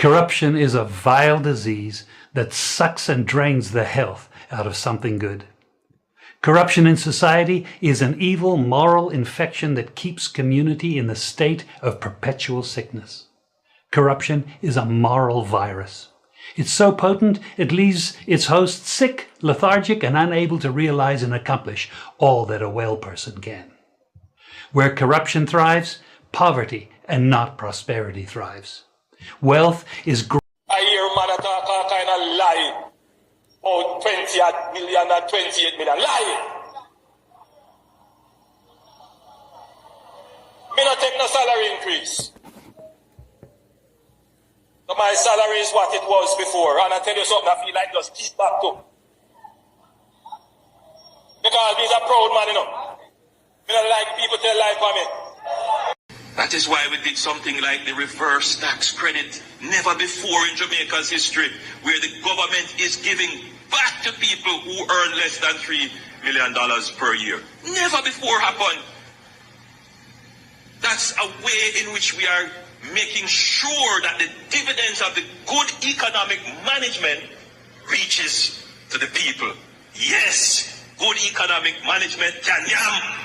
Corruption is a vile disease that sucks and drains the health out of something good. Corruption in society is an evil moral infection that keeps community in the state of perpetual sickness. Corruption is a moral virus. It's so potent it leaves its host sick, lethargic, and unable to realize and accomplish all that a well person can. Where corruption thrives, poverty and not prosperity thrives. Wealth is I hear man talk all kind of lie. Oh, 20 million and 28 million. Lie! Me not take no salary increase. So my salary is what it was before. And I tell you something, I feel like just keep back to. Because he's a proud man, you know. Me don't like people tell lie for me. That is why we did something like the reverse tax credit. Never before in Jamaica's history, where the government is giving back to people who earn less than $3 million per year. Never before happened. That's a way in which we are making sure that the dividends of the good economic management reaches to the people. Yes, good economic management can yam.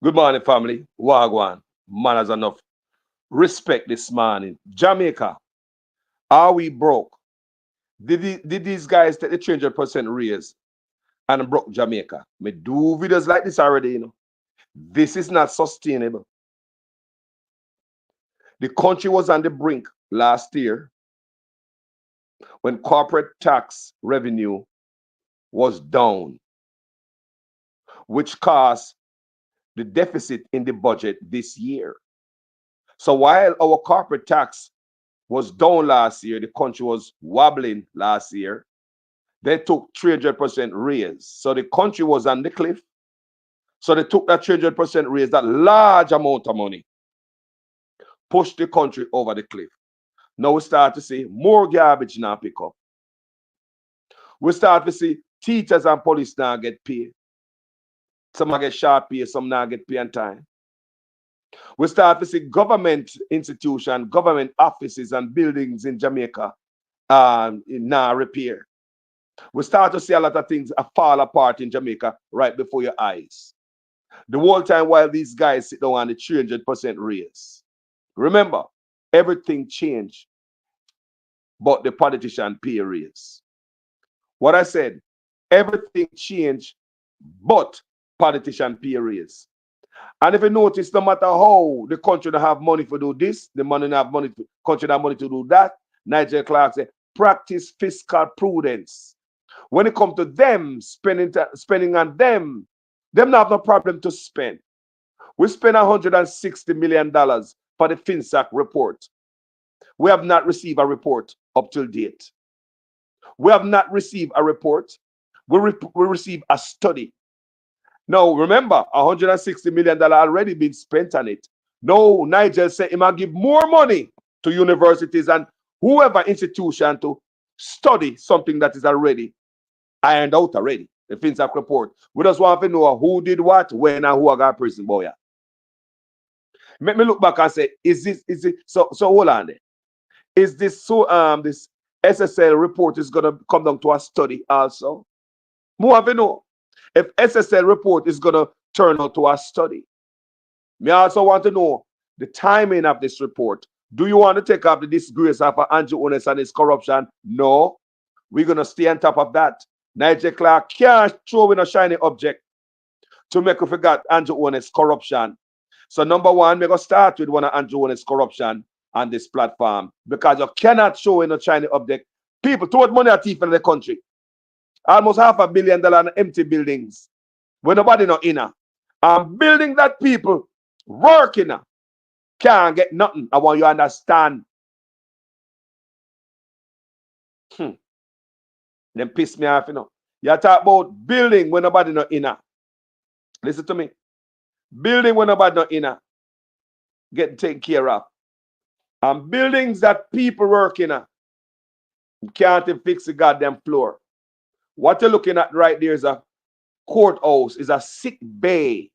Good morning, family. Wagwan. Man has enough respect this morning. Jamaica, are we broke? Did these guys take the 300% raise and broke Jamaica? Me do videos like this already, you know. This is not sustainable. The country was on the brink last year when corporate tax revenue was down, which caused the deficit in the budget this year. So while our corporate tax was down last year, the country was wobbling last year, they took 300% raise. So the country was on the cliff. So they took that 300% raise, that large amount of money, pushed the country over the cliff. Now we start to see more garbage now pick up. We start to see teachers and police now get paid. Some get short pay, some now get pay on time. We start to see government institutions, government offices and buildings in Jamaica now repair. We start to see a lot of things fall apart in Jamaica right before your eyes. The whole time while these guys sit down on the 300% raise. Remember, everything changed, but the politician pay raise. What I said, everything changed, but politician pay raise. And if you notice, no matter how the country don't have money to do this, the money don't have money, country don't have money to do that, Nigel Clark said, practice fiscal prudence. When it comes to them spending on them don't have no problem to spend. We spent $160 million for the FinSac report. We have not received a report up till date. We have not received a report. We received a study. Now, remember, $160 million already been spent on it. No, Nigel said he might give more money to universities and whoever institution to study something that is already ironed out already. The FinSac report. We just want to know who did what, when, and who got prison, boy. Make me look back and say, is it so hold on there. Is this so this SSL report is gonna come down to a study also? More of you know. If SSL report is gonna turn out to a study. Me also want to know the timing of this report. Do you want to take up the disgrace of Andrew Ones and his corruption? No. We're gonna stay on top of that. Nigel Clark can't throw in a shiny object to make you forget Andrew Ones' corruption. So number one, we're gonna start with one of Andrew Ones' corruption on this platform because you cannot show in a shiny object. People throw money at people in the country. Almost $500 million in empty buildings where nobody not in. Building that people working can't get nothing. I want you to understand. Them piss me off, you know. You talk about building when nobody not in. Listen to me. Building when nobody not in. Getting taken care of. And buildings that people work in can't even fix the goddamn floor. What you're looking at right there is a courthouse, is a sick bay.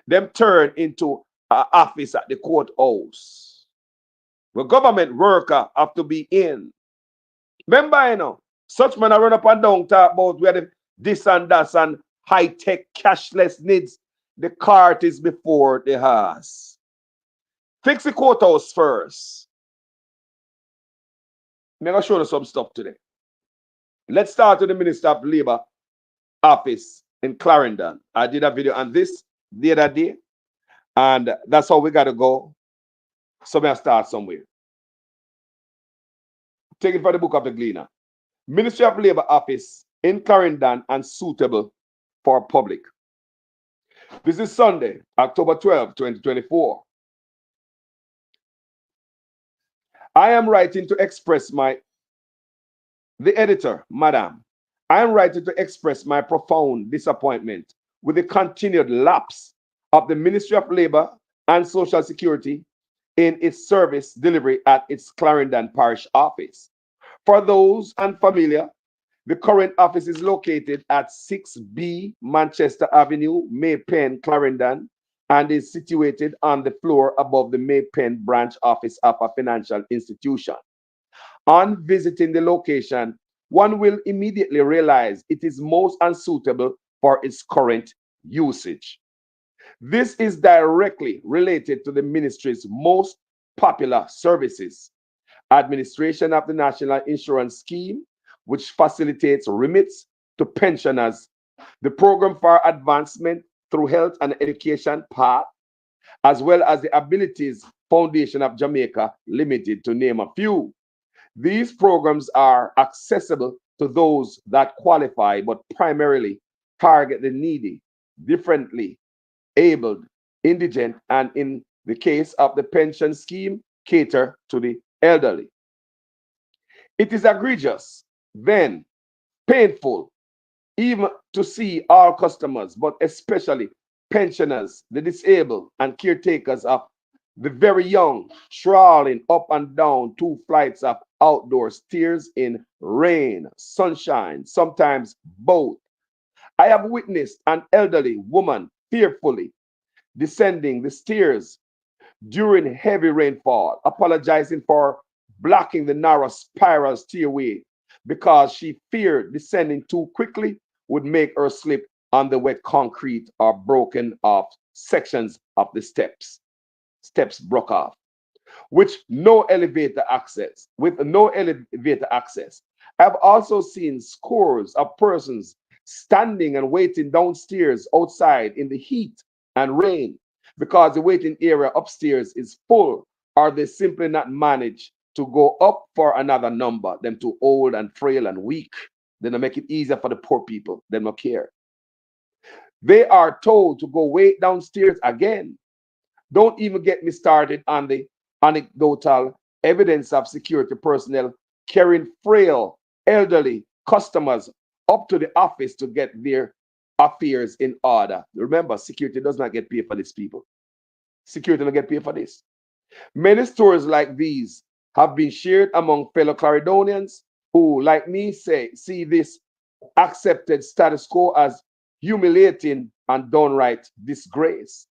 Them turn into an office at the courthouse. The government worker have to be in. Remember, you know, such men run up and down talk about where the this and that and high-tech cashless needs. The cart is before the horse. Fix the courthouse first. I'm going to show you some stuff today. Let's start with the Minister of Labor office in Clarendon. I did a video on this the other day, and that's how we got to go. So I'm going to start somewhere. Take it from the book of the Gleaner. Ministry of Labor office in Clarendon and suitable for public. This is Sunday, October 12, 2024. I am writing to express the editor, Madam, I am writing to express my profound disappointment with the continued lapse of the Ministry of Labor and Social Security in its service delivery at its Clarendon Parish office. For those unfamiliar, the current office is located at 6B Manchester Avenue, May Pen, Clarendon, and is situated on the floor above the May Pen branch office of a financial institution. On visiting the location, one will immediately realize it is most unsuitable for its current usage. This is directly related to the ministry's most popular services: administration of the National Insurance Scheme, which facilitates remits to pensioners, the Program for Advancement through Health and Education PATH, as well as the Abilities Foundation of Jamaica Limited, to name a few. These programs are accessible to those that qualify, but primarily target the needy, differently abled, indigent, and in the case of the pension scheme, cater to the elderly. It is egregious, then painful, even to see all customers, but especially pensioners, the disabled, and caretakers of the very young, strolling up and down 2 flights of outdoor stairs in rain, sunshine, sometimes both. I have witnessed an elderly woman fearfully descending the stairs during heavy rainfall, apologizing for blocking the narrow spiral stairway because she feared descending too quickly would make her slip on the wet concrete or broken off sections of the steps. Steps broke off, with no elevator access. I've also seen scores of persons standing and waiting downstairs outside in the heat and rain because the waiting area upstairs is full, or they simply not manage to go up for another number. Them too old and frail and weak. Then they make it easier for the poor people. They don't care. They are told to go wait downstairs again. Don't even get me started on the anecdotal evidence of security personnel carrying frail, elderly customers up to the office to get their affairs in order. Remember, security does not get paid for these people. Security don't get paid for this. Many stories like these have been shared among fellow Clarendonians who, like me, see this accepted status quo as humiliating and downright disgrace.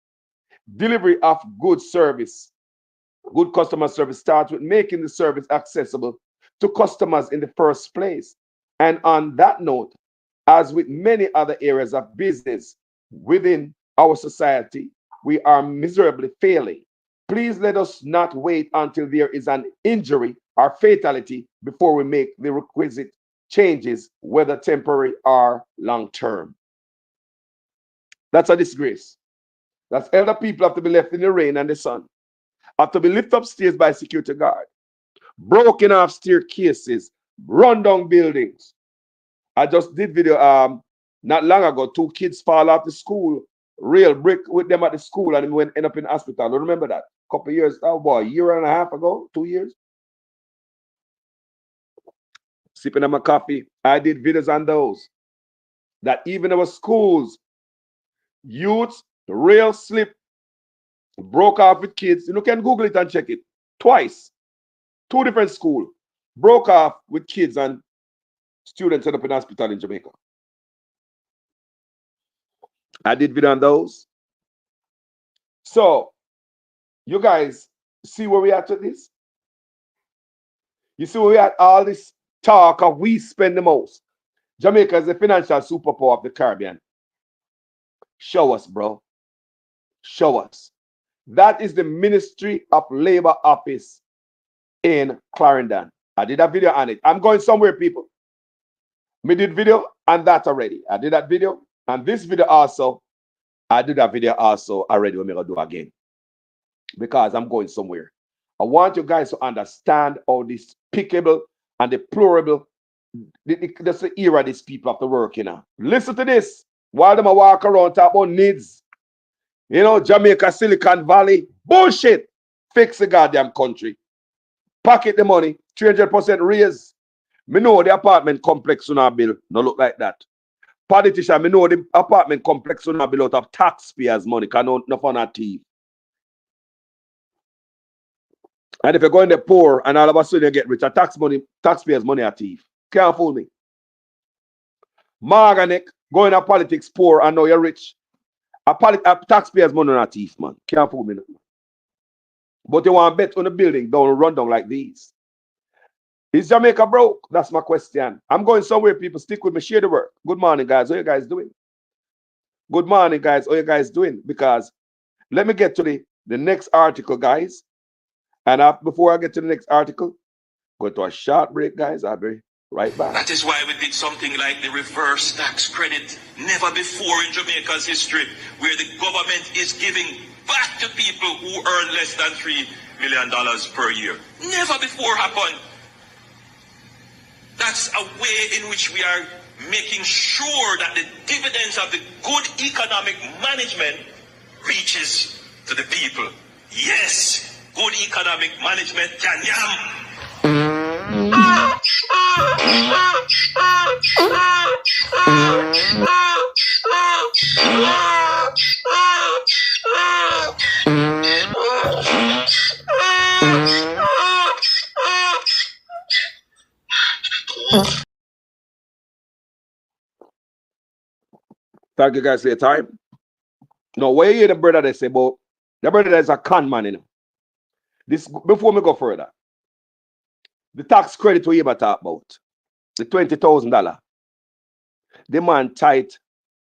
Delivery of good service, good customer service starts with making the service accessible to customers in the first place. And on that note, as with many other areas of business within our society, we are miserably failing. Please let us not wait until there is an injury or fatality before we make the requisite changes, whether temporary or long-term. That's a disgrace. That's elder people have to be left in the rain and the sun, have to be lifted upstairs by security guard, broken off staircases, run down buildings. I just did video not long ago. 2 kids fall off the school, real brick with them at the school, and end up in the hospital. I remember that. A couple of years, oh boy, a year and a half ago, 2 years. Sipping on my coffee. I did videos on those. That even our schools, youths, real slip, broke off with kids. You can Google it and check it. Twice. 2 different schools. Broke off with kids and students end up in hospital in Jamaica. I did video on those. So, you guys see where we are to this? You see where we are, all this talk of we spend the most. Jamaica is the financial superpower of the Caribbean. Show us, bro. Show us. That is the Ministry of Labor office in Clarendon. I did a video on it. I'm going somewhere, people. Me did video on that already. I did that video. And this video also, I did that video also already. We're going to do again. Because I'm going somewhere. I want you guys to understand how despicable and deplorable that's the era these people have to work in. Listen to this. While them walk around talk about needs. You know, Jamaica, Silicon Valley. Bullshit. Fix the goddamn country. Pocket the money. 300% raise. Me know the apartment complex on our bill. No look like that. Politician, me know the apartment complex on our bill out of taxpayers' money. Can no fun at thief. And if you're going to poor and all of a sudden you get rich, a taxpayers' money are thief. Can't fool me. Marganek going to politics poor and now you're rich. A taxpayers' money are thief, man. Can't fool me. But you want to bet on the building, don't run down like these. Is Jamaica broke? That's my question. I'm going somewhere, people. Stick with me. Share the work. Good morning, guys. How you guys doing? Good morning, guys. How you guys doing? Because let me get to the next article, guys. And before I get to the next article, go to a short break, guys. I'll be right back. That is why we did something like the reverse tax credit. Never before in Jamaica's history, where the government is giving back to people who earn less than $3 million per year. Never before happened. That's a way in which we are making sure that the dividends of the good economic management reaches to the people. Yes, good economic management can yam. Thank you guys for your time. Now, where you hear the brother they say about the brother that's a con man, you know. This before we go further. The tax credit we ever talk about, the $20,000. The man tight.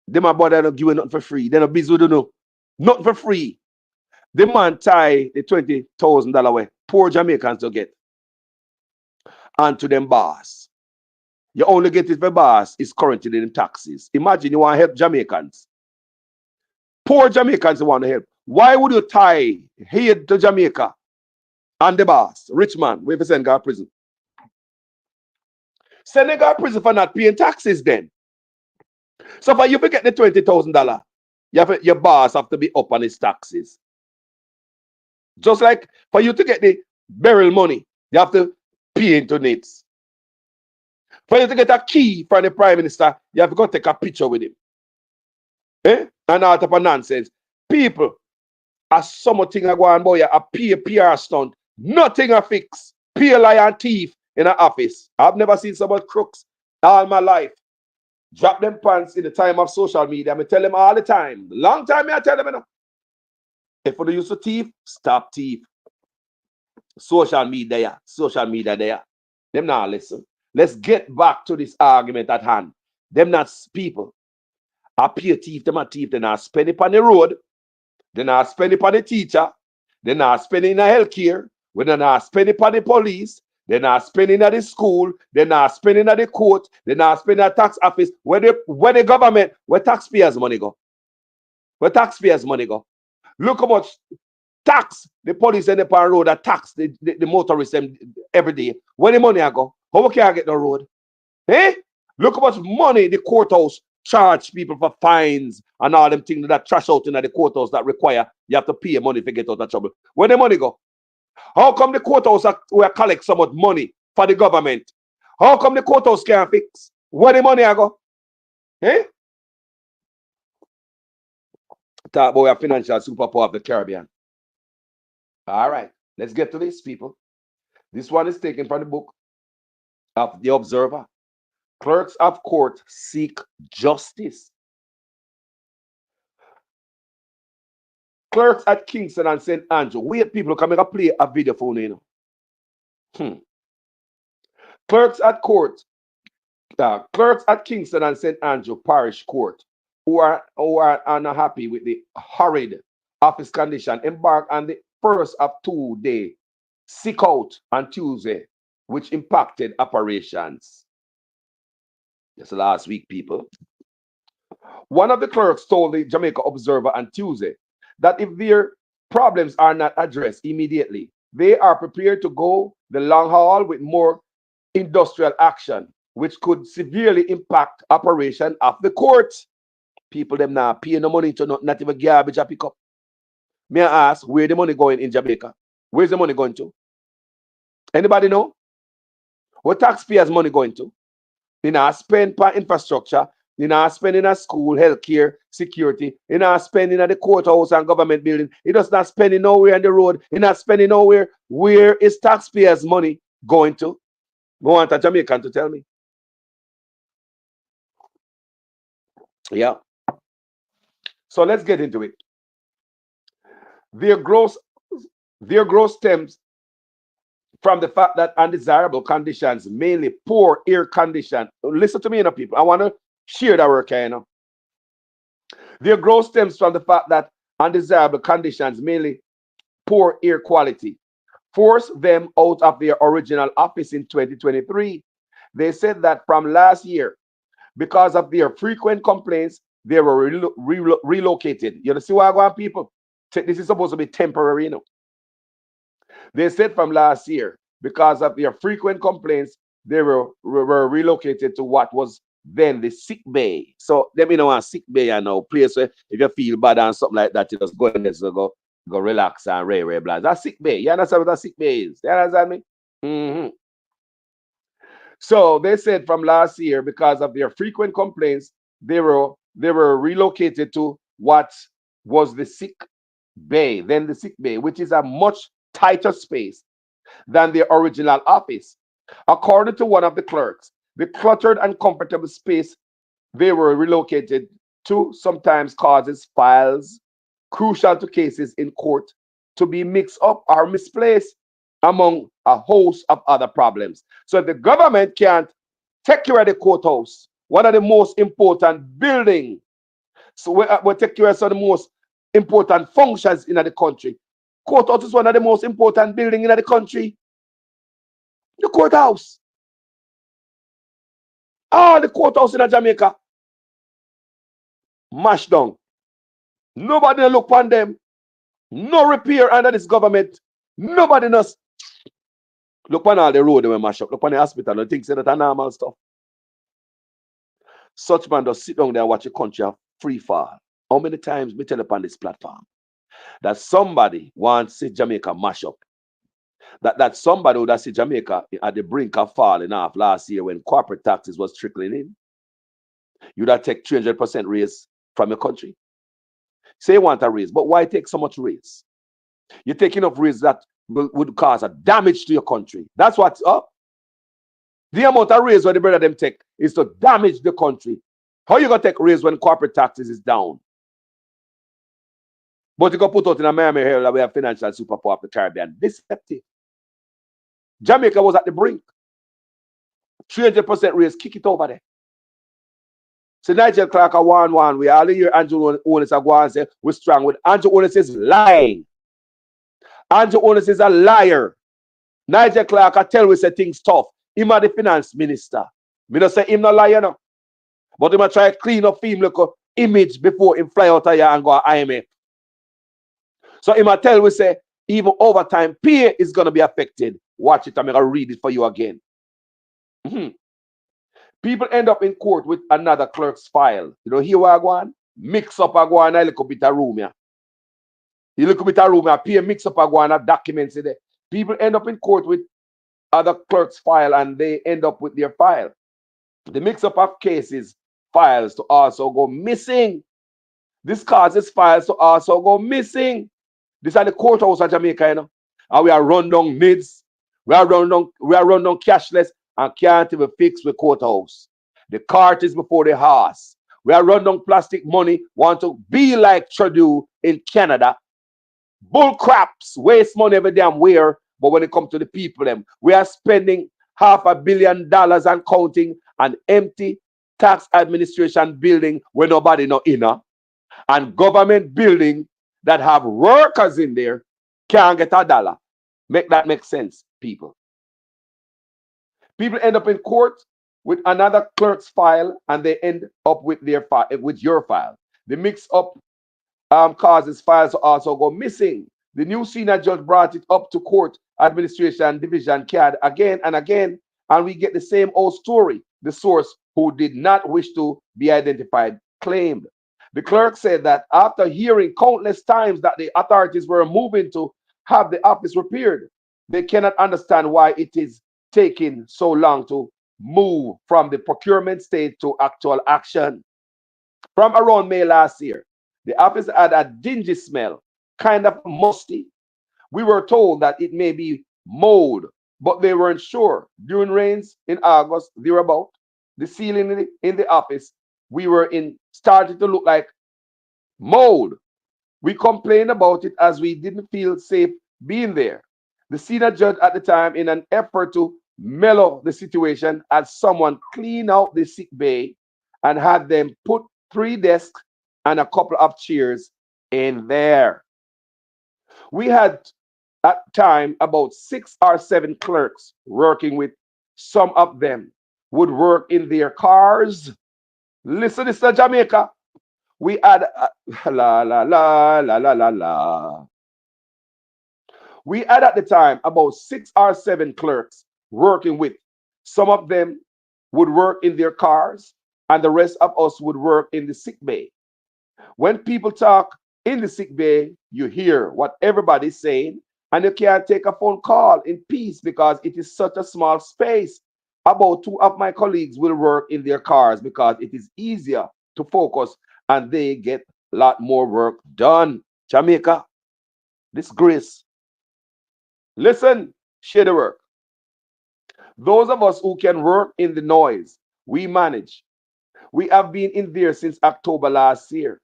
The man brother not giving nothing for free. They not busy with no. Nothing for free. The man tie the $20,000 way poor Jamaicans to get. And to them boss. You only get it for boss is currently in taxes. Imagine you want to help Jamaicans. Poor Jamaicans want to help. Why would you tie here to Jamaica and the boss, rich man, we send guy prison? Send a guy prison for not paying taxes then. So for you to get the $20,000, your boss have to be up on his taxes. Just like for you to get the burial money, you have to pay into NITs. For you to get a key from the prime minister, you have to go take a picture with him. And all type of nonsense. People, as something I go on boy, a PR stunt, nothing a fix. Pay lion thief in an office. I've never seen so much crooks all my life. Drop them pants in the time of social media. I tell them all the time. Long time I tell them, you know. If you use to thief, stop thief. Social media there. Them not listen. Let's get back to this argument at hand. Them not people. I pay thief, them a thief. They not spend it on the road. They not spend it on the teacher. They not spend it in the healthcare. They not spend it on the police. They not spending at the school. They not spending at the court. They not spending at tax office. Where the government, where taxpayers' money go? Where taxpayers' money go? Look how much tax the police and the power road that tax the motorists every day. Where the money I go? How can I get the road? Eh? Look how much money the courthouse charge people for fines and all them things that trash out in the courthouse that require you have to pay money to get out of trouble. Where the money go? How come the courthouse will collect so much money for the government? How come the courthouse can't fix? Where the money I go? Eh? Talk about a financial superpower of the Caribbean. All right, let's get to this, people. This one is taken from the book of The Observer. Clerks of court seek justice. Clerks at Kingston and St. Andrew. Wait, people, come here play a video for you know. Clerks at court. Clerks at Kingston and St. Andrew Parish Court who are not happy with the horrid office condition embark on the first of 2-day sick out on Tuesday, which impacted operations. Just last week, people. One of the clerks told the Jamaica Observer on Tuesday that if their problems are not addressed immediately, they are prepared to go the long haul with more industrial action, which could severely impact operation of the court. People them now pay no money to not even garbage I pick up. May I ask where the money going in Jamaica? Where's the money going to? Anybody know? Where taxpayers' money going to? You know, spend for infrastructure. You know, spending at school, healthcare, security. You know, spending at the courthouse and government building. It does not spending nowhere on the road. You're not spending nowhere. Where is taxpayers' money going to? Go on to Jamaican to tell me. Yeah. So let's get into it. Their growth stems from the fact that undesirable conditions, mainly poor air condition. Listen to me, you know, people. I want to share that work, you know. Their growth stems from the fact that undesirable conditions, mainly poor air quality, forced them out of their original office in 2023. They said that from last year, because of their frequent complaints, they were relocated. You know, see why I go on, people? This is supposed to be temporary, you know. They said from last year, because of their frequent complaints, they were relocated to what was then the sick bay. So let me know a sick bay, you know, place where if you feel bad and something like that, you just go in there, so go relax and blah. That's sick bay. You understand what a sick bay is? You understand me? So they said from last year, because of their frequent complaints, they were relocated to what was the sick bay, then the sick bay, which is a much tighter space than the original office. According to one of the clerks, the cluttered and comfortable space they were relocated to sometimes causes files crucial to cases in court to be mixed up or misplaced, among a host of other problems. So if the government can't take care of the courthouse, one of the most important buildings, so we take care of some of the most important functions in the country. Courthouse is one of the most important buildings in the country. The courthouse. The courthouse in Jamaica. Mashed down. Nobody look upon them. No repair under this government. Nobody knows. Look on all the road they were mash up. Look on the hospital and things that are normal stuff. Such man just sit down there and watch a country free fall. How many times we tell upon this platform that somebody wants to see Jamaica mash up? That somebody would have seen Jamaica at the brink of falling off last year when corporate taxes was trickling in. You'd have take 300% raise from your country. Say you want a raise, but why take so much raise? You're taking enough raise that would cause a damage to your country. That's what's up. The amount of raise what the brother them take is to damage the country. How you gonna take raise when corporate taxes is down? But you can put out in America here that we have financial superpower of the Caribbean. Deceptive. Jamaica was at the brink. 300% raise, kick it over there. So Nigel Clark a 1-1. We all hear Andrew Onis a go and say we're strong with Andrew Onis is lying. Andrew Onis is a liar. Nigel Clark I tell we say things tough. Him are the finance minister. Me don't say him not liar no. But him a try to clean up him look image before him fly out of here and go to IMF. So him a tell we say even overtime pay is gonna be affected. Watch it, I'm gonna read it for you again. People end up in court with another clerk's file. You know, here we are going, mix up a go on a little bit of room here. You look bit of room here, pay mix up a go on a documents in there. People end up in court with other clerk's file and they end up with their file. The mix up of cases, files to also go missing. This causes files to also go missing. This is the courthouse of Jamaica, you know. And we are run down NIDS. We are run down cashless and can't even fix the courthouse. The cart is before the horse. We are run down plastic money, want to be like Trudeau in Canada. Bull craps, waste money every damn where, but when it comes to the people, them, we are spending $500 million and counting an empty tax administration building where nobody no inner, and government building that have workers in there can't get a dollar. Make that make sense, people. People end up in court with another clerk's file and they end up with their file, with your file. The mix up causes files to also go missing. The new senior judge brought it up to court administration division CAD again and again, and we get the same old story. The source, who did not wish to be identified, claimed. The clerk said that after hearing countless times that the authorities were moving to have the office repaired, they cannot understand why it is taking so long to move from the procurement stage to actual action. From around May last year, the office had a dingy smell, kind of musty. We were told that it may be mold, but they weren't sure. During rains in August, thereabout, the ceiling in the office we were in started to look like mold. We complained about it as we didn't feel safe being there. The senior judge at the time, in an effort to mellow the situation, had someone clean out the sick bay and had them put 3 desks and a couple of chairs in there. We had at time about 6 or 7 clerks working with. Some of them would work in their cars. Listen, this is Jamaica. We had la la la la la la la. We had at the time about 6 or 7 clerks working with. Some of them would work in their cars, and the rest of us would work in the sick bay. When people talk in the sick bay, you hear what everybody's saying, and you can't take a phone call in peace because it is such a small space. About 2 of my colleagues will work in their cars because it is easier to focus and they get a lot more work done. Jamaica, disgrace. Listen, share the work. Those of us who can work in the noise, we manage. We have been in there since October last year.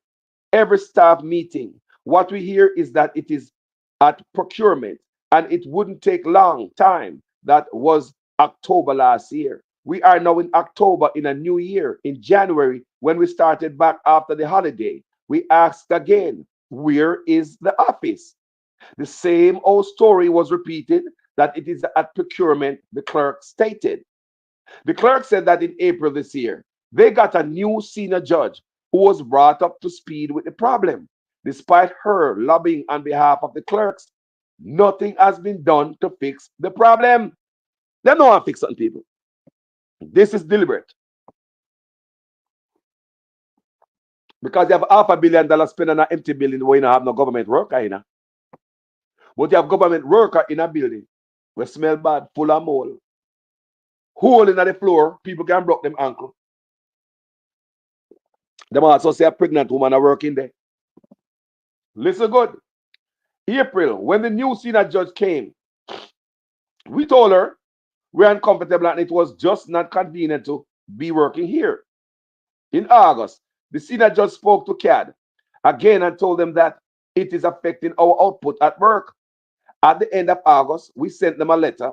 Every staff meeting, what we hear is that it is at procurement and it wouldn't take long time. That was October last year. We are now in October, in a new year. In January, when we started back after the holiday, we asked again, where is the office? The same old story was repeated, that it is at procurement, the clerk stated. The clerk said that in April this year, they got a new senior judge who was brought up to speed with the problem. Despite her lobbying on behalf of the clerks, nothing has been done to fix the problem. They don't want to fix something, people. This is deliberate. Because you have $500 million spent on an empty building where you don't have no government worker in it. But you have government worker in a building where smell bad, full of mold. Hole in the floor, people can break them ankle. Them also say a pregnant woman are working there. Listen good. April, when the new senior judge came, we told her we're uncomfortable and it was just not convenient to be working here. In August, the senior judge spoke to CAD again and told them that it is affecting our output at work. At the end of August, we sent them a letter.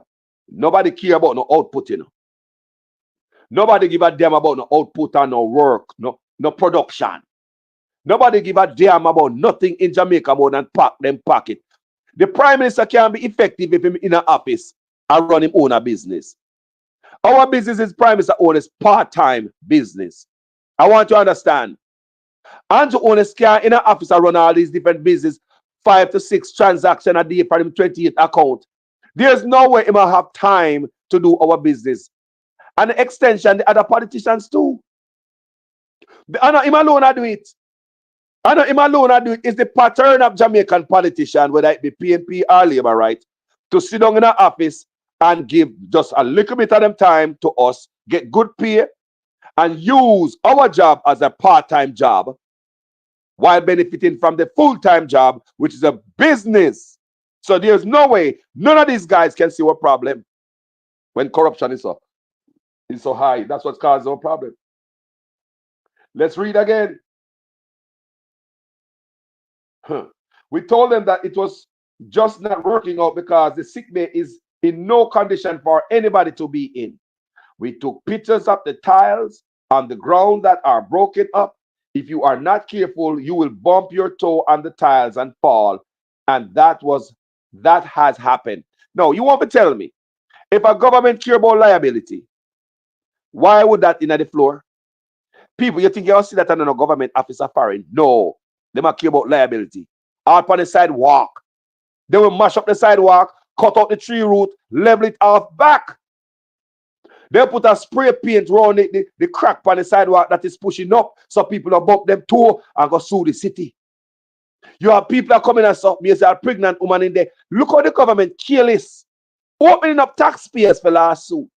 Nobody care about no output, you know. Nobody give a damn about no output and no work, no production. Nobody give a damn about nothing in Jamaica more than pack it. The Prime Minister can be effective if him in an office and run him own a business. Our business is Prime Minister own is part-time business. I want you to understand. And to own a can in an office and run all these different business, 5 to 6 transactions a day for him 28 account. There's no way he will have time to do our business. And the extension, the other politicians too. I know him alone I do it. I know him alone I do it. It's the pattern of Jamaican politician, whether it be PNP or Labour, right? To sit down in an office and give just a little bit of them time to us, get good pay, and use our job as a part-time job while benefiting from the full-time job, which is a business. So there's no way none of these guys can see what problem when corruption is so high. That's what's causing our problem. Let's read again. We told them that it was just not working out because the sick bay is in no condition for anybody to be in. We took pictures of the tiles on the ground that are broken up. If you are not careful, you will bump your toe on the tiles and fall. And that has happened. Now, you want to tell me, if a government care about liability, why would that in the floor? People, you think you'll see that in a government office are foreign? No, they might care about liability. Out on the sidewalk. They will mash up the sidewalk, cut out the tree root, level it off back. They'll put a spray paint around the crack on the sidewalk that is pushing up so people will bump them toe and go sue the city. You have people that come in and say, me say a pregnant woman in there. Look how the government careless. Opening up taxpayers for lawsuit.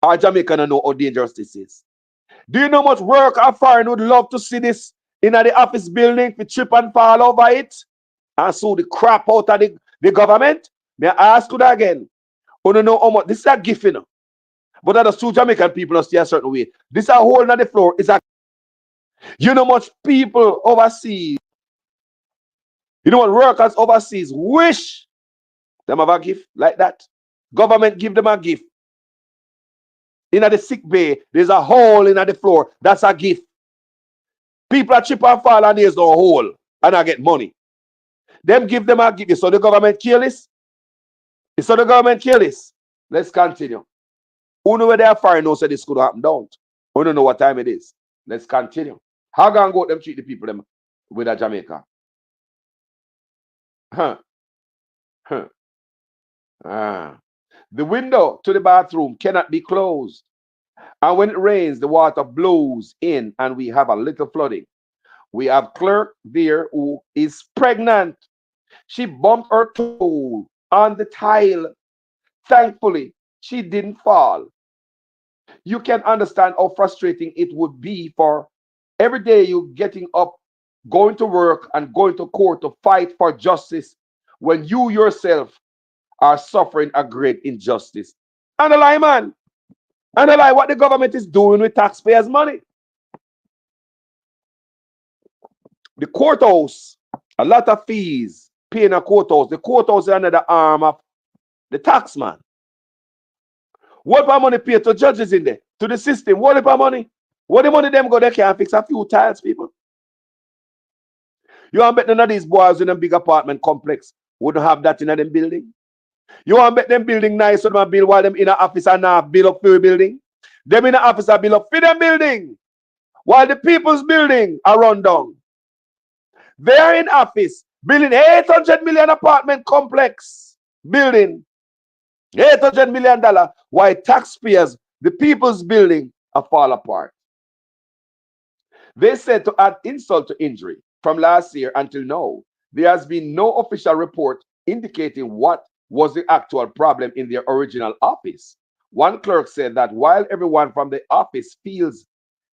Our Jamaican don't know how dangerous this is. Do you know how much work our foreign would love to see this in the office building to trip and fall over it and sue the crap out of the government? May I ask you that again? You don't know how much this is a gift, you know. But that the two Jamaican people stay a certain way. This is a hole on the floor. It's a you know much people overseas. You know what workers overseas wish them have a gift like that. Government give them a gift. In the sick bay, there's a hole in the floor. That's a gift. People are chip and fall and there's no hole. And I get money. Them give them a gift. So the government careless? So the government careless? Let's continue. Who know where they are foreign knows that this could happen, don't? Who don't know what time it is? Let's continue. How can go them treat the people them with a Jamaica? The window to the bathroom cannot be closed. And when it rains, the water blows in and we have a little flooding. We have clerk there who is pregnant. She bumped her toe on the tile. Thankfully, she didn't fall. You can understand how frustrating it would be for every day you getting up, going to work and going to court to fight for justice when you yourself are suffering a great injustice. And a lie, man. And a lie what the government is doing with taxpayers' money. The courthouse, a lot of fees paying a courthouse. The courthouse is another arm of the tax man. What about money paid to judges in there? To the system? What about money? What the money them go they can't fix a few tiles, people? You want bet none of these boys in a big apartment complex wouldn't have that in them building? You want bet them building nice so them build while them in an office and not build up for the building? Them in the office are build up for them building. While the people's building are run down. They are in office building 800 million apartment complex building. $800 million. Why taxpayers, the people's building, are fall apart. They said, to add insult to injury, from last year until now, there has been no official report indicating what was the actual problem in their original office. One clerk said that while everyone from the office feels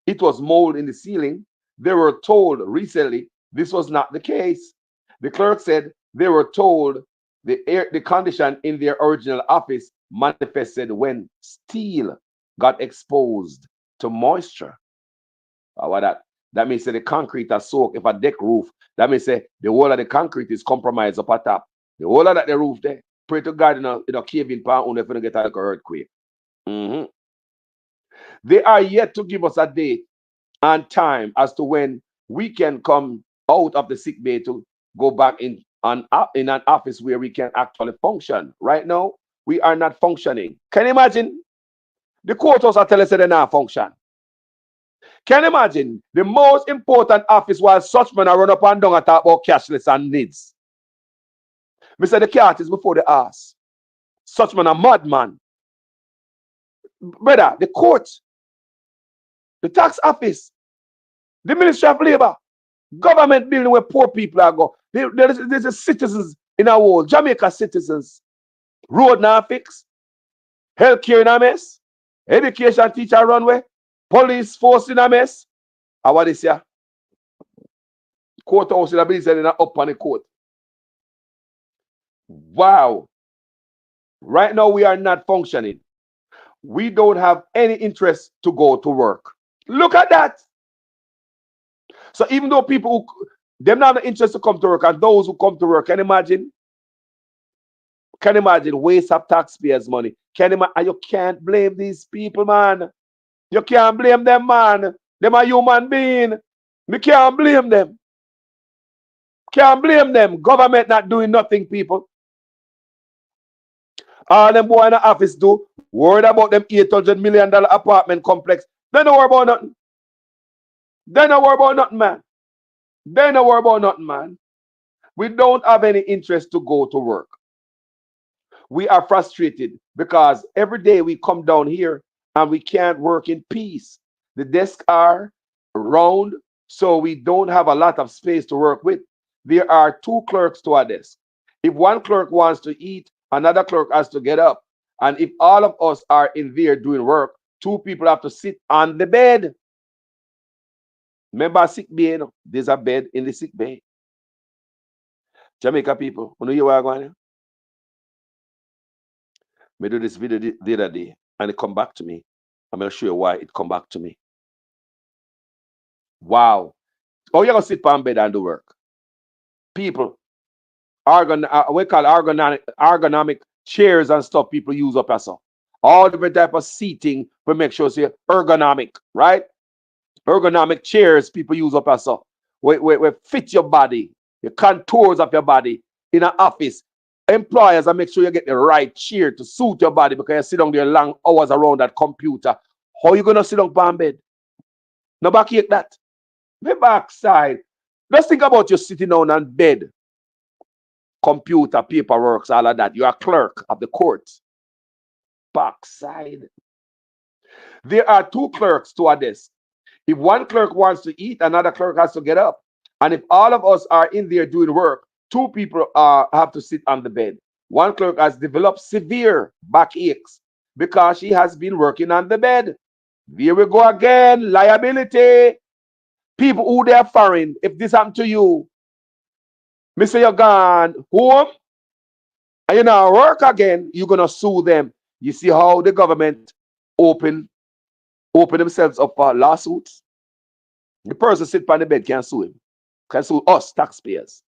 it was mold in the ceiling, they were told recently this was not the case. The clerk said they were told the condition in their original office manifested when steel got exposed to moisture. That means the concrete is soaked. If a deck roof, that means the whole of the concrete is compromised up at top. The whole of that the roof there. Pray to God, cave in pound if you get an earthquake. They are yet to give us a date and time as to when we can come out of the sick bay to go back in an office where we can actually function. Right now, we are not functioning. Can you imagine? The courthouse are telling us they're not function. Can you imagine the most important office while such men are run up and down and talk about cashless and needs? Mr. The cat is before the ass. Such man a madman. Brother, the court, the tax office, the Ministry of Labor, government building where poor people are go. There's citizens in our world, Jamaica citizens. Road now fix, healthcare in a mess, education teacher runway, police force in a mess. And what is here? Courthouse in a building up on the court. Wow. Right now we are not functioning. We don't have any interest to go to work. Look at that. So even though people them not have the interest to come to work, and those who come to work, can you imagine? Can you imagine waste of taxpayers' money? And you can't blame these people, man. You can't blame them, man. Them are human being. You can't blame them. Can't blame them. Government not doing nothing, people. All them boy in the office do, worried about them $800 million apartment complex. They don't worry about nothing. They don't worry about nothing, man. They don't worry about nothing, man. We don't have any interest to go to work. We are frustrated because every day we come down here and we can't work in peace. The desks are round, so we don't have a lot of space to work with. There are 2 clerks to a desk. If one clerk wants to eat, another clerk has to get up. And if all of us are in there doing work, 2 people have to sit on the bed. Remember sick bay, you know? There's a bed in the sick bay. Jamaica people, you know you are going? I do this video the other day and it come back to me. I'm going to show you why it come back to me. Wow. Oh, you're going to sit on bed and do work. People, we call ergonomic chairs and stuff people use up as so. All different type of seating to make sure it's ergonomic, right? Ergonomic chairs people use up as so. We fit your body, the contours of your body in an office. Employers, and make sure you get the right chair to suit your body because you sit down there long hours around that computer. How you gonna sit down on bed? No backache that. The backside. Just think about you sitting down on bed. Computer, paperwork, all of that. You're a clerk of the court. Backside. There are 2 clerks to a desk. If one clerk wants to eat, another clerk has to get up. And if all of us are in there doing work, 2 people have to sit on the bed. One clerk has developed severe backaches because she has been working on the bed. Here we go again. Liability. People who they are foreign, if this happened to you, me say you're gone home and you now work again, you're going to sue them. You see how the government open themselves up for lawsuits? The person sit on the bed can sue him. Can sue us, taxpayers.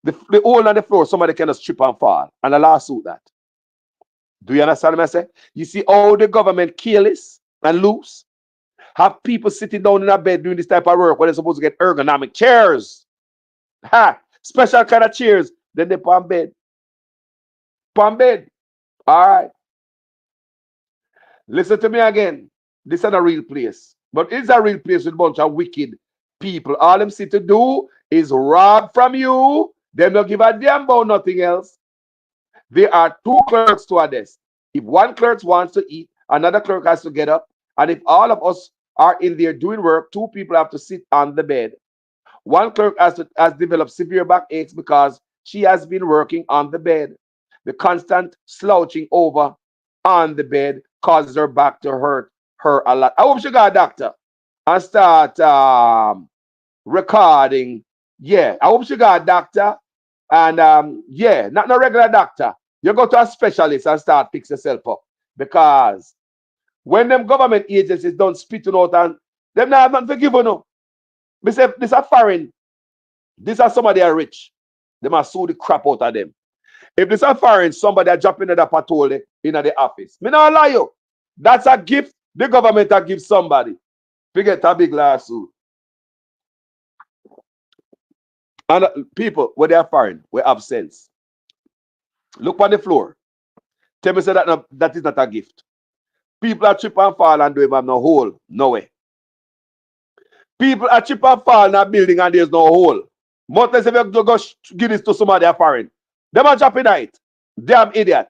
The hole on the floor, somebody can just trip and fall, and a lawsuit that. Do you understand what I say? You see how the government careless and loose? Have people sitting down in a bed doing this type of work when they're supposed to get ergonomic chairs. Special kind of chairs. Then they put on bed. Put on bed. All right. Listen to me again. This is not a real place. But it's a real place with a bunch of wicked people. All them see to do is rob from you. Them don't give a damn about nothing else. There are two clerks to a desk. If one clerk wants to eat, another clerk has to get up. And if all of us are in there doing work, two people have to sit on the bed. One clerk has developed severe backaches because she has been working on the bed. The constant slouching over on the bed causes her back to hurt her a lot. I hope she got a doctor and start recording. Yeah, I hope she got a doctor. And yeah, not no regular doctor. You go to a specialist and start fix yourself up. Because when them government agencies don't spit it out and them not have nothing to give you no. Me say this are foreign. These are somebody are rich. They must sue the crap out of them. If this are foreign, somebody are dropping in the patrol in the office. Me not lie you. That's a gift the government are give somebody. Forget a big lawsuit. And people, when they are foreign, we have sense. Look on the floor. Tell me say that is not a gift. People are trip and fall and do have no hole. No way. People are trip and fall in a building and there's no hole. Most if you go give this to somebody are foreign. Them are dropping it. Damn idiot.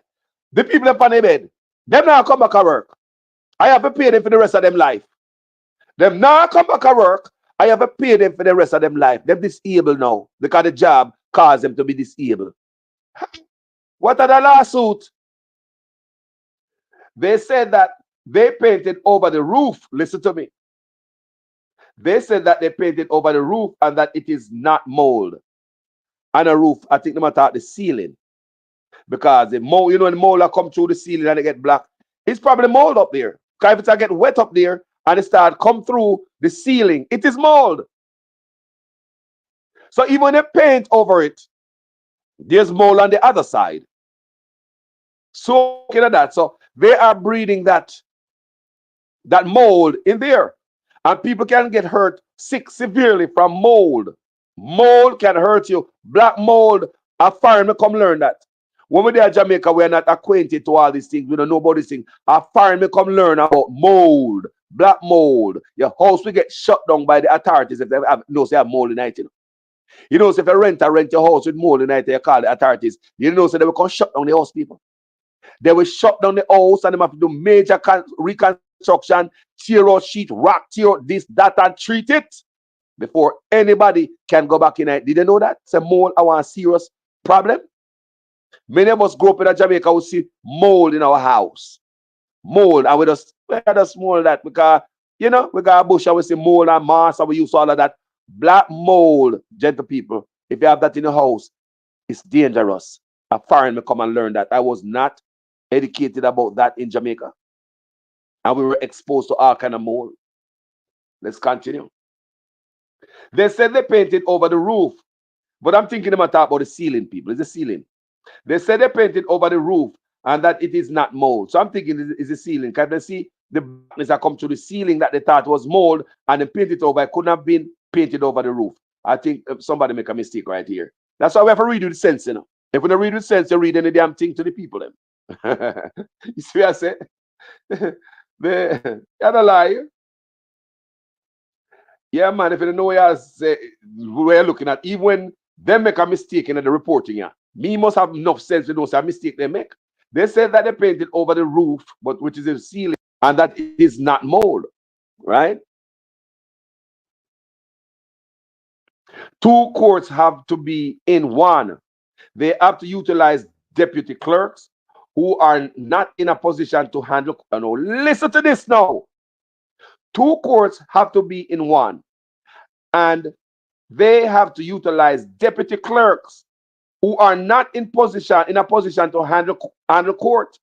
The people up on the bed. Them now come back to work. I have to pay them for the rest of them life. Them now come back to work. I have to pay them for the rest of them life. Them disabled now because the job caused them to be disabled. What are the lawsuit? They said that they painted over the roof. Listen to me. They said that they painted over the roof and that it is not mold. And a roof, I think they might talk the ceiling. Because the mold, you know, when the mold come through the ceiling and they get black, it's probably mold up there. Because if it get wet up there and it start come through the ceiling, it is mold. So even when they paint over it, there's mold on the other side. So that. So they are breeding that mold in there. And people can get hurt sick severely from mold. Mold can hurt you. Black mold, a foreign may come learn that. When we're there in Jamaica, we're not acquainted to all these things. We don't know about these things. A foreign may come learn about mold, black mold. Your house will get shut down by the authorities if they have mold in it. You know, so if you rent your house with mold in it, you call the authorities. You know, so they will come shut down the house, people. They will shut down the house and they have to do major reconstruction, tear out sheet, rock, tear out this, that, and treat it before anybody can go back in it. Did you know that? It's a mold, our serious problem. Many of us grow up in Jamaica, we see mold in our house. Mold, and we just mold that because, you know, we got a bush and we see mold and moss and we use all of that. Black mold, gentle people, if you have that in your house, it's dangerous. A foreign may come and learn that. I was not educated about that in Jamaica. And we were exposed to all kind of mold. Let's continue. They said they painted over the roof. But I'm thinking about talk about the ceiling, people. It's the ceiling. They said they painted over the roof and that it is not mold. So I'm thinking it's the ceiling. Can they see the blackness that come to the ceiling that they thought was mold and they painted over? It couldn't have been painted over the roof. I think somebody make a mistake right here. That's why we have to read with sense, you know. If we don't read with sense, you read any damn thing to the people. Them. You see what I say? They don't lie. Yeah, man, if you don't know what I say, we're looking at, even when they make a mistake in the reporting, yeah, me must have enough sense to know a mistake they make. They said that they painted over the roof, but which is the ceiling, and that it is not mold, right? Two courts have to be in one. They have to utilize deputy clerks who are not in a position to handle. No, listen to this now. Two courts have to be in one, and they have to utilize deputy clerks who are not in a position to handle court.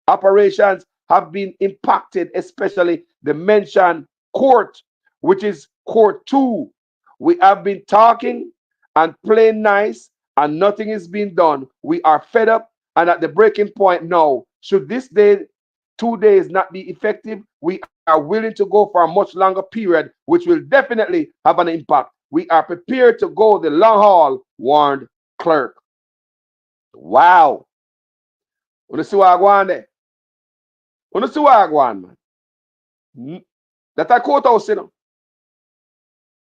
Operations have been impacted, especially the mentioned court, which is court 2. We have been talking and playing nice, and nothing is being done. We are fed up and at the breaking point now. Should this 2 days not be effective, we are willing to go for a much longer period, which will definitely have an impact. We are prepared to go the long haul, warned clerk. Wow. Want to see what I go on there? Want to see what I go on, man? That I courthouse, you know.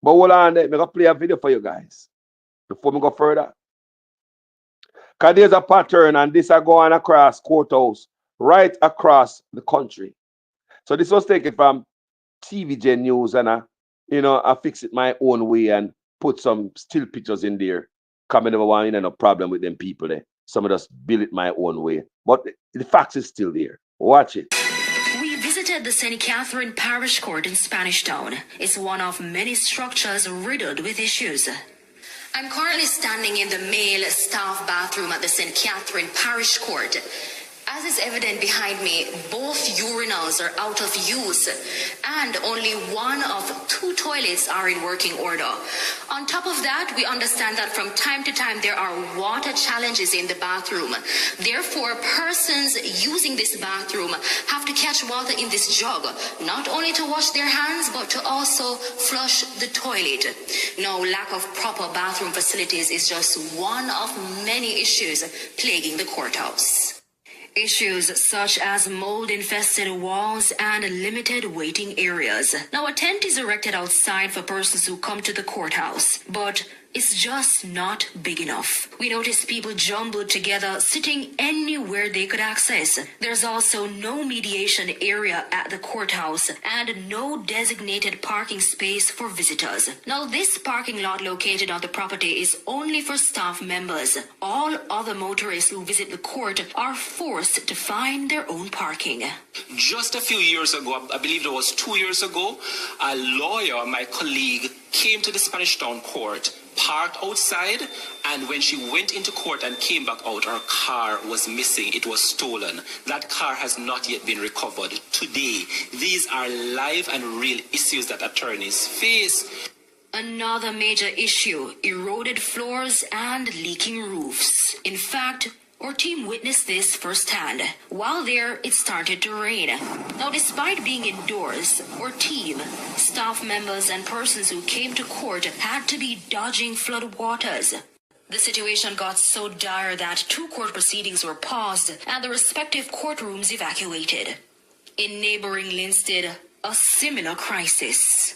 But hold on there, I'm going to play a video for you guys before we go further. Because there's a pattern, and this are going across Courthouse, right across the country. So this was taken from TVJ News, and I fix it my own way and put some still pictures in there. Because I never want no problem with them people there. Some of us build it my own way. But the facts is still there. Watch it. We visited the St. Catherine Parish Court in Spanish Town. It's one of many structures riddled with issues. I'm currently standing in the male staff bathroom at the St. Catherine Parish Court. As is evident behind me, both urinals are out of use, and only one of two toilets are in working order. On top of that, we understand that from time to time there are water challenges in the bathroom. Therefore, persons using this bathroom have to catch water in this jug, not only to wash their hands, but to also flush the toilet. Now, lack of proper bathroom facilities is just one of many issues plaguing the courthouse. Issues such as mold-infested walls and limited waiting areas. Now, a tent is erected outside for persons who come to the courthouse, but it's just not big enough. We notice people jumbled together, sitting anywhere they could access. There's also no mediation area at the courthouse and no designated parking space for visitors. Now, this parking lot located on the property is only for staff members. All other motorists who visit the court are forced to find their own parking. Just a few years ago, I believe it was 2 years ago, a lawyer, my colleague, came to the Spanish Town Court, parked outside, and when she went into court and came back out, her car was missing. It was stolen. That car has not yet been recovered. Today, these are live and real issues that attorneys face. Another major issue, eroded floors and leaking roofs. In fact, our team witnessed this firsthand. While there, it started to rain. Now, despite being indoors, our team, staff members and persons who came to court had to be dodging flood waters. The situation got so dire that 2 court proceedings were paused and the respective courtrooms evacuated. In neighboring Linstead, a similar crisis.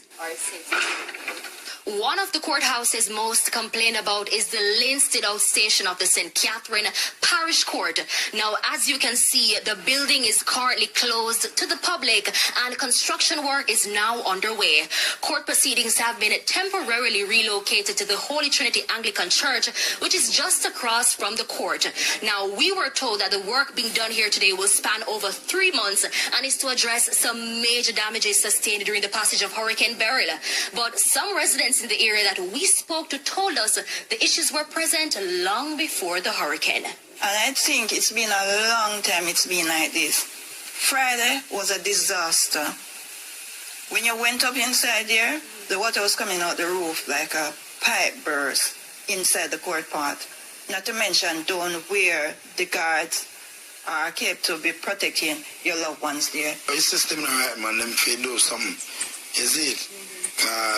One of the courthouses most complained about is the Linstead outstation of the St. Catherine Parish Court. Now, as you can see, the building is currently closed to the public and construction work is now underway. Court proceedings have been temporarily relocated to the Holy Trinity Anglican Church, which is just across from the court. Now, we were told that the work being done here today will span over 3 months and is to address some major damages sustained during the passage of Hurricane Beryl. But some residents in the area that we spoke to told us the issues were present long before the hurricane. And I think it's been a long time it's been like this. Friday was a disaster. When you went up inside there, the water was coming out the roof like a pipe burst inside the court part. Not to mention down where the guards are kept to be protecting your loved ones there. The system not right, man. Them feed do something. Is it?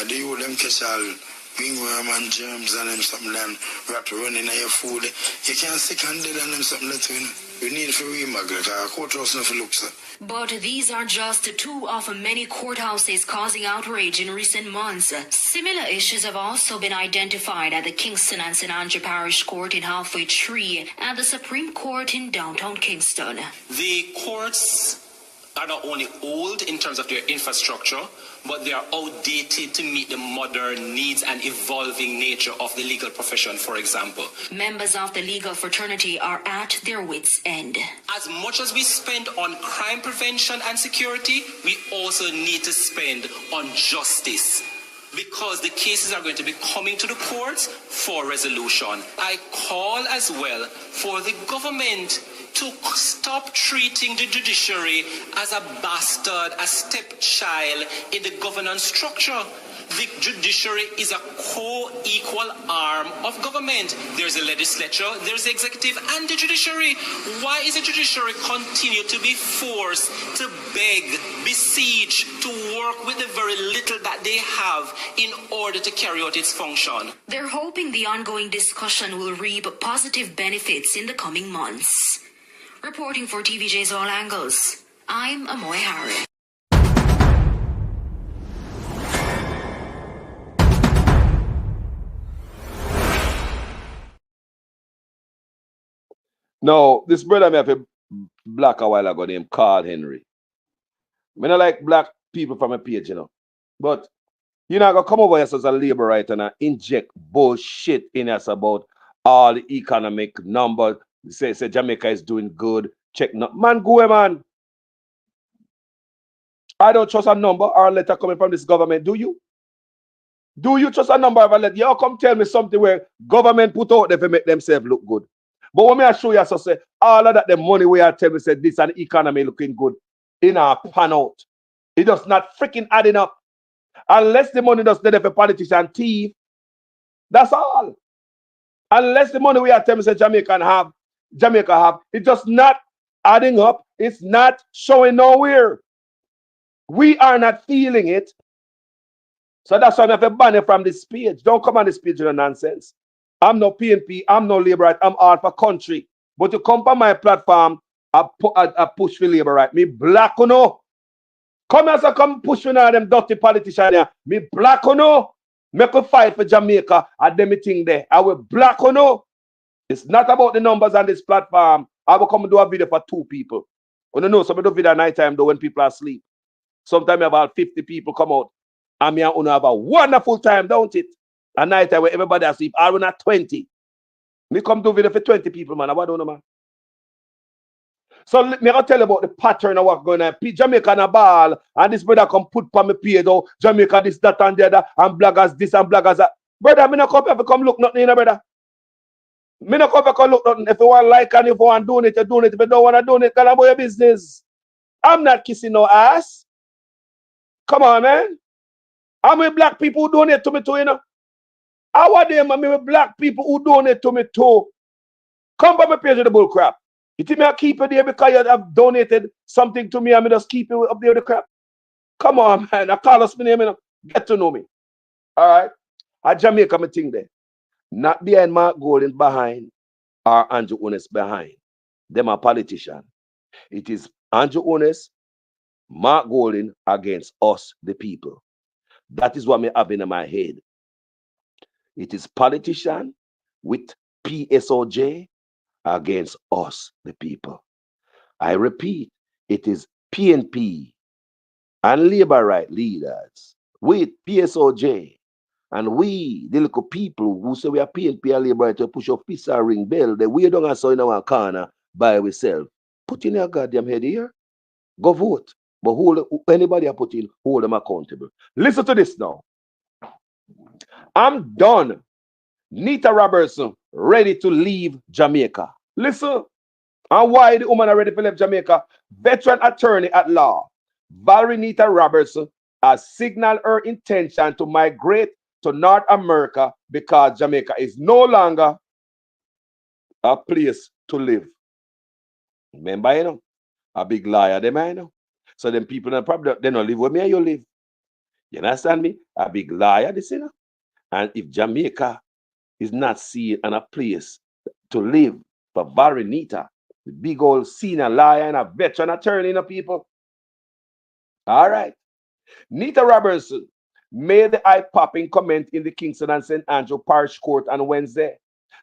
They will them catch all wingworm and germs and them something then wrap running in your food. You can't sick and dead and them something that we need for migrate. Courthouse not for looks. But these are just 2 of many courthouses causing outrage in recent months. Similar issues have also been identified at the Kingston and St. Andrew Parish Court in Halfway Tree and the Supreme Court in downtown Kingston. The courts are not only old in terms of their infrastructure, but they are outdated to meet the modern needs and evolving nature of the legal profession, for example. Members of the legal fraternity are at their wits' end. As much as we spend on crime prevention and security, we also need to spend on justice, because the cases are going to be coming to the courts for resolution. I call as well for the government to stop treating the judiciary as a bastard, a stepchild in the governance structure. The judiciary is a co-equal arm of government. There's a legislature, there's the executive, and the judiciary. Why is the judiciary continue to be forced to beg, beseech, to work with the very little that they have in order to carry out its function? They're hoping the ongoing discussion will reap positive benefits in the coming months. Reporting for TVJ's All Angles, I'm Amoy Harry. Now, this brother me have a black a while ago named Carl Henry. I don't like black people from a page, you know. But you're not gonna come over here as a labor right and inject bullshit in us about all the economic numbers. Say Jamaica is doing good. Check no man, go away, man. I don't trust a number or a letter coming from this government. Do you? Do you trust a number of a letter? Y'all come tell me something where government put out there to make themselves look good. But when I show you, so say all of that the money we are telling me said this and the economy looking good in our pan out. It does not freaking adding up. Unless the money does there for politician thief. That's all. Unless the money we are telling me say Jamaica have, it does not adding up. It's not showing nowhere. We are not feeling it. So that's why I have to ban it from this page. Don't come on this page with no nonsense. I'm no PNP, I'm no labor right, I'm all for country. But to come on my platform, I push for labor right. Me black or no. Come as I come push for them dirty politicians there. Me black or no. Make a fight for Jamaica and them thing there. I will black or no. It's not about the numbers on this platform. I will come and do a video for 2 people. You know, some of the video at night time though when people are asleep. Sometimes about 50 people come out. And me and have a wonderful time, don't it? At night time where everybody asleep, I will not 20. Me come do video for 20 people, man. I don't know, man. So me I'll tell you about the pattern of what's going on. Jamaica and a ball, and this brother come put on me page, oh, Jamaica this, that, and the other, and bloggers this and bloggers that. Brother, me not come here to come look nothing, you know, brother. Me not come here to come look nothing. If you want like and if you want donate, you donate. If you don't want to donate, tell about your business. I'm not kissing no ass. Come on, man. How many black people who donate to me too, you know? How are them, with black people who donate to me too? Come by my page with the bull crap. You think me I keep it there because you have donated something to me and me just keep it up there with the crap? Come on, man. I call us my name, you know. Get to know me. All right? At Jamaica, me thing there. Not behind Mark Golden behind or Andrew Honest behind. Them are politicians. It is Andrew Honest, Mark Golden against us, the people. That is what me have in my head. It is politician with PSOJ against us, the people. I repeat, it is PNP and labor right leaders with PSOJ. And we, the little people who say we are PNP and labor right to push up peace and ring bell, the we don't so in our corner by ourselves. Put in your goddamn head here. Go vote. But hold anybody I put in, hold them accountable. Listen to this now. I'm done. Nita Robertson ready to leave Jamaica. Listen. And why the woman are ready to leave Jamaica? Veteran attorney at law, Valerie Nita Robertson, has signaled her intention to migrate to North America because Jamaica is no longer a place to live. Remember, you know, a big liar, them, I know. So them people don't probably they don't live where me and you live. You understand me? A big liar, this, you know. And if Jamaica is not seen in a place to live for Barry Nita, the big old senior liar and a veteran attorney, you know, people. All right. Nita Robertson made the eye-popping comment in the Kingston and St. Andrew Parish Court on Wednesday.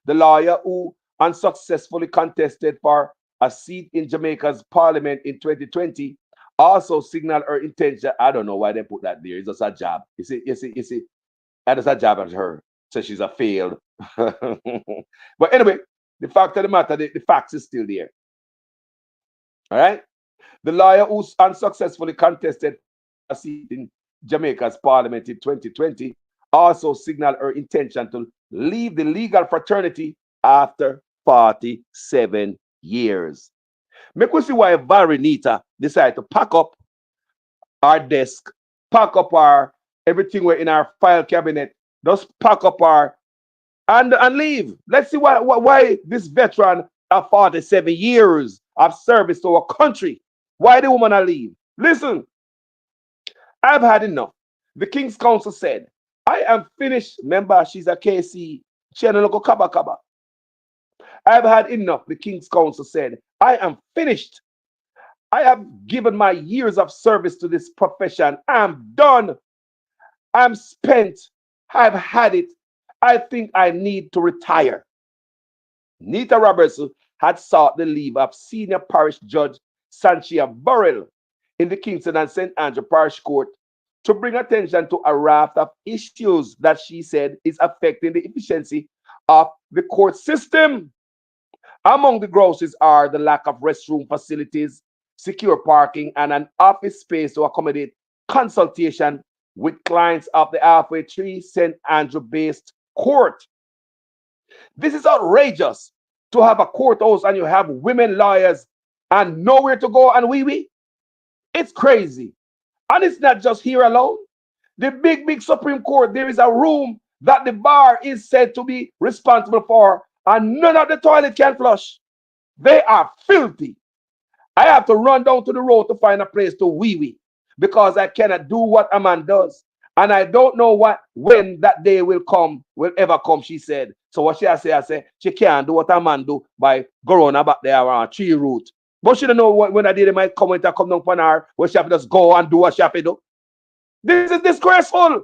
The lawyer who unsuccessfully contested for a seat in Jamaica's parliament in 2020 also signaled her intention. I don't know why they put that there. It's just a job. You see, that is a job at her. So she's a failed. But anyway, the fact of the matter, the facts is still there. All right. The lawyer who unsuccessfully contested a seat in Jamaica's parliament in 2020 also signaled her intention to leave the legal fraternity after 47 years. Make we see why Valerie Nita decided to pack up our desk, pack up our everything we're in our file cabinet, just pack up our and leave. Let's see why this veteran of 47 years of service to our country, why the woman leave. Listen, I've had enough. The King's Council said, I am finished. Remember, she's a KC. She had a local kaba. I've had enough. The King's Council said, I am finished. I have given my years of service to this profession. I'm done. I'm spent. I've had it. I think I need to retire. Nita Robertson had sought the leave of senior parish judge Sanchia Burrell in the Kingston and St. Andrew Parish Court to bring attention to a raft of issues that she said is affecting the efficiency of the court system. Among the grosses are the lack of restroom facilities, secure parking, and an office space to accommodate consultation with clients of the halfway tree St. Andrew-based court. This is outrageous to have a courthouse and you have women lawyers and nowhere to go and wee. It's crazy. And it's not just here alone. The big Supreme Court, there is a room that the bar is said to be responsible for, and none of the toilet can flush. They are filthy. I have to run down to the road to find a place to wee because I cannot do what a man does. And I don't know when that day will ever come, she said. So what I say, she can't do what a man do by going on back there around tree root. But she don't know when that day they might come down upon her, where she have to just go and do what she have to do. This is disgraceful.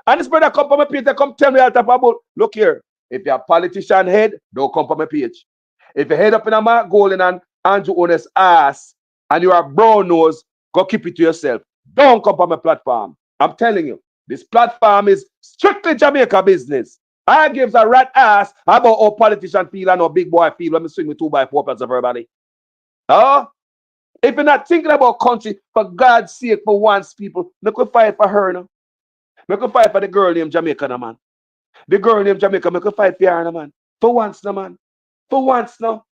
And this brother come from my page, they come tell me all type about, look here, if you're a politician head, don't come from my page. If you head up in a Mark Golden and Andrew Honest ass, and you are brown nose, go keep it to yourself. Don't come from my platform. I'm telling you, this platform is strictly Jamaica business. I gives a rat ass about how politician feel and how big boy feel when we swing with 2x4 pence of everybody. Huh? If you're not thinking about country, for God's sake, for once, people, make we fight for her now. Make we fight for the girl named Jamaica, no, man. The girl named Jamaica, make we fight for her, no, man. For once, no, man. For once, no.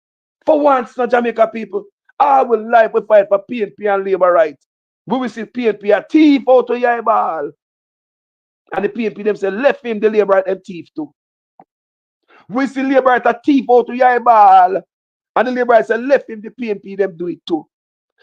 For once, no, Jamaica people. All will life we fight for PNP and labor rights. We will see PNP a thief out of your ball. And the PNP them say, left him the labor right and thief too. We see labor right a thief out of your ball. And the labor right say, left him the PNP them do it too.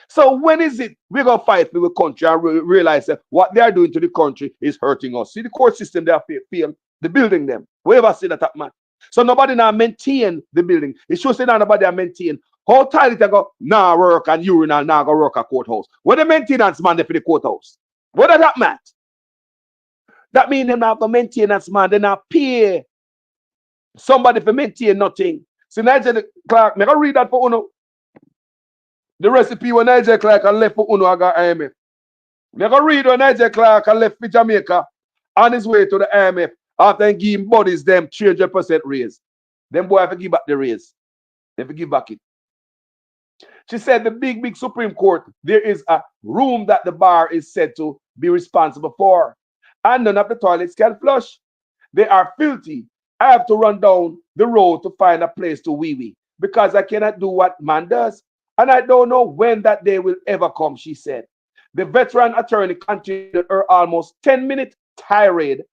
So when is it we're going to fight for the country and realize that what they are doing to the country is hurting us? See the court system they have failed, the building them. We ever see that man? So nobody now maintain the building. It shows that nobody are maintain. How tight they go, now work and urinal, now go work at courthouse. What the maintenance man for the courthouse? What does that mean? That means them not the maintenance man, they not pay somebody for maintain nothing. So Nigel Clark, I go read that for Uno. The recipe when Nigel Clark left for Uno, I got IMF. I go read when Nigel Clark left for Jamaica on his way to the IMF after he give bodies them 300% raise. Them boy have to give back the raise. They have to give back it. She said the big Supreme Court, there is a room that the bar is said to be responsible for. And none of the toilets can flush. They are filthy. I have to run down the road to find a place to wee because I cannot do what man does. And I don't know when that day will ever come, she said. The veteran attorney continued her almost 10-minute tirade,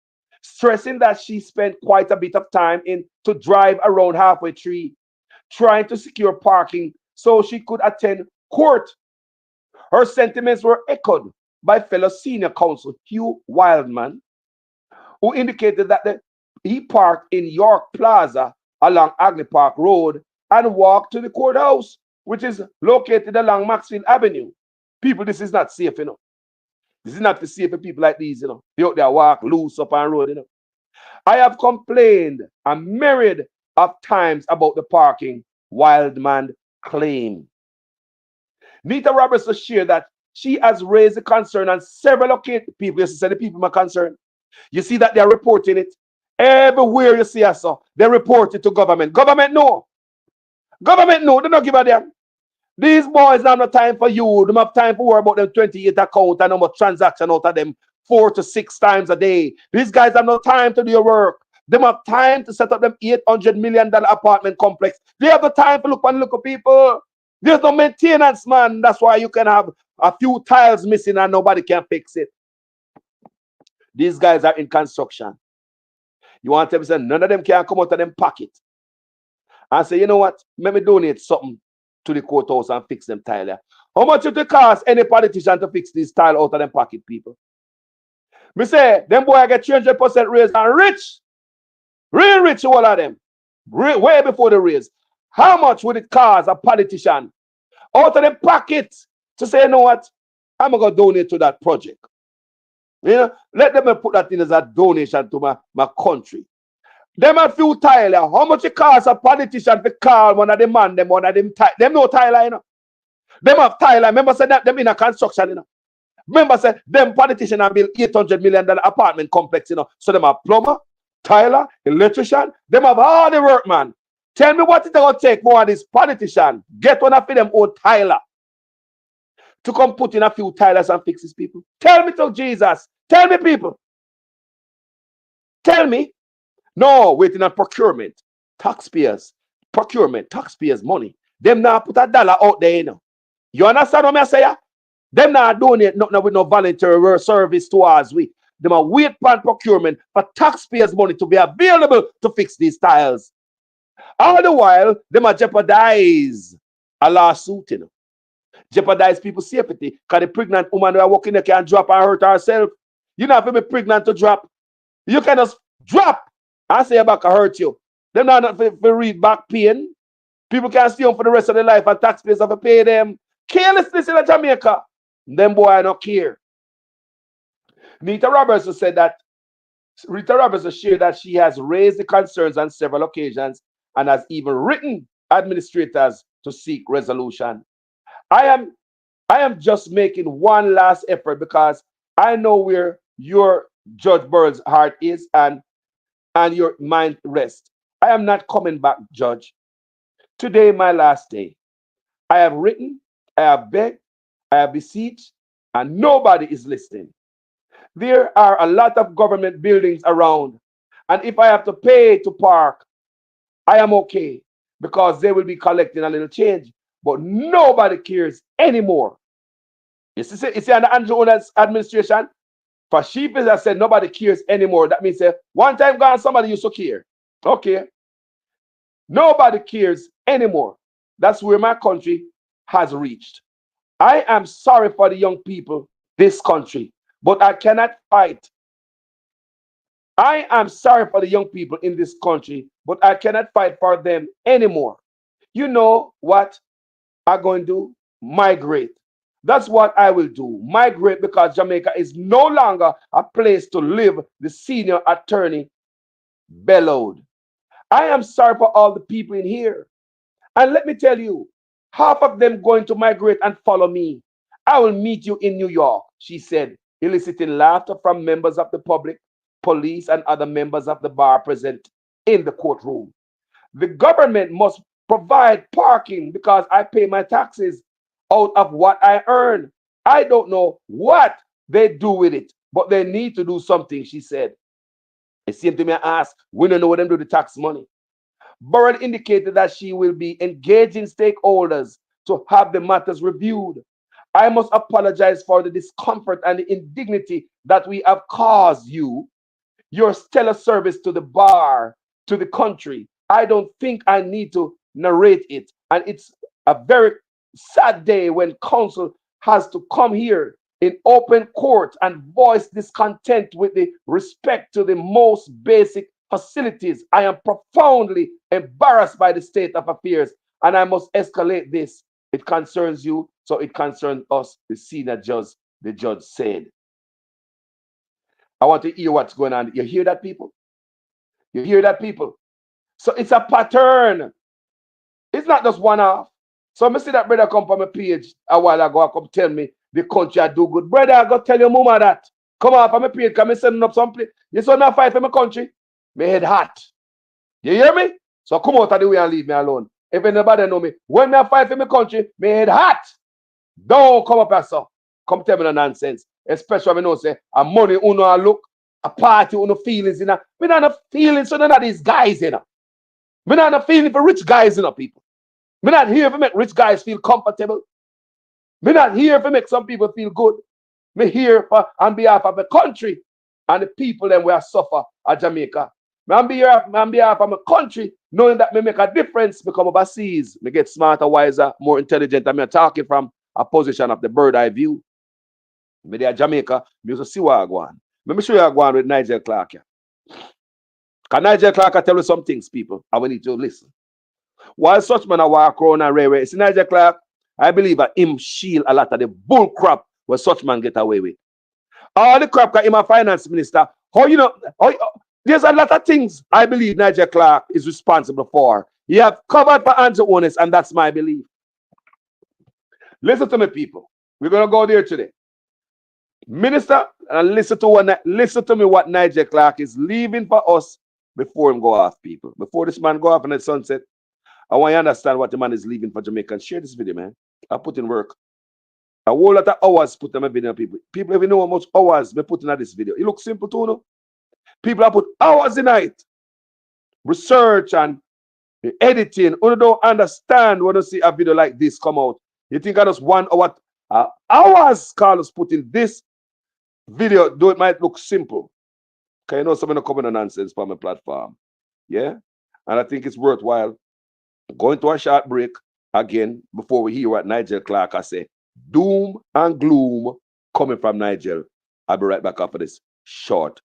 stressing that she spent quite a bit of time to drive around halfway tree, trying to secure parking so she could attend court. Her sentiments were echoed by fellow senior counsel Hugh Wildman, who indicated that he parked in York Plaza along Agley Park Road and walked to the courthouse, which is located along Maxfield Avenue. People, this is not safe, you know. This is not for safe for people like these, you know. They out there walk loose up on road, you know. I have complained a myriad of times about the parking, Wildman claimed. Nita Roberts shared that she has raised the concern on several occasions. People, you see the people are concerned. You see that they're reporting it. Everywhere you see us, they report it to government. Government no. Government no, they don't give a damn. These boys don't have no time for you. They don't have time for worry about them 28 account and how much transaction out of them 4 to 6 times a day. These guys have no time to do your work. They don't have time to set up them $800 million apartment complex. They have the time to look at people. There's no maintenance, man. That's why you can have a few tiles missing and nobody can fix it. These guys are in construction. You want to say none of them can come out of them pocket and say, you know what? Let me donate something to the courthouse and fix them tile there. How much it will cost any politician to fix this tile out of them pocket, people? Me say, them boy get 300% raise and rich. Real rich, all of them. Way before the raise. How much would it cost a politician out of them pocket to say, you know what? I'm going to donate to that project. You know, let them put that in as a donation to my country. Them a few Tyler. How much it costs a politician to call one of them man, them one of them them no Tyler, you know. Them have Tyler. Remember say that them in a construction, you know. Remember say them politician have built $800 million apartment complex, you know. So them have plumber, Tyler, electrician, them have all the work, man. Tell me what it gonna take more of this politician. Get one of them old Tyler to come put in a few Tylers and fix his people. Tell me to Jesus. Tell me, people. Tell me. No, waiting on procurement. Taxpayers. Procurement. Taxpayers' money. Them now put a dollar out there, you know. You understand what I say? Them now donate nothing with no voluntary service towards we. Them a wait for procurement for taxpayers' money to be available to fix these tiles. All the while, them a jeopardize a lawsuit, you know. Jeopardize people's safety. Because the pregnant woman who are walking there can drop and hurt herself. You don't have to be pregnant to drop. You can just drop and say your back hurt you. Them not for read back pain. People can stay home for the rest of their life and taxpayers have to pay them. Carelessness in Jamaica. Them boy not care. Rita Roberts said that shared that she has raised the concerns on several occasions and has even written administrators to seek resolution. I am just making one last effort because I know where your Judge Burrell's heart is and your mind rests. I am not coming back, Judge. Today, my last day. I have written, I have begged, I have beseeched, and nobody is listening. There are a lot of government buildings around, and if I have to pay to park, I am okay because they will be collecting a little change. But nobody cares anymore. You see under Andrew's administration, for sheep, as I said, nobody cares anymore. That means one time gone, somebody used to care. Okay. Nobody cares anymore. That's where my country has reached. I am sorry for the young people this country, but I cannot fight. I am sorry for the young people in this country, but I cannot fight for them anymore. You know what I'm going to do? Migrate. That's what I will do. Migrate because Jamaica is no longer a place to live, the senior attorney bellowed. I am sorry for all the people in here. And let me tell you, half of them going to migrate and follow me. I will meet you in New York, she said, eliciting laughter from members of the public, police, and other members of the bar present in the courtroom. The government must provide parking because I pay my taxes out of what I earn. I don't know what they do with it, but they need to do something, she said. It seemed to me I asked, we don't know what them do with the tax money. Burrell indicated that she will be engaging stakeholders to have the matters reviewed. I must apologize for the discomfort and the indignity that we have caused you. Your stellar service to the bar, to the country. I don't think I need to narrate it. And it's a very sad day when counsel has to come here in open court and voice discontent with the respect to the most basic facilities. I am profoundly embarrassed by the state of affairs, and I must escalate this. It concerns you, so it concerns us, the senior judge, the judge said. I want to hear what's going on. You hear that, people? You hear that, people? So it's a pattern. It's not just one off. So I see that brother come from my page a while ago and come tell me the country I do good. Brother, I go tell your mama that. Come on from my page, come and send up some place. You saw me fight for my country. My head hot. You hear me? So come out of the way and leave me alone. If anybody know me, when I fight for my country, my head hot. Don't come up here, so. Come tell me the nonsense. Especially when I know say a money uno a look, a party uno feelings in. Me not no feelings for none of these guys in. Me not no feeling for rich guys in people. Me not here to make rich guys feel comfortable. Me not here to make some people feel good. Me here for on behalf of the country and the people that will suffer at Jamaica. Me on behalf of my country, knowing that me make a difference, become overseas. Me get smarter, wiser, more intelligent, and me talking from a position of the bird eye view. Me there Jamaica, me used to see what I go on. Let me show you I go on with Nigel Clark here. Can Nigel Clark tell you some things, people? I will need to listen. While such man a walk around and rare, see Nigel Clark, I believe that him shield a lot of the bull crap where such man get away with. All the crap that him a finance minister, how you know, There's a lot of things I believe Nigel Clark is responsible for. He have covered for anti-owners, and that's my belief. Listen to me, people. We're gonna go there today. Minister, and listen to me what Nigel Clark is leaving for us before him go off, people. Before this man go off in the sunset, I want you to understand what the man is leaving for Jamaica. Share this video, man. I put in work. A whole lot of hours put in my video, people. People even know how much hours we put in this video. It looks simple too, no? People have put hours in it. Research and editing. You don't understand when you see a video like this come out. You think I just 1 hour, hours Carlos put in this video, though it might look simple. Okay, you know someone coming on nonsense from my platform. Yeah? And I think it's worthwhile going to a short break again before we hear what Nigel Clark has said. Doom and gloom coming from Nigel. I'll be right back after this short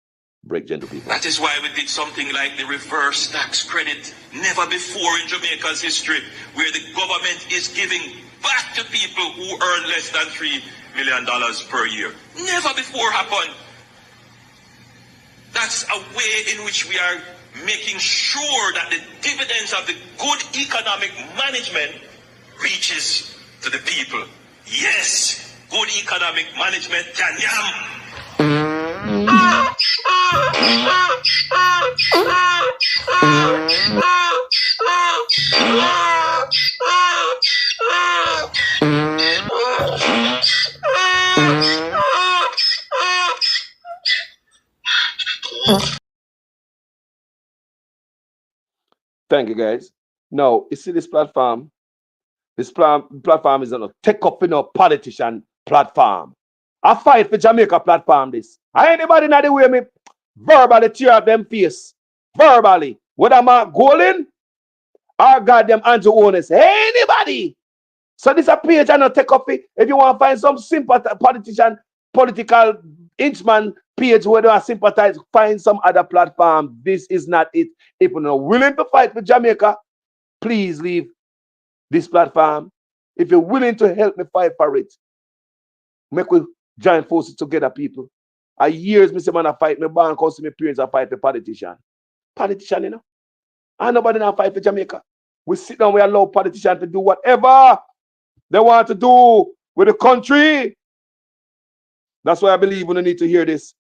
break, gentle people. That is why we did something like the reverse tax credit. Never before in Jamaica's history, where the government is giving back to people who earn less than $3 million per year. Never before happened. That's a way in which we are making sure that the dividends of the good economic management reaches to the people. Yes, good economic management can yam. Thank you, guys. Now, you see this platform? This platform is a take up in a politician platform. I fight for Jamaica platform this. Anybody not the way me verbally tear up them face. Verbally. Whether I'm Golden or goddamn anti-owners. Anybody. So this a page and a take up it. If you want to find some political inchman page where they are sympathize, find some other platform. This is not it. If you're not willing to fight for Jamaica, please leave this platform. If you're willing to help me fight for it, make we join forces together, people. A years, me say man, I fight me born, cause me parents, I fight for politician. Politician, you know. And nobody now fight for Jamaica. We sit down, we allow politicians to do whatever they want to do with the country. That's why I believe we need to hear this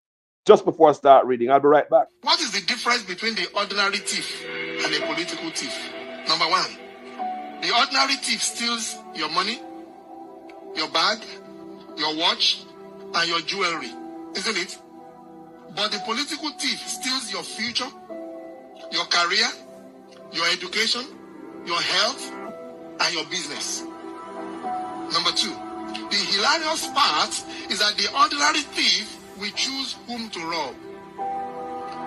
just before I start reading. I'll be right back. What is the difference between the ordinary thief and a political thief? Number one, the ordinary thief steals your money, your bag, your watch, and your jewelry, isn't it? But the political thief steals your future, your career, your education, your health, and your business. Number two, the hilarious part is that the ordinary thief will choose whom to rob.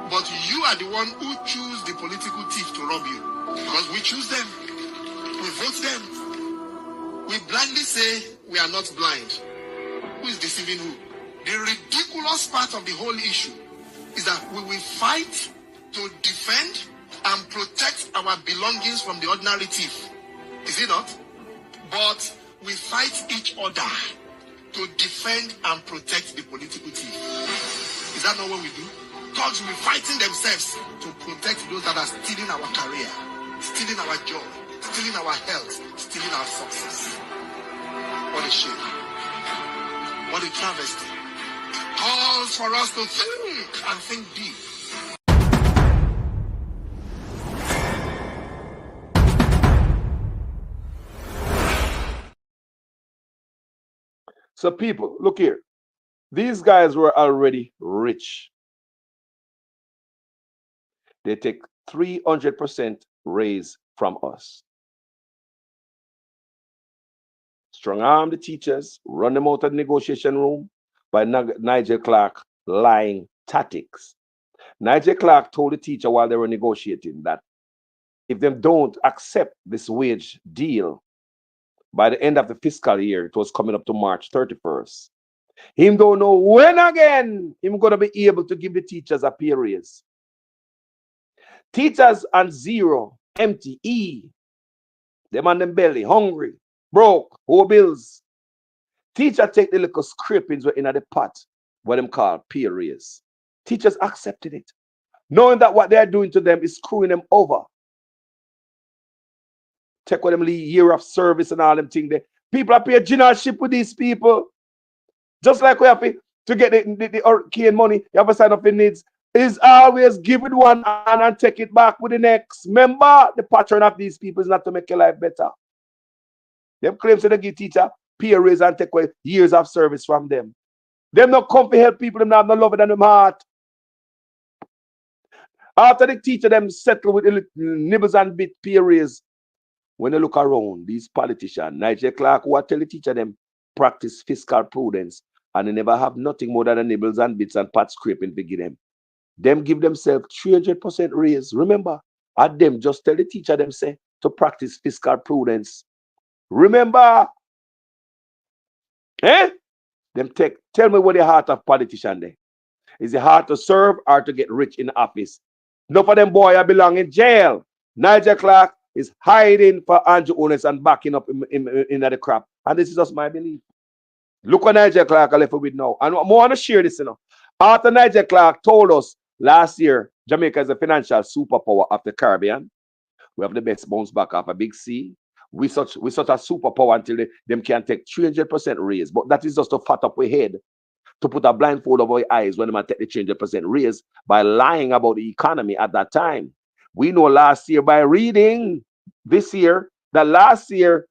But you are the one who choose the political thief to rob you. Because we choose them. We vote them. We blindly say we are not blind. Who is deceiving who? The ridiculous part of the whole issue is that we will fight to defend and protect our belongings from the ordinary thief. Is it not? But we fight each other to defend and protect the political thief. Is that not what we do? Thugs will be fighting themselves to protect those that are stealing our career, stealing our joy, stealing our health, stealing our success. What a shame. What a travesty. Calls for us to think and think deep. So people, look here. These guys were already rich. They take 300% raise from us. Strong arm the teachers, run them out of the negotiation room by Nigel Clark lying tactics. Nigel Clark told the teacher while they were negotiating that if they don't accept this wage deal by the end of the fiscal year, it was coming up to March 31st. Him don't know when again him gonna be able to give the teachers a pay raise. Teachers on zero, empty, them on them belly, hungry, broke, whole bills. Teacher take the little scrapings in the pot, what them call pay raise. Teachers accepted it. knowing that what they're doing to them is screwing them over. Check with them year of service and all them things there. People are paying generalship with these people. Just like we have to get the hurricane money, you have to sign up for needs. Is always give it one and take it back with the next. Remember, the pattern of these people is not to make your life better. Them claims that they give teacher pay raise and take away years of service from them. Them not come to help people, them not have no love in them heart. After the teacher them settle with the nibbles and bit pay raise, when they look around, these politicians, Nigel Clark, who tell the teacher them practice fiscal prudence, and they never have nothing more than the nibbles and bits and pot scraping to give them. Them give themselves 300% raise. Remember, at them just tell the teacher them say to practice fiscal prudence. Remember, them tell me what the heart of politician there. Is it hard to serve or to get rich in office? Enough of them boy belong in jail. Nigel Clark is hiding for Andrew Owners and backing up in the crap. And this is just my belief. Look what Nigel Clark left with now. And I want to share this, After Nigel Clark told us last year, Jamaica is a financial superpower of the Caribbean. We have the best bounce back off a big C. We such a superpower until them can take 300% raise. But that is just to fat up our head, to put a blindfold over our eyes when they take the 300% raise by lying about the economy at that time. We know last year by reading this year that last year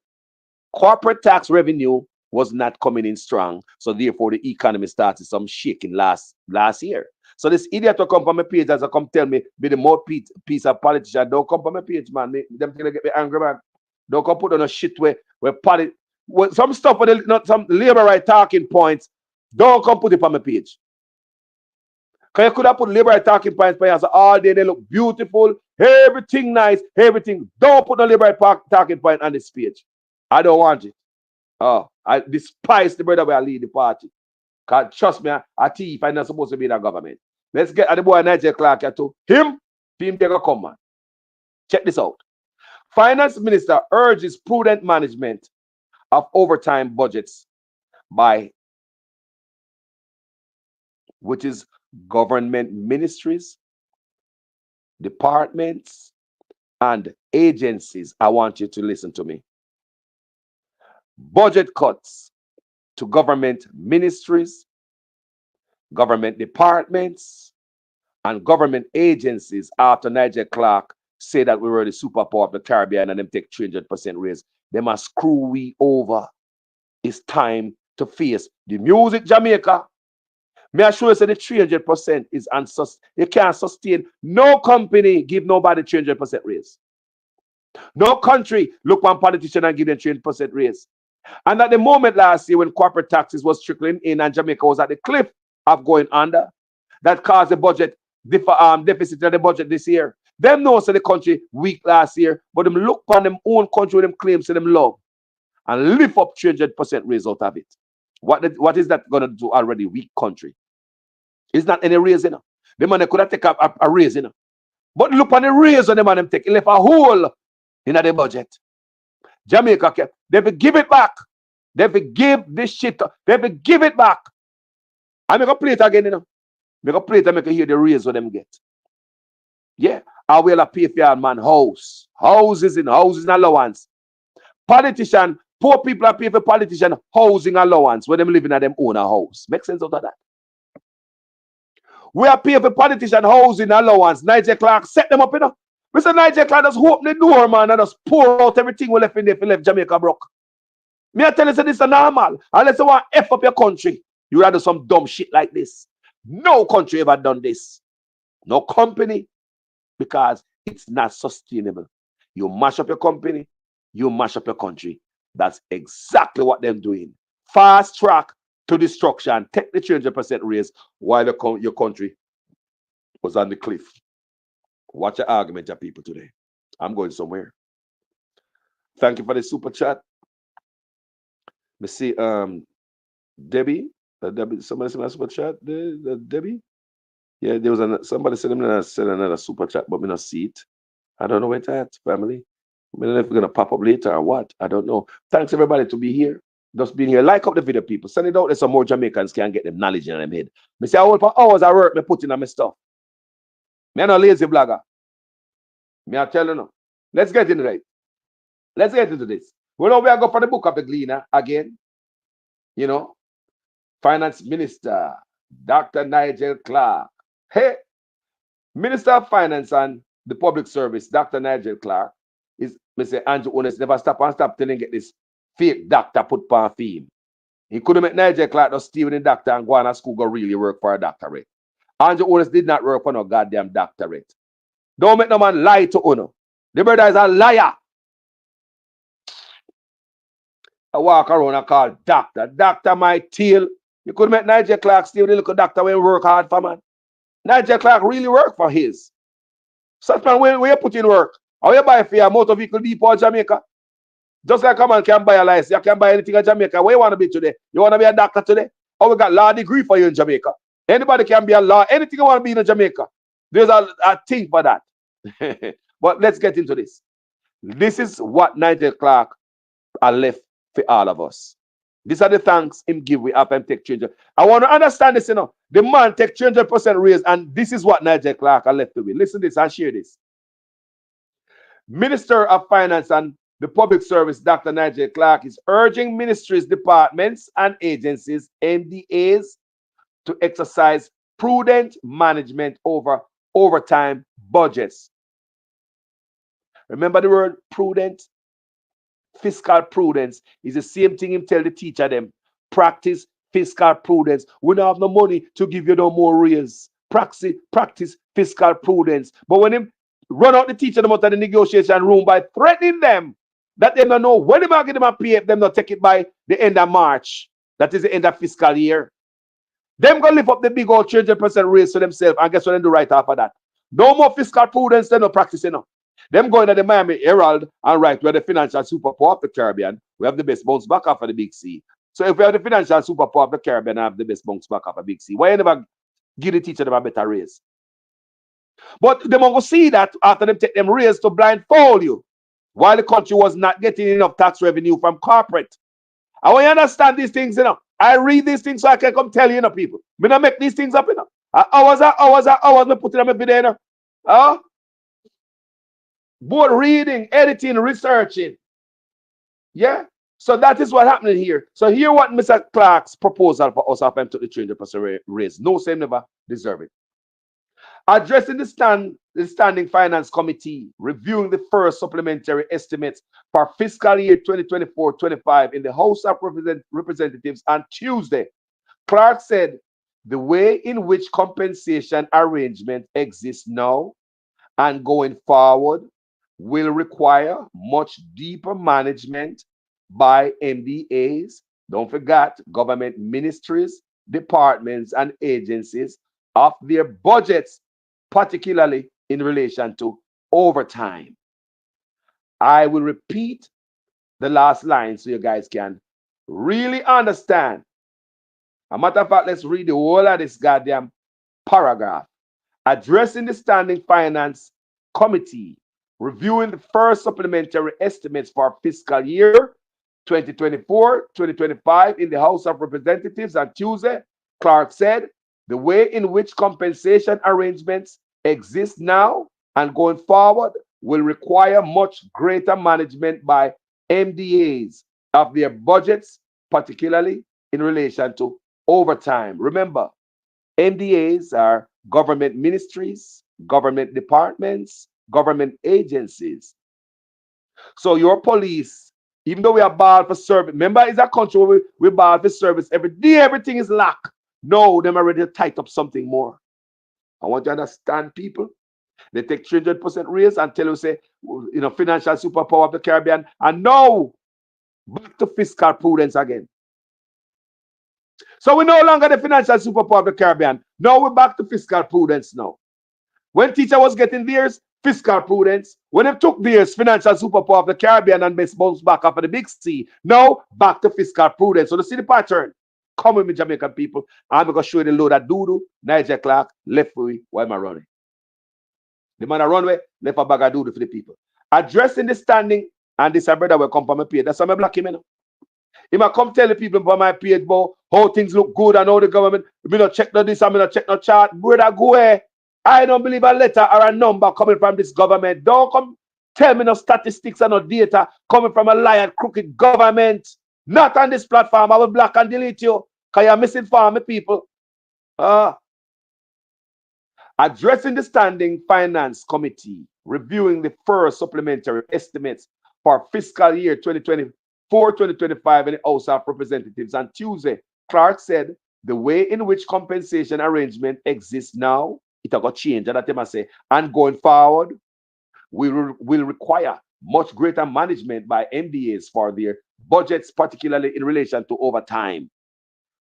corporate tax revenue was not coming in strong. So therefore the economy started some shaking last year. So this idiot will come from my page as I come tell me be the more piece of politician. Don't come from my page, man. Them gonna get me angry, man. Don't come put on a shit where some stuff with not some labor right talking points. Don't come put it on my page. Because you could have put labor right talking points by us all day. They look beautiful, everything nice, everything. Don't put the labor right talking point on this page. I don't want it. Oh, I despise the brother where I lead the party. Because trust me, a thief I'm not supposed to be in the government. Let's get at the boy Nigel Clark to him take a come, man. Check this out. Finance Minister urges prudent management of overtime budgets by, which is government ministries, departments, and agencies. I want you to listen to me. Budget cuts to government ministries, government departments, and government agencies after Nigel Clark say that we were the superpower of the Caribbean and them take 300% raise. They must screw we over. It's time to face the music Jamaica. May I show you say the 300% is unsustainable. You can't sustain. No company give nobody 300% raise. No country look one politician and give them 300% raise. And at the moment last year when corporate taxes was trickling in and Jamaica was at the cliff of going under, that caused the budget deficit of the budget this year. Them know say the country weak last year, but them look on them own country with them claims to them love and lift up 300% raise out of it. What is that going to do already weak country? It's not any raise, The man could have taken a raise, But look on the raise on the man them take. He left a hole in the budget. Jamaica, they will give it back. They will give this shit. They will give it back. I make a play it again, Make a play it and make you hear the raise what them get. Yeah. I will pay for your man house. Houses in allowance. Politician, poor people are paying for politician housing allowance when them living at them own a house. Make sense out of that? We are paying for politician housing allowance. Nigel Clark set them up, Mr. Nigel Clark just open the door, man, and just pour out everything we left in there if we left Jamaica broke. Me I tell you, this is normal. Unless you want to F up your country, you rather do some dumb shit like this. No country ever done this. No company. Because it's not sustainable. You mash up your company, you mash up your country. That's exactly what they're doing. Fast track to destruction. Take the 300% raise while your country was on the cliff. Watch your argument, your people, today. I'm going somewhere. Thank you for the super chat. Let's see, Debbie. Somebody sent a super chat. Debbie. Yeah, there was somebody sent another super chat, but me not see it. I don't know where it's at, family. I don't know if it's gonna pop up later or what. I don't know. Thanks everybody to be here. Just being here. Like up the video, people. Send it out there so more Jamaicans can get them knowledge in them head. Me say I work for hours I work, me put in on my stuff. Me no lazy blogger. Me I tell you no. Let's get into it. Let's get into this. We know we are going for the book of the Gleaner again. You know, Finance Minister Dr. Nigel Clark. Hey, Minister of Finance and the Public Service, Dr. Nigel Clark, is Mr. Andrew Honest never stop till he get this fake doctor put on film. He couldn't make Nigel Clark no Stephen the doctor and go on to school go really work for a doctorate. Andrew Honest did not work for no goddamn doctorate. Don't make no man lie to Uno. The brother is a liar. I walk around and call doctor. Doctor my tail. You could make Nigel Clark still the little doctor when work hard for man. Nigel Clark really work for his. Such man when you put in work. How you buy for your motor vehicle depot in Jamaica? Just like a man can buy a license, you can buy anything in Jamaica. Where you want to be today? You want to be a doctor today? Oh, we got law degree for you in Jamaica. Anybody can be a law, anything you want to be in Jamaica. There's a thing for that. But let's get into this. This is what Nigel Clark are left for all of us. These are the thanks him give we after him take 300. I want to understand this, you know. The man take 300% raise, and this is what Nigel Clark are left with. Listen to this and share this. Minister of Finance and the Public Service, Dr. Nigel Clark, is urging ministries, departments, and agencies, MDAs, to exercise prudent management over overtime budgets. Remember the word prudent? Fiscal prudence is the same thing him tell the teacher them. Practice fiscal prudence. We don't have no money to give you no more raise. Practice fiscal prudence. But when him run out the teacher them out of the negotiation room by threatening them that they don't know when they might get them a pay, them not take it by the end of March. That is the end of fiscal year. Them gonna lift up the big old 300% raise for themselves, and guess what they do right after that? No more fiscal prudence, they not practicing now. Them going to the Miami Herald and write, we're the financial superpower of the Caribbean. We have the best bounce back off of the Big C. So if we have the financial superpower of the Caribbean and have the best bounce back off of the Big C, why you never give the teacher them a better raise? But they will see that after them take them raise to blindfold you, while the country was not getting enough tax revenue from corporate. I want you to understand these things, you know. I read these things so I can come tell you, you know, people. Me not make these things up, you know. Hours, me put them every day, you know. Both reading, editing, researching. Yeah. So that is what happening here. So here what Mr. Clark's proposal for us after him took the 300% raise. No, same never deserve it. Addressing the Standing Finance Committee, reviewing the first supplementary estimates for fiscal year 2024-25 in the House of Representatives on Tuesday, Clark said the way in which compensation arrangement exists now and going forward will require much deeper management by MDAs. Don't forget, government ministries, departments, and agencies of their budgets, particularly in relation to overtime. I will repeat the last line so you guys can really understand. As a matter of fact, let's read the whole of this goddamn paragraph. Addressing the Standing Finance Committee, reviewing the first supplementary estimates for fiscal year 2024-2025 in the House of Representatives on Tuesday, Clark said the way in which compensation arrangements exist now and going forward will require much greater management by MDAs of their budgets, particularly in relation to overtime. Remember, MDAs are government ministries, government departments, government agencies. So your police, even though we are barred for service, remember it's a country where we barred for service every day, everything is locked. No, them already tight up something more. I want you to understand, people. They take 300% raise and tell you, say, you know, financial superpower of the Caribbean, and no, back to fiscal prudence again. So we're no longer the financial superpower of the Caribbean. Now we're back to fiscal prudence now. When teacher was getting theirs, fiscal prudence. When they took theirs, financial superpower of the Caribbean and best bounce back after the Big C. Now back to fiscal prudence. So you see the pattern. Come with me, Jamaican people. I'm going to show you the load of doodoo. Nigel Clark left for me while I'm running. The man a runway left a bag of doodoo for the people. Addressing the standing, and this brother will come from my page. That's why I black him, you know. He might come tell the people about my page about how things look good and how the government, me not check no this, I me not check no chart. Brother, go ahead. I don't believe a letter or a number coming from this government. Don't come tell me no statistics and no data coming from a lying, crooked government. Not on this platform. I will block and delete you because you're misinforming people. Addressing the Standing Finance Committee, reviewing the first supplementary estimates for fiscal year 2024-2025 in the House of Representatives on Tuesday, Clark said the way in which compensation arrangement exists now, it got changed, that I say, and going forward, will require much greater management by MDAs for their budgets, particularly in relation to overtime.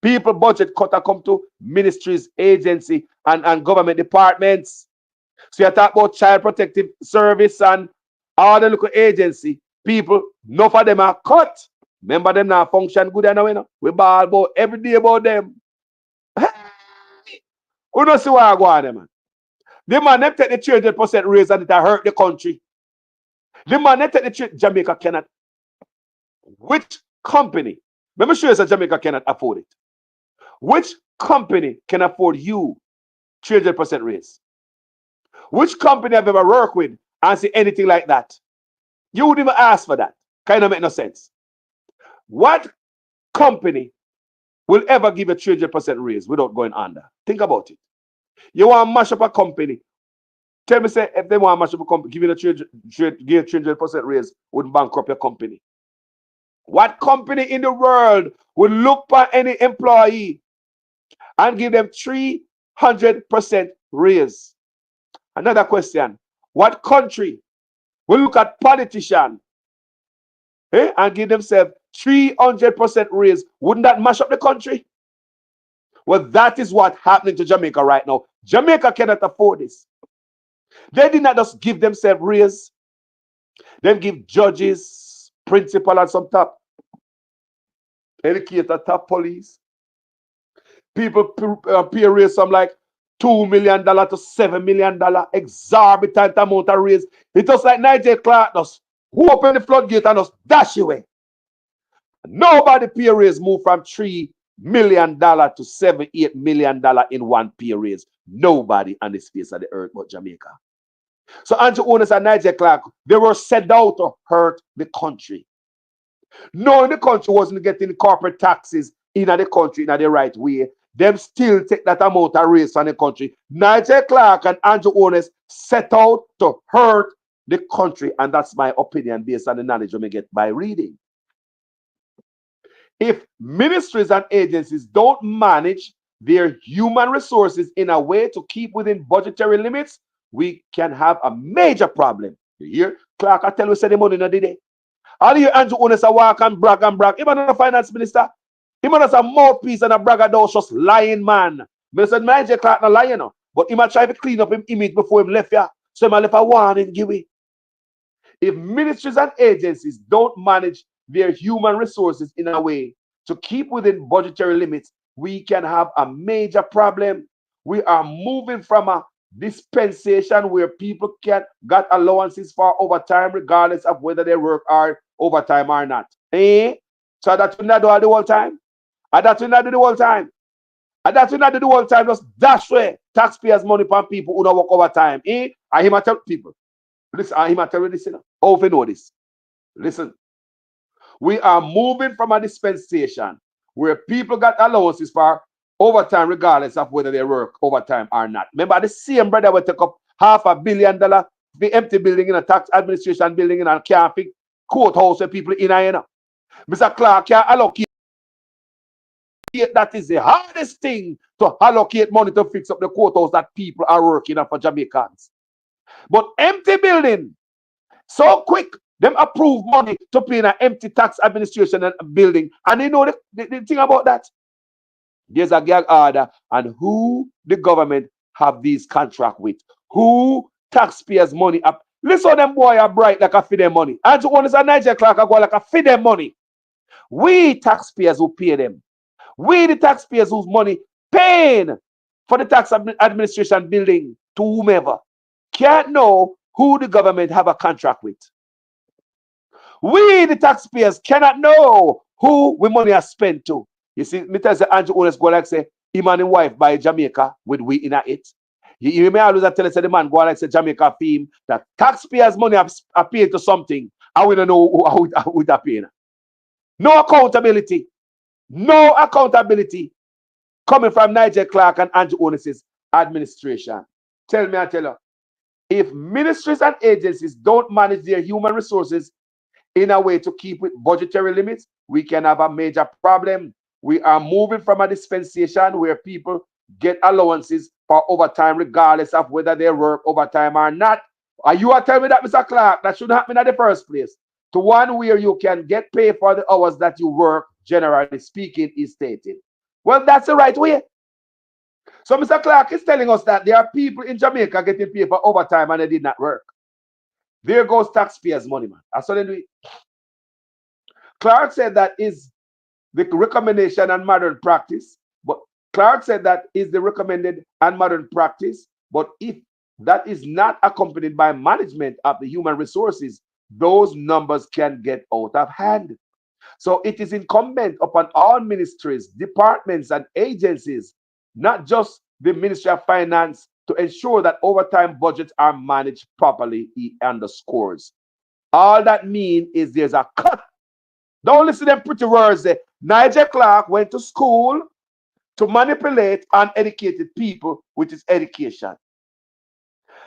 People budget cut come to ministries, agency, and government departments. So you talk about Child Protective Service and all the local agency. People, enough of them are cut. Remember them now function good enough, you know? We ball about every day about them. Who don't see why I go on them, man? The man them take the 300% raise and it hurt the country. The man them take the Jamaica cannot. Which company? Let me show you that Jamaica cannot afford it. Which company can afford you 300% raise? Which company have ever worked with and see anything like that? You wouldn't even ask for that. Kind of make no sense. What company will ever give a 300% raise without going under? Think about it. You want to mash up a company. Tell me, say, if they want to mash up a company, giving a 300% raise would bankrupt your company. What company in the world would look for any employee and give them 300% raise? Another question. What country will look at politicians and give themselves 300% raise? Wouldn't that mash up the country? Well, that is what's happening to Jamaica right now. Jamaica cannot afford this. They did not just give themselves raise. They give judges, principal, and some top educator, top police. People pay raise some like $2 million to $7 million, exorbitant amount of raise. It's just like Nigel Clark does. Who open the floodgate and just dash away? Nobody pay raise move from $3 million to $7-8 million in one pay raise. Nobody on the face of the earth but Jamaica. So Andrew Owners and Nigel Clark, they were set out to hurt the country. Knowing the country wasn't getting corporate taxes in the country in the right way, them still take that amount of raise from the country. Nigel Clark and Andrew Owners set out to hurt the country, and that's my opinion based on the knowledge we get by reading. If ministries and agencies don't manage their human resources in a way to keep within budgetary limits, we can have a major problem. You hear? Clark, I tell you, send the money in the day. All you Andrew Owners are walk and brag and brag. Even the finance minister, he has a mouthpiece and a braggadocious lying man. But I said, Nigel Clark not lying, no. But he might try to clean up his image before he left here. So he might left a warning give it. If ministries and agencies don't manage their human resources in a way to keep within budgetary limits, we can have a major problem. We are moving from a dispensation where people got allowances for overtime regardless of whether they work hard overtime or not. So that we not do the whole time. And that we not do the whole time. And that we not do the whole time. Just dash away taxpayers' money from people who don't work overtime. And he might tell people. Listen, he might tell you this. Oh, if you know this. Listen. We are moving from a dispensation where people got allowances for overtime regardless of whether they work overtime or not. Remember the same brother will take up $500 million the empty building in a tax administration building in a can't fix courthouse where people in a Mr. Clark can allocate. That is the hardest thing, to allocate money to fix up the courthouse that people are working on for Jamaicans. But empty building, so quick, them approve money to pay in an empty tax administration and building. And they know the thing about that. There's a gag order and who the government have these contract with. Who taxpayers' money up. Listen, them boy are bright like a feed them money. And to owners and Nigel Clark are going like a feed them money. We taxpayers who pay them. We the taxpayers whose money paying for the tax administration building to whomever can't know who the government have a contract with. We the taxpayers cannot know who we money are spent to. You see, me tell you, Andrew Owners go like say, him and his wife buy Jamaica with we in it. You may always tell us the man go on like say Jamaica theme that taxpayers' money are paid to something, and we don't know how it are paying. No accountability. No accountability coming from Nigel Clark and Andrew Onassis administration. Tell me, I tell you, if ministries and agencies don't manage their human resources in a way to keep with budgetary limits, we can have a major problem. We are moving from a dispensation where people get allowances for overtime regardless of whether they work overtime or not. Are you telling me that, Mr. Clark, that shouldn't happen in the first place? To one where you can get paid for the hours that you work, generally speaking, is stated. Well, that's the right way. So Mr. Clark is telling us that there are people in Jamaica getting paid for overtime and they did not work. There goes taxpayers' money, man. That's what they do. Clark said that is the recommendation and modern practice. But Clark said that is the recommended and modern practice. But if that is not accompanied by management of the human resources, those numbers can get out of hand. So it is incumbent upon all ministries, departments, and agencies, not just the Ministry of Finance, to ensure that overtime budgets are managed properly, he underscores. All that means is there's a cut. Don't listen to them pretty words there. Nigel Clark went to school to manipulate uneducated people with his education.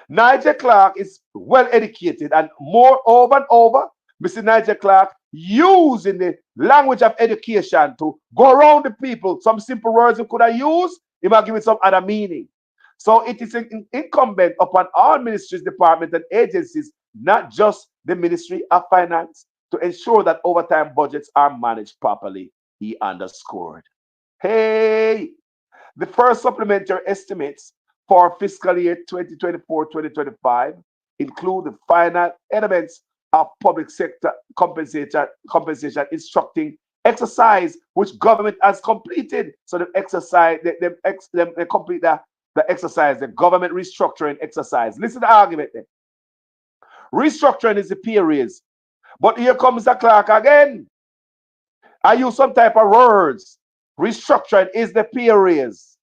Nigel Clark is well educated, and more over and over, Mr. Nigel Clark using the language of education to go around the people. Some simple words you could have used, he might give it some other meaning. So it is incumbent upon all ministries, departments, and agencies, not just the Ministry of Finance, to ensure that overtime budgets are managed properly, he underscored. Hey, the first supplementary estimates for fiscal year 2024-2025 include the final elements of public sector compensation instructing exercise, which government has completed. So the exercise, they complete the exercise, the government restructuring exercise. Listen to the argument there. Restructuring is the pay raise. But here comes the Clark again. I use some type of words. Restructuring is the pay raise.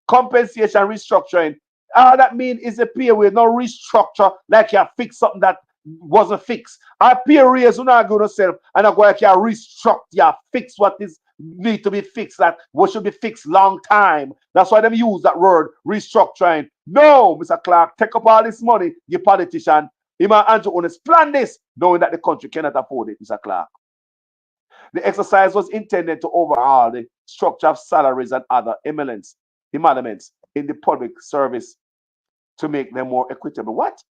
Compensation restructuring. All that means is a pay raise, no restructure like you fix something that wasn't fixed. A pay raise, you're not going to self and I go like you restructure, you fix what is need to be fixed, that what should be fixed long time. That's why they use that word restructuring. No, Mr. Clark, take up all this money, you politician. Him and Andrew Onassis plan this, knowing that the country cannot afford it, Mr. Clark. The exercise was intended to overhaul the structure of salaries and other emoluments in the public service to make them more equitable. What?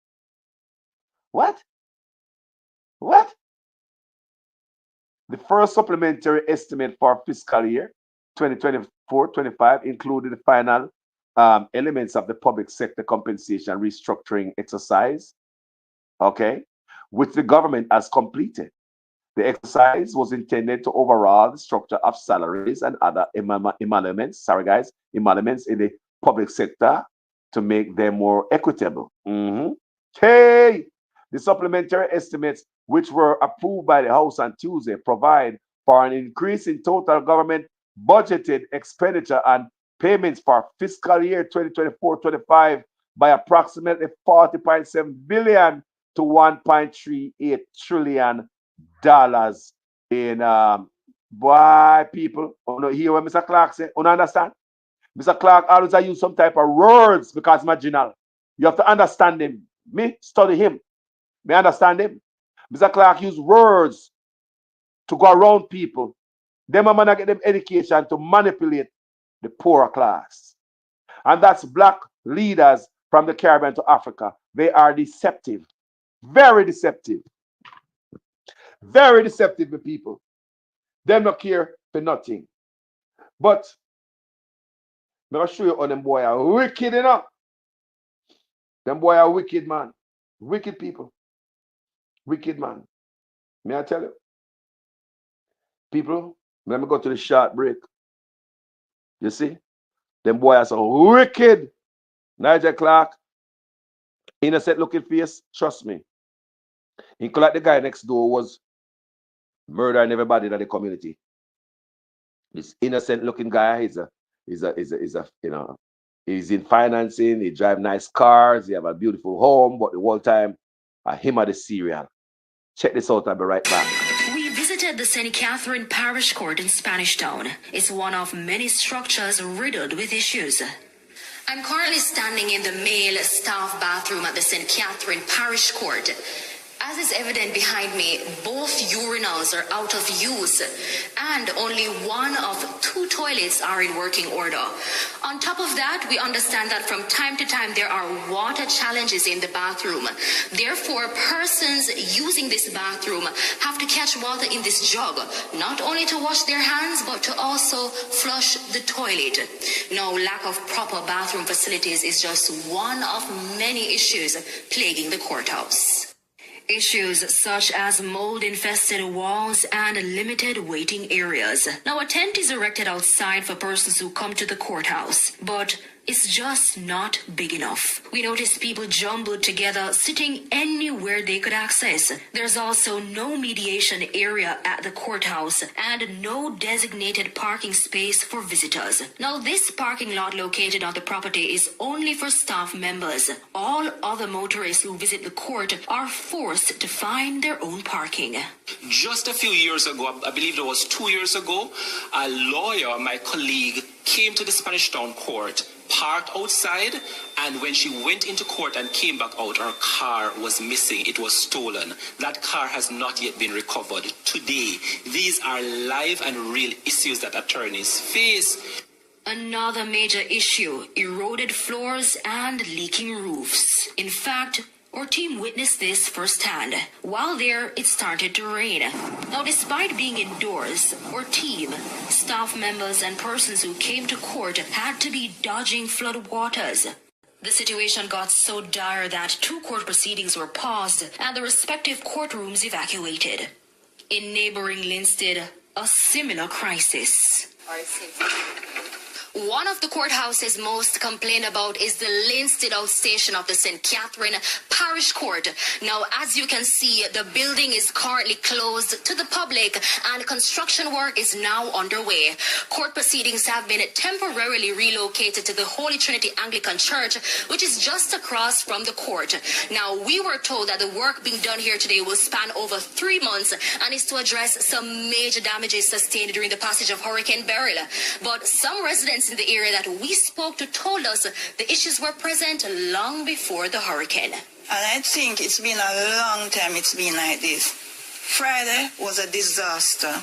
The first supplementary estimate for fiscal year 2024-25 included the final elements of the public sector compensation restructuring exercise, okay, which the government has completed. The exercise was intended to overhaul the structure of salaries and other emoluments in the public sector to make them more equitable. Hey, the supplementary estimates, which were approved by the House on Tuesday, provide for an increase in total government budgeted expenditure and payments for fiscal year 2024-25 by approximately $40.7 billion to $1.38 trillion in boy people. You hear what Mr. Clark said? You understand? Mr. Clark always use some type of words because marginal. You have to understand him. Me study him. Me understand him. Mr. Clark use words to go around people. Them man get them education to manipulate the poorer class. And that's black leaders from the Caribbean to Africa. They are deceptive. Very deceptive. Very deceptive with people. Them not care for nothing. But I'm going to show you how them boy are wicked enough. Them boy are wicked, man. Wicked people. Wicked, man. May I tell you? People, let me go to the short break. You see? Them boy are so wicked. Nigel Clark, innocent looking face, trust me. He like the guy next door was murdering everybody in the community. This innocent looking guy is a He's in financing, he drive nice cars, he have a beautiful home, but the whole time, him at the cereal. Check this out, I'll be right back. We visited the St. Catherine Parish Court in Spanish Town. It's one of many structures riddled with issues. I'm currently standing in the male staff bathroom at the St. Catherine Parish Court. As is evident behind me, both urinals are out of use, and only one of 2 toilets are in working order. On top of that, we understand that from time to time there are water challenges in the bathroom. Therefore, persons using this bathroom have to catch water in this jug, not only to wash their hands, but to also flush the toilet. Now, lack of proper bathroom facilities is just one of many issues plaguing the courthouse. Issues such as mold-infested walls and limited waiting areas. Now, a tent is erected outside for persons who come to the courthouse, but it's just not big enough. We notice people jumbled together, sitting anywhere they could access. There's also no mediation area at the courthouse and no designated parking space for visitors. Now, this parking lot located on the property is only for staff members. All other motorists who visit the court are forced to find their own parking. Just a few years ago, I believe it was 2 years ago, a lawyer, my colleague, came to the Spanish Town court, parked outside, and when she went into court and came back out, her car was missing. It was stolen. That car has not yet been recovered. Today, these are live and real issues that attorneys face. Another major issue, eroded floors and leaking roofs. In fact, our team witnessed this firsthand. While there, it started to rain. Now, despite being indoors, our team, staff members and persons who came to court had to be dodging flood waters. The situation got so dire that 2 court proceedings were paused and the respective courtrooms evacuated. In neighboring Linstead, a similar crisis. One of the courthouses most complained about is the Linstead outstation of the St. Catherine Parish Court. Now, as you can see, the building is currently closed to the public and construction work is now underway. Court proceedings have been temporarily relocated to the Holy Trinity Anglican Church, which is just across from the court. Now, we were told that the work being done here today will span over 3 months and is to address some major damages sustained during the passage of Hurricane Beryl. But some residents in the area that we spoke to told us the issues were present long before the hurricane. And I think it's been a long time it's been like this. Friday was a disaster.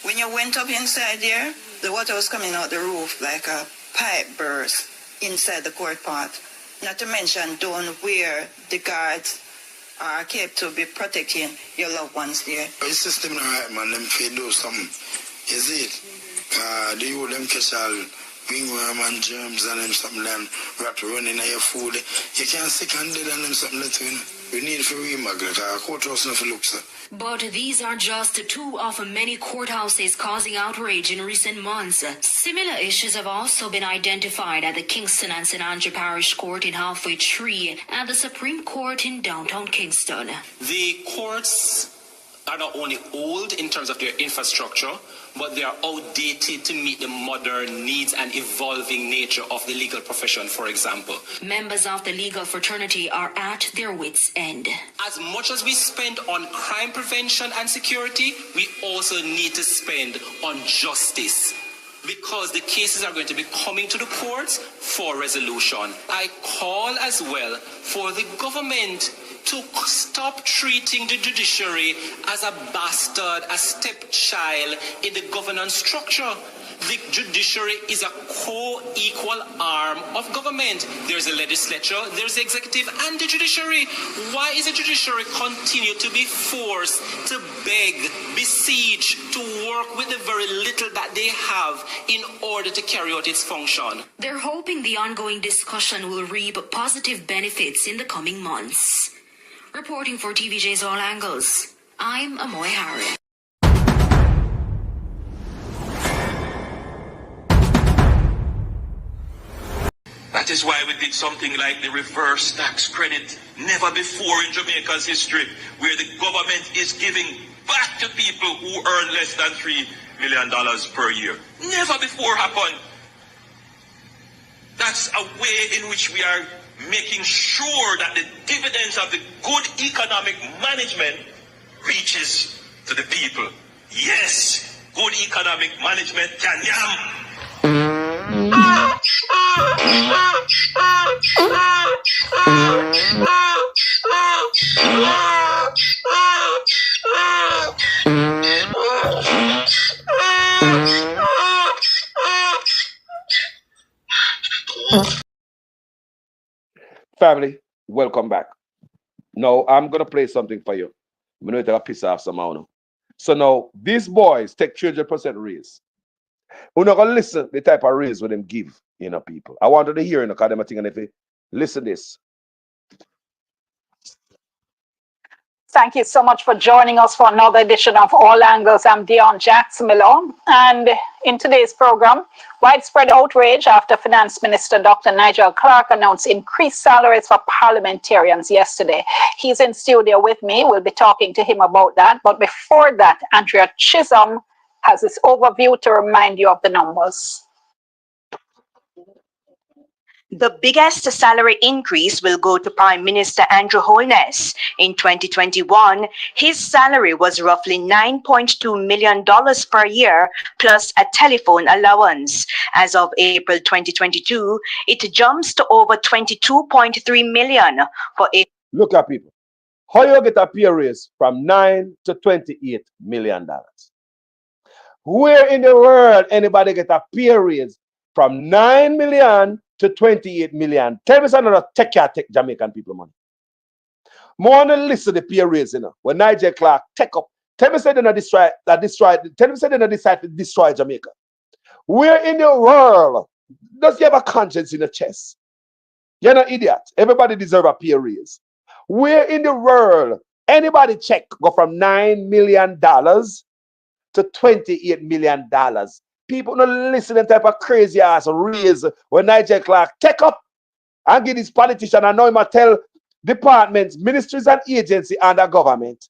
When you went up inside there, the water was coming out the roof like a pipe burst inside the court part. Not to mention down where the guards are kept to be protecting your loved ones there. The system not right, man. Them feed do something. Is it? The them catch all wingworm and germs and them something them rat running in your food. You can't sick and dead and them something that you know. We need for migrate. Courthouse not for looks. But these are just 2 of many courthouses causing outrage in recent months. Similar issues have also been identified at the Kingston and St. Andrew Parish Court in Halfway Tree and the Supreme Court in downtown Kingston. The courts are not only old in terms of their infrastructure, but they are outdated to meet the modern needs and evolving nature of the legal profession, for example. Members of the legal fraternity are at their wits' end. As much as we spend on crime prevention and security, we also need to spend on justice, because the cases are going to be coming to the courts for resolution. I call as well for the government to stop treating the judiciary as a bastard, a stepchild in the governance structure. The judiciary is a co-equal arm of government. There's a legislature, there's the executive, and the judiciary. Why is the judiciary continue to be forced to beg, besiege, to work with the very little that they have in order to carry out its function? They're hoping the ongoing discussion will reap positive benefits in the coming months. Reporting for TVJ's All Angles, I'm Amoy Harris. That is why we did something like the reverse tax credit. Never before in Jamaica's history, where the government is giving back to people who earn less than $3 million per year. Never before happened. That's a way in which we are making sure that the dividends of the good economic management reaches to the people. Yes, good economic management can yam. Family, welcome back. Now, I'm going to play something for you. I'm going to piss off somehow. So now, these boys take 300% raise. We're not going to listen the type of raise with them give, people. I wanted to hear, because them thinking if they listen this. Thank you so much for joining us for another edition of All Angles. I'm Dion Jackson Malone, and in today's program, widespread outrage after Finance Minister Dr. Nigel Clark announced increased salaries for parliamentarians yesterday. He's in studio with me. We'll be talking to him about that. But before that, Andrea Chisholm has this overview to remind you of the numbers. The biggest salary increase will go to Prime Minister Andrew Holness. In 2021, his salary was roughly $9.2 million per year, plus a telephone allowance. As of April 2022, it jumps to over $22.3 million for a... Look at people. How you get a pay raise from $9 to $28 million? Where in the world anybody get a pay raise from $9 million to $28 million? Tell me another take Jamaican people money. More than listen to the pay raise, when Nigel Clark take up. Tell me say they not destroy. Tell me say they not decide to destroy Jamaica. Where in the world does you have a conscience in the chest? You're not idiot. Everybody deserve a pay raise. Where in the world anybody check go from $9 million to $28 million? People don't listen to type of crazy ass raise when Nigel Clark take up and give this politician. I know him tell departments, ministries and agencies under government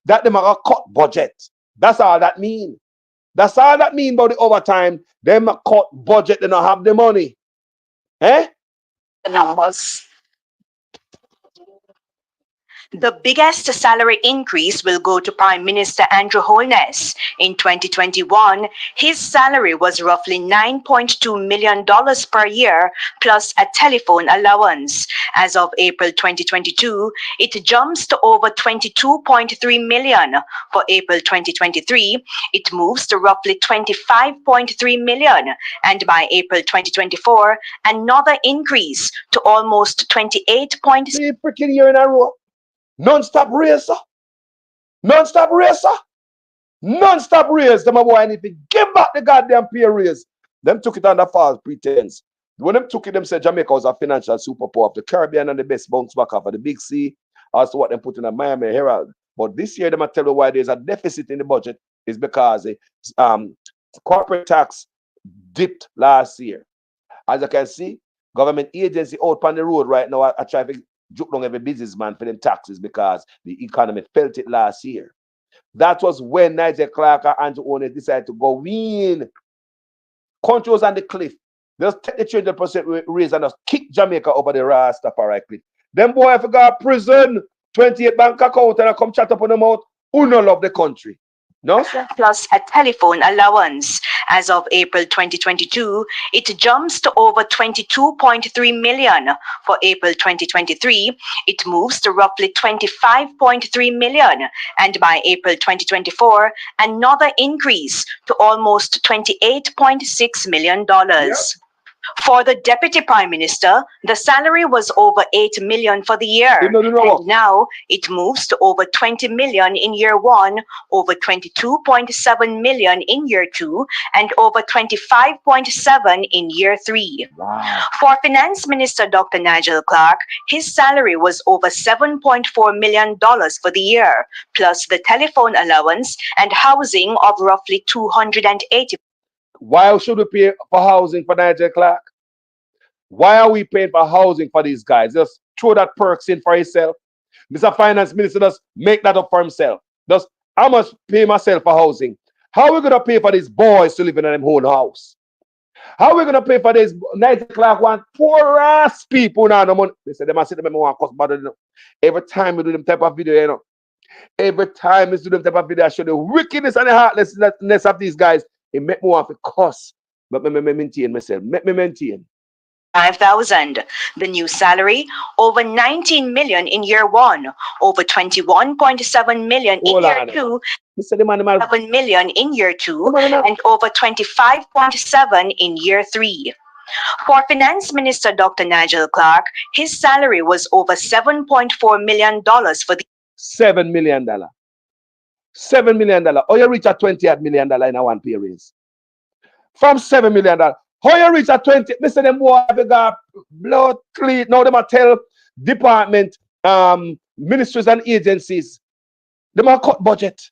that they are cut budget. That's all that mean. That's all that mean about the overtime. Them cut budget, they don't have the money. Eh? The numbers. The biggest salary increase will go to Prime Minister Andrew Holness. In 2021, his salary was roughly $9.2 million per year, plus a telephone allowance. As of April 2022, it jumps to over $22.3 million. For April 2023, it moves to roughly $25.3 million. And by April 2024, another increase to almost $28.6 million. Freaking year in a row. Non-stop race, sir. Non-stop race, sir. Non-stop race. Them boy need to give back the goddamn pay raise. Them took it under false pretense. When them took it, them said Jamaica was a financial superpower of the Caribbean and the best bounce back off of the big sea. As to what them put in the Miami Herald. But this year, them tell you why there's a deficit in the budget is because corporate tax dipped last year. As you can see, government agency out on the road right now are trying to juke down every businessman for them taxes because the economy felt it last year. That was when Nigel Clark and Andrew Holness decided to go in. Country was on the cliff. Just take the 200% raise and just kick Jamaica over the Rastafari cliff. Them boy if you go to prison, 28 bank account and I come chat up on them out, who no love the country. No? Plus a telephone allowance. As of April 2022, it jumps to over $22.3 million. For April 2023, it moves to roughly $25.3 million. And by April 2024, another increase to almost $28.6 million. Yep. For the Deputy Prime Minister, the salary was over $8 million for the year. And now it moves to over $20 million in year one, over $22.7 million in year two, and over $25.7 in year three. Wow. For Finance Minister Dr. Nigel Clark, his salary was over $7.4 million for the year, plus the telephone allowance and housing of roughly $280. Why should we pay for housing for Nigel Clark? Why are we paying for housing for these guys? Just throw that perks in for himself. Mr. Finance Minister, just make that up for himself. Just how much pay myself for housing? How are we going to pay for these boys to live in their own house? How are we gonna pay for this? 9 o'clock want poor ass people now no money. They say they must sit them want cost bother. Every time we do them type of video, you know. Every time we do them type of video, I show the wickedness and the heartlessness of these guys. It make me want to cuss. But me maintain myself. Make me maintain. 5,000. The new salary, over 19 million in year one, over 21.7 million in year two, 7 million in year two, and over 25.7 in year three. For Finance Minister Dr. Nigel Clark, his salary was over $7.4 million for the $7 million. $7 million. Oh, you reach a $28 million in a one pay raise. From $7 million. How you reach a 20? Listen, them boy have got blood clean. Now them a tell department, ministries and agencies, them a cut budget.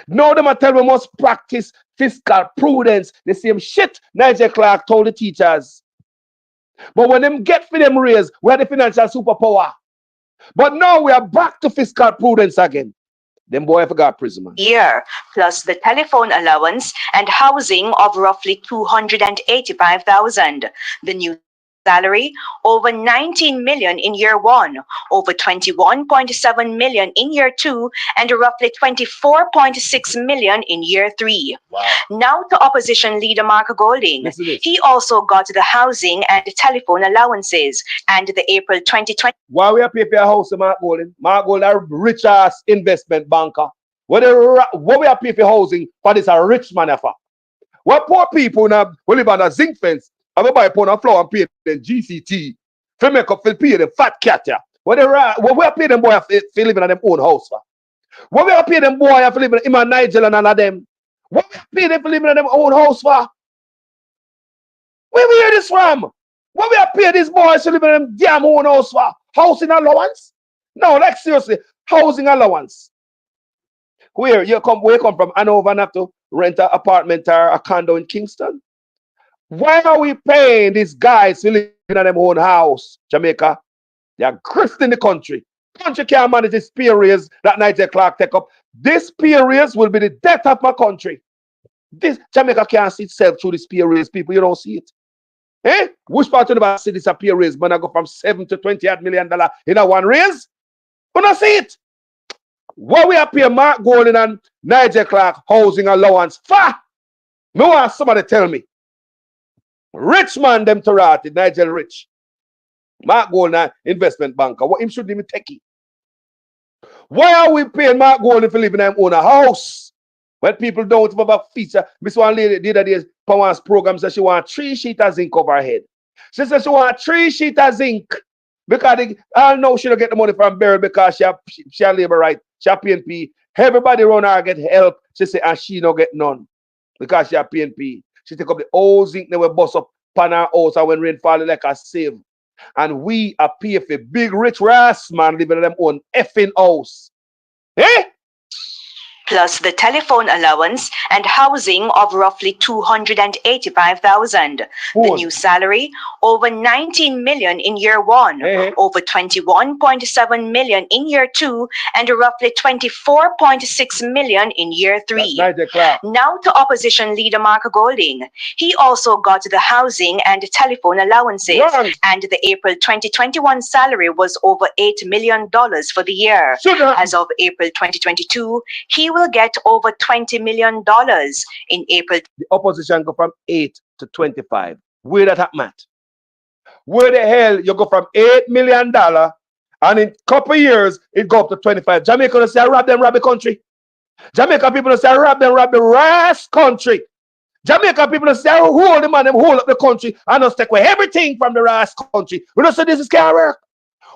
Now them a tell we must practice fiscal prudence. The same shit Nigel Clark told the teachers. But when them get for them raise, we are the financial superpower. But now we are back to fiscal prudence again. Them boy forgot prison, man. Year, plus the telephone allowance and housing of roughly 285,000. The new salary, over 19 million in year one, over 21.7 million in year two, and roughly 24.6 million in year three. Wow. Now to opposition leader Mark Golding. He also got the housing and the telephone allowances and the April 2020. Why we are pay for a house, Mark Golding? Mark Golding, a rich ass investment banker. What we are pay for housing for this a rich man for? What poor people now we live on a zinc fence? I will buy a pound of flour and pay them GCT. For make up for pay the fat cat here. What we are pay them boy for living in them own house for? What we are pay them boy for living in Nigel and all of them? What we are pay them for living in them own house for? Where we hear this from? What we are pay these boys for living in them damn own house for? Housing allowance? No, like seriously, housing allowance. Where you come from Hanover and have to rent an apartment or a condo in Kingston? Why are we paying these guys to live in their own house, Jamaica? They are grist in the country. Country can't manage this pay raise that Nigel Clark take up. This pay raise will be the death of my country. This Jamaica can't see itself through this pay raise, people. You don't see it. Eh? Which part of the city is a pay raise? When I go from $7 to $28 million in a one raise? You don't see it. What we are paying Mark Golding and Nigel Clark housing allowance for? No one somebody tell me. Rich man them to rat it, Nigel Rich. Mark Golding, investment banker. What him should even take it? Why are we paying Mark Golding for living in own a house? When people don't have a feature. Miss one lady the other day, Power's program said she want 3 sheets of zinc over her head. She said she want 3 sheets of zinc. Because I know she don't get the money from Barry because she a labor right. She a PNP. Everybody around her get help. She say and she don't get none. Because she a PNP. She take up the old zinc that we bust up pan her house and when rain fall like a sieve. And we are pay for big rich ass man living in them own effing house. Eh? Plus the telephone allowance and housing of roughly 285,000. The new salary, over 19 million in year one, over 21.7 million in year two, and roughly 24.6 million in year three. Now to opposition leader Mark Golding. He also got the housing and telephone allowances, and the April 2021 salary was over $8 million for the year. As of April 2022, he will get over $20 million in April. The opposition go from 8 to 25. Where that happen? Where the hell you go from $8 million and in a couple of years it go up to 25? Jamaica say rob the country. Jamaica people say rob the rest country. Jamaica people say hold the man them hold up the country and just take away everything from the rest country. We don't say this is can't work.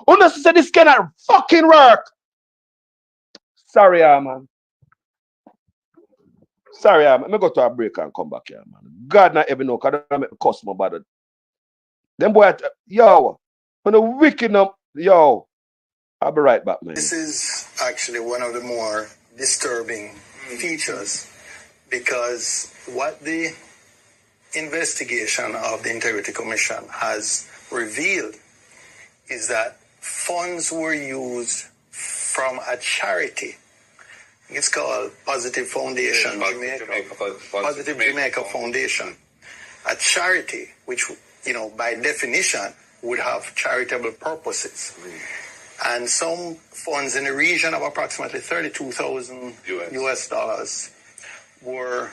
We don't say this cannot fucking work. Sorry, man. Sorry, I'm going to go to a break and come back here, man. God not ever know, because I don't make me cuss my bad. Them boy, yo, when the wicked up, yo, I'll be right back, man. This is actually one of the more disturbing features, because what the investigation of the Integrity Commission has revealed is that funds were used from a charity. It's called Positive Foundation, Positive Jamaica Foundation. a charity, which, you know, by definition would have charitable purposes. And some funds in the region of approximately $32,000 US dollars were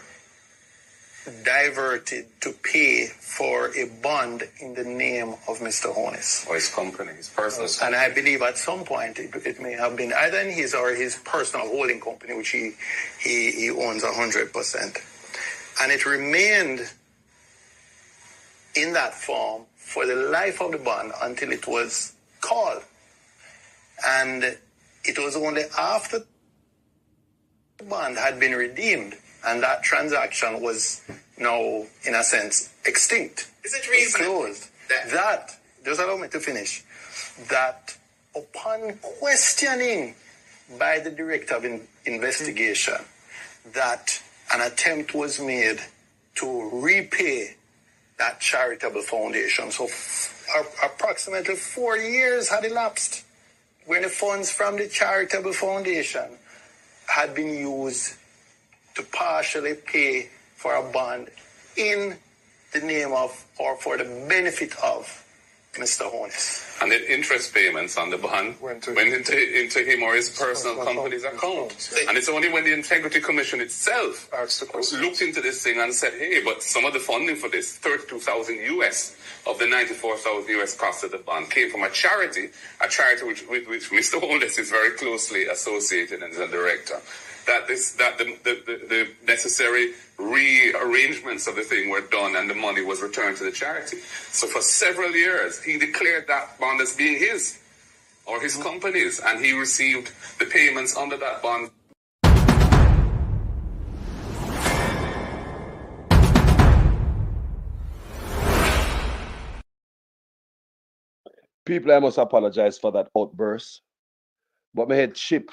diverted to pay for a bond in the name of Mr. Honus. Or his company, his personal company. And I believe at some point it may have been either in his or his personal holding company, which he owns 100%. And it remained in that form for the life of the bond until it was called. And it was only after the bond had been redeemed and that transaction was now, in a sense, extinct. Is it reasonable? Closed. That, just allow me to finish, that upon questioning by the director of investigation, that an attempt was made to repay that charitable foundation. So approximately 4 years had elapsed when the funds from the charitable foundation had been used to partially pay for a bond in the name of or for the benefit of Mr. Honus. And the interest payments on the bond went into him or his personal company's account. And it's only when the Integrity Commission itself looked into this thing and said, hey, but some of the funding for this, $32,000 US of the $94,000 US cost of the bond, came from a charity with which Mr. Honus is very closely associated and is a director. That the necessary rearrangements of the thing were done and the money was returned to the charity. So for several years, he declared that bond as being his or his company's, and he received the payments under that bond. People, I must apologize for that outburst, but my head chip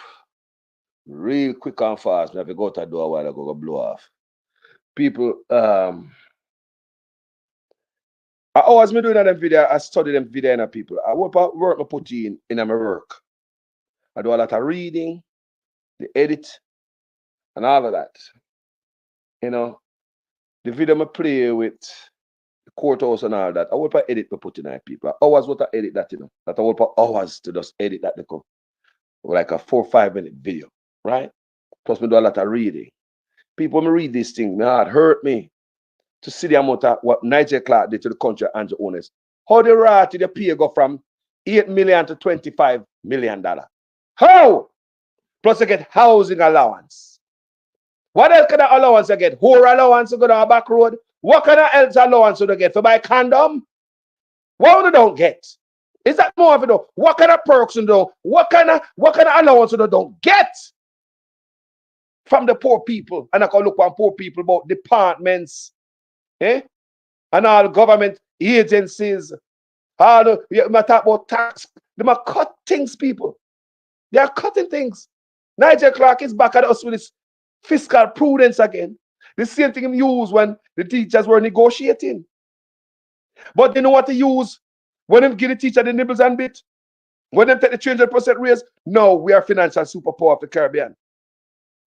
real quick and fast. I have to go to the door a while ago, go blow off. People, I always me doing them video, I study them video and people. I work I put in my work. I do a lot of reading, the edit, and all of that. You know, the video I play with the Courthouse and all that, I work edit to put in people. I always want to edit that, you know. That I work hours to just edit that, like a 4 or 5 minute video. Right? Plus, me do a lot of reading. People, me read this thing, my heart hurt me to see the amount of what Nigel Clark did to the country and the owners. How the right to the pay go from $8 million to $25 million. How? Plus, you get housing allowance. What else kind of allowance you get? Whore allowance to go down a back road? What kind of else allowance do you get? For buy condom? What do you don't get? Is that more of it though? What kind of perks you do? What kind of allowance you don't get? From the poor people, and I can look on poor people about departments, and all government agencies. All the talk about tax. They are cut things, people. They are cutting things. Nigel Clark is back at us with his fiscal prudence again. The same thing he used when the teachers were negotiating. But they know what to use when they give the teacher the nibbles and bit. When they take the 300% raise. No, we are financial superpower of the Caribbean.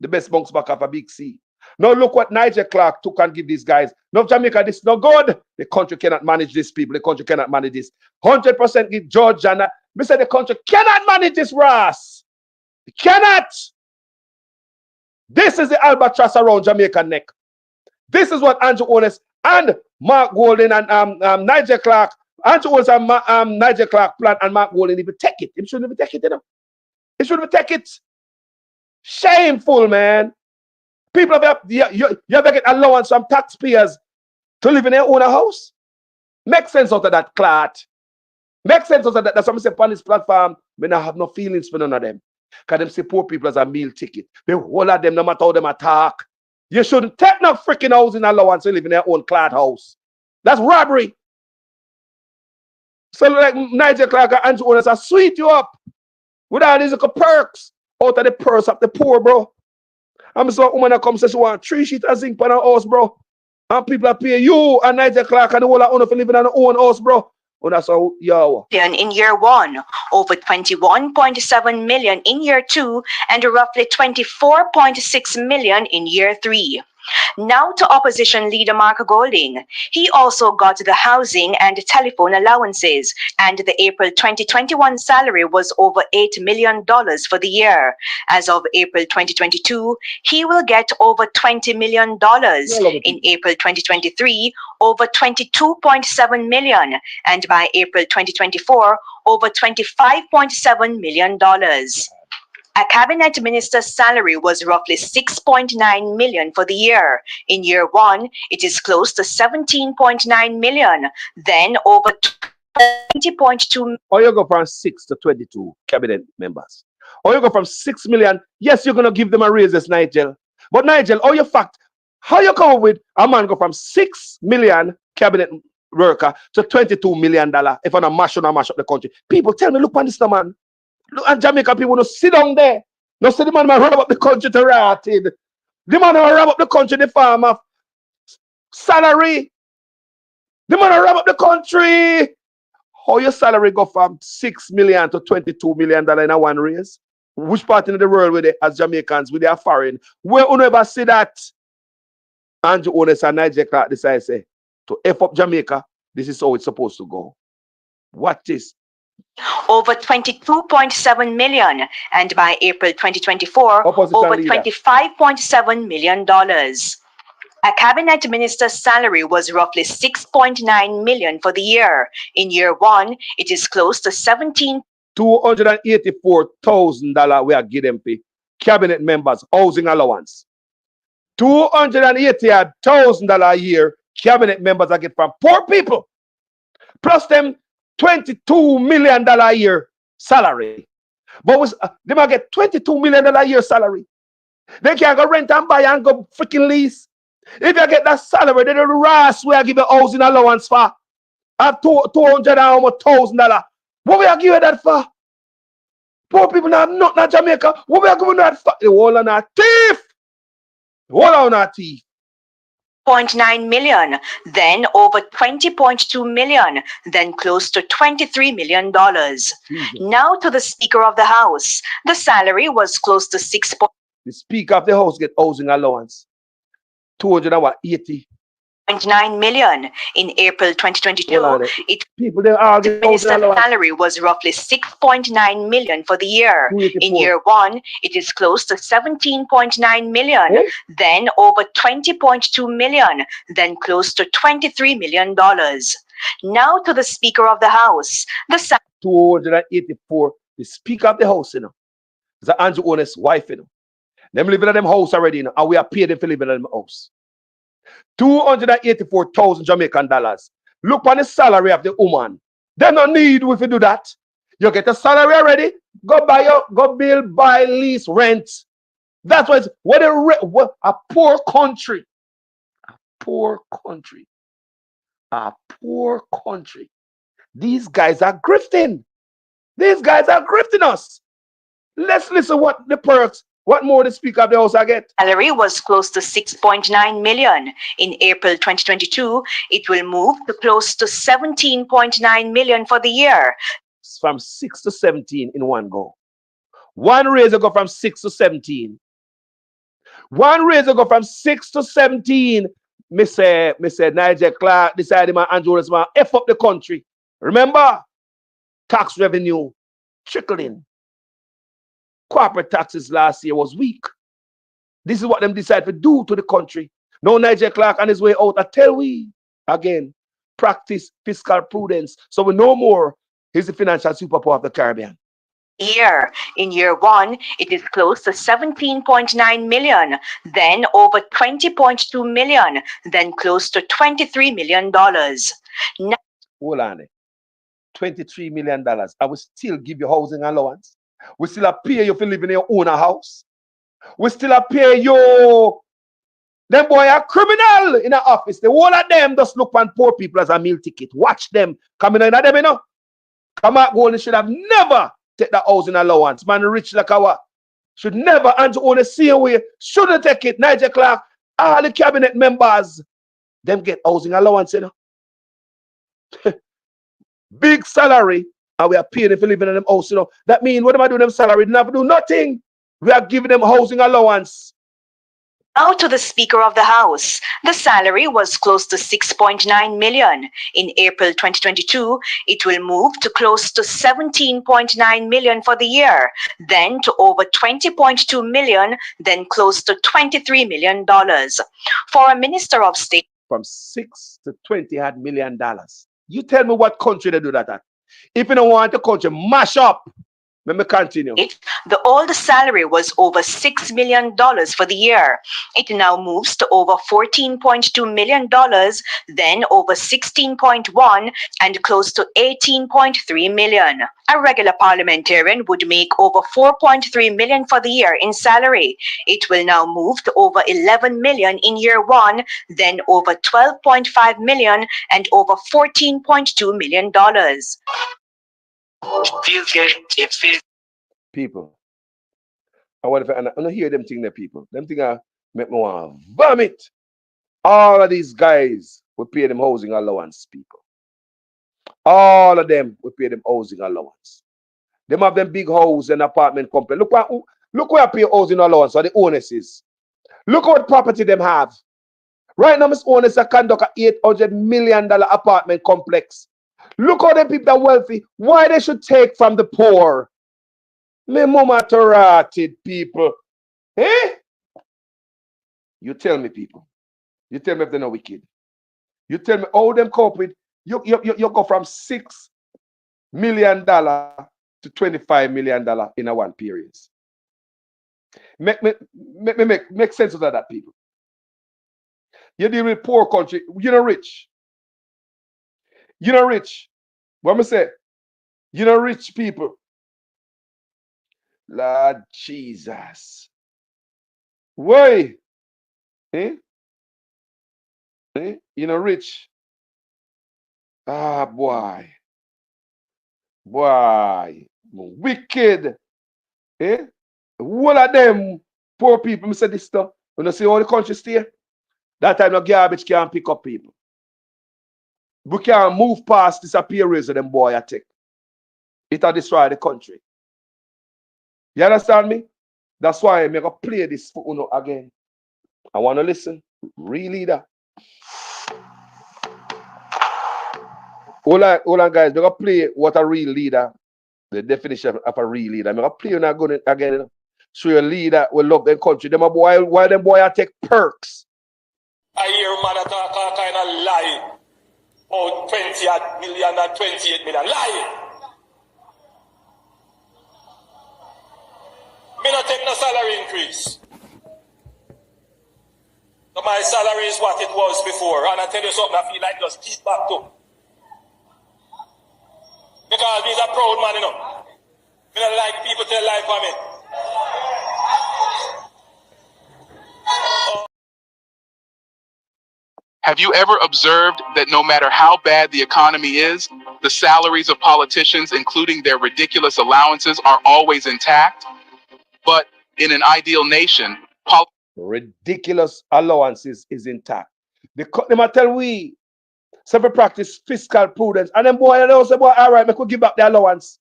The best bunks back off a big sea. Now look what Nigel Clark took and give these guys. No, Jamaica, this is no good. The country cannot manage this, people. The country cannot manage this. 100% give George and we said the country cannot manage this, Ross. It cannot. This is the albatross around Jamaica neck. This is what Andrew Honus and Mark Golden and Nigel Clark, Andrew Honus and Nigel Clark plan and Mark Golden even take it. It shouldn't even take it, you know. It shouldn't even take it. Shameful, man. People have you ever get allowance from taxpayers to live in their own house? Make sense out of that, Clark. Make sense out of that. That's what I say on this platform. When I have no feelings for none of them. Because them see poor people as a meal ticket. They all of them, no matter how them attack. You shouldn't take no freaking housing allowance to live in their own Clark house. That's robbery. So like Nigel Clark and Andrew Honus, I sweet you up with all these little perks. Out of the purse of the poor, bro. I'm so a woman that comes and she want 3 sheets of zinc on her house, bro. And people are paying you and Nigel Clark and the whole of for living on their own house, bro. And that's how, yo. In year 1, over 21.7 million in year 2, and roughly 24.6 million in year 3. Now to opposition leader Mark Golding. He also got the housing and telephone allowances, and the April 2021 salary was over $8 million for the year. As of April 2022, he will get over $20 million. In April 2023, over $22.7 million, and by April 2024, over $25.7 million. A cabinet minister's salary was roughly $6.9 million for the year. In year one, it is close to $17.9 million, then over $20.2 Or you go from 6 to 22 cabinet members. Or you go from 6 million. Yes, you're going to give them a raise, Nigel. But Nigel, how you come up with a man go from 6 million cabinet worker to $22 million if I mash up the country? People tell me, look on this man. Look at Jamaica people, no sit down there. No see the man run up the country to rotted. The man run up the country, the farm of salary. The man run up the country. How your salary go from 6 million to $22 million in a one raise? Which part in the world with it as Jamaicans with their foreign? Where you never see that? Andrew Ones and Nigel Clark decide say to F up Jamaica, this is how it's supposed to go. What is? Over $22.7 million, and by April 2024, over $25.7 million. A cabinet minister's salary was roughly $6.9 million for the year. In year one, it is close to $284,000 we are giving them cabinet members housing allowance. $280,000 a year cabinet members are get from poor people. Plus them $22 million a year salary. But they might get $22 million a year salary. They can't go rent and buy and go freaking lease. If you get that salary, they don't ras where I give you housing allowance for. Have $200,000. What we are giving that for? Poor people now not Jamaica. What we are giving that for? The whole on our thief. The whole on our thief. $0.9 million, then over $20.2 million, then close to $23 million. Now to the Speaker of the House. The salary was close to The Speaker of the House get housing allowance. $280.9 million. In April 2022, the minister's salary was roughly $6.9 million for the year. In year one, it is close to $17.9 million, then over $20.2 million, then close to $23 million. Now to the Speaker of the House. The 284. The Speaker of the House, is Andrew Ones' wife, Them living in them house already, and we are paid them for living in them house. $284,000 Jamaican dollars. Look on the salary of the woman. They don't need if you do that. You get a salary already. Go build, buy, lease, rent. That's why it's a poor country. A poor country. A poor country. These guys are grifting. These guys are grifting us. Let's listen what the perks. What more the Speaker of the House I get? Salary was close to $6.9 million. In April 2022, it will move to close to $17.9 million for the year. From 6 to 17 in one go. One raise will go from 6 to 17. One raise will go from 6 to 17. Mr. Nigel Clark decided my Andrew Ones F up the country. Remember, tax revenue trickling. Corporate taxes last year was weak. This is what them decide to do to the country. No Nigel Clark on his way out. I tell we again, practice fiscal prudence. So we know more. He's the financial superpower of the Caribbean. In year one, it is close to $17.9 million, then over $20.2 million, then close to $23 million. Now, hold on. $23 million. I will still give you housing allowance. We still pay you for living in your own house. We still pay you. Them boy are criminal in the office. The whole of them just look on poor people as a meal ticket. Watch them coming in at them, Come out, Golden should have never take that housing allowance. Man, rich like our should never answer on the same way. Shouldn't take it. Nigel Clark, all the cabinet members, them get housing allowance, Big salary. And we are paying them for living in them house, That means what am I doing them salary? They never do nothing. We are giving them housing allowance. Now to the Speaker of the House. The salary was close to 6.9 million. In April 2022, it will move to close to 17.9 million for the year, then to over 20.2 million, then close to $23 million. For a Minister of State, from 6 to 20 had $1 million. You tell me what country they do that at. If you don't want the country, mash up. Let me continue. The old salary was over $6 million for the year. It now moves to over $14.2 million, then over 16.1 and close to 18.3 million. A regular parliamentarian would make over 4.3 million for the year in salary. It will now move to over 11 million in year one, then over 12.5 million and over $14.2 million. People, I want to hear them thing there, people. Them thing make me want to vomit. All of these guys will pay them housing allowance, people. All of them will pay them housing allowance. Them have them big house and apartment company. Look where I pay housing allowance or the owners is. Look what property them have. Right now, Miss Owners are conduct a $800 million apartment complex. Look how them people are wealthy. Why they should take from the poor? Me mama rotted people. Eh? You tell me, people. You tell me if they're not wicked. You tell me how them cope with. You go from $6 million to $25 million in a one period. Make sense of that, people. You deal with poor country. You're not rich. You're not rich. What am I say? You're not rich people. Lord Jesus. Why? Eh? Eh? You're not rich. Ah, boy. Boy. Wicked. Eh? All of them poor people, I say this stuff. When you see all the country stay, that time no garbage can't pick up people. We can't move past this appearance of them boy I take. It'll destroy the country. You understand me? That's why I'm going to play this for Uno again. I want to listen. Real leader. Hold on, guys. I'm going to play what a real leader, the definition of a real leader. I'm going to play it again. Show a leader will love their country. Them a boy, why them boy I take perks? I hear man talk all kind of lie. Oh, 20 million and 28 million. Lie. Me not take no salary increase. So my salary is what it was before. And I tell you something, I feel like just keep back to. Because he's a proud man, you know. Me not like people tell lie for me. Have you ever observed that no matter how bad the economy is, the salaries of politicians, including their ridiculous allowances, are always intact? But in an ideal nation, ridiculous allowances is intact. Them tell we several practice fiscal prudence, and then boy, they also boy, all right, we could give back the allowance.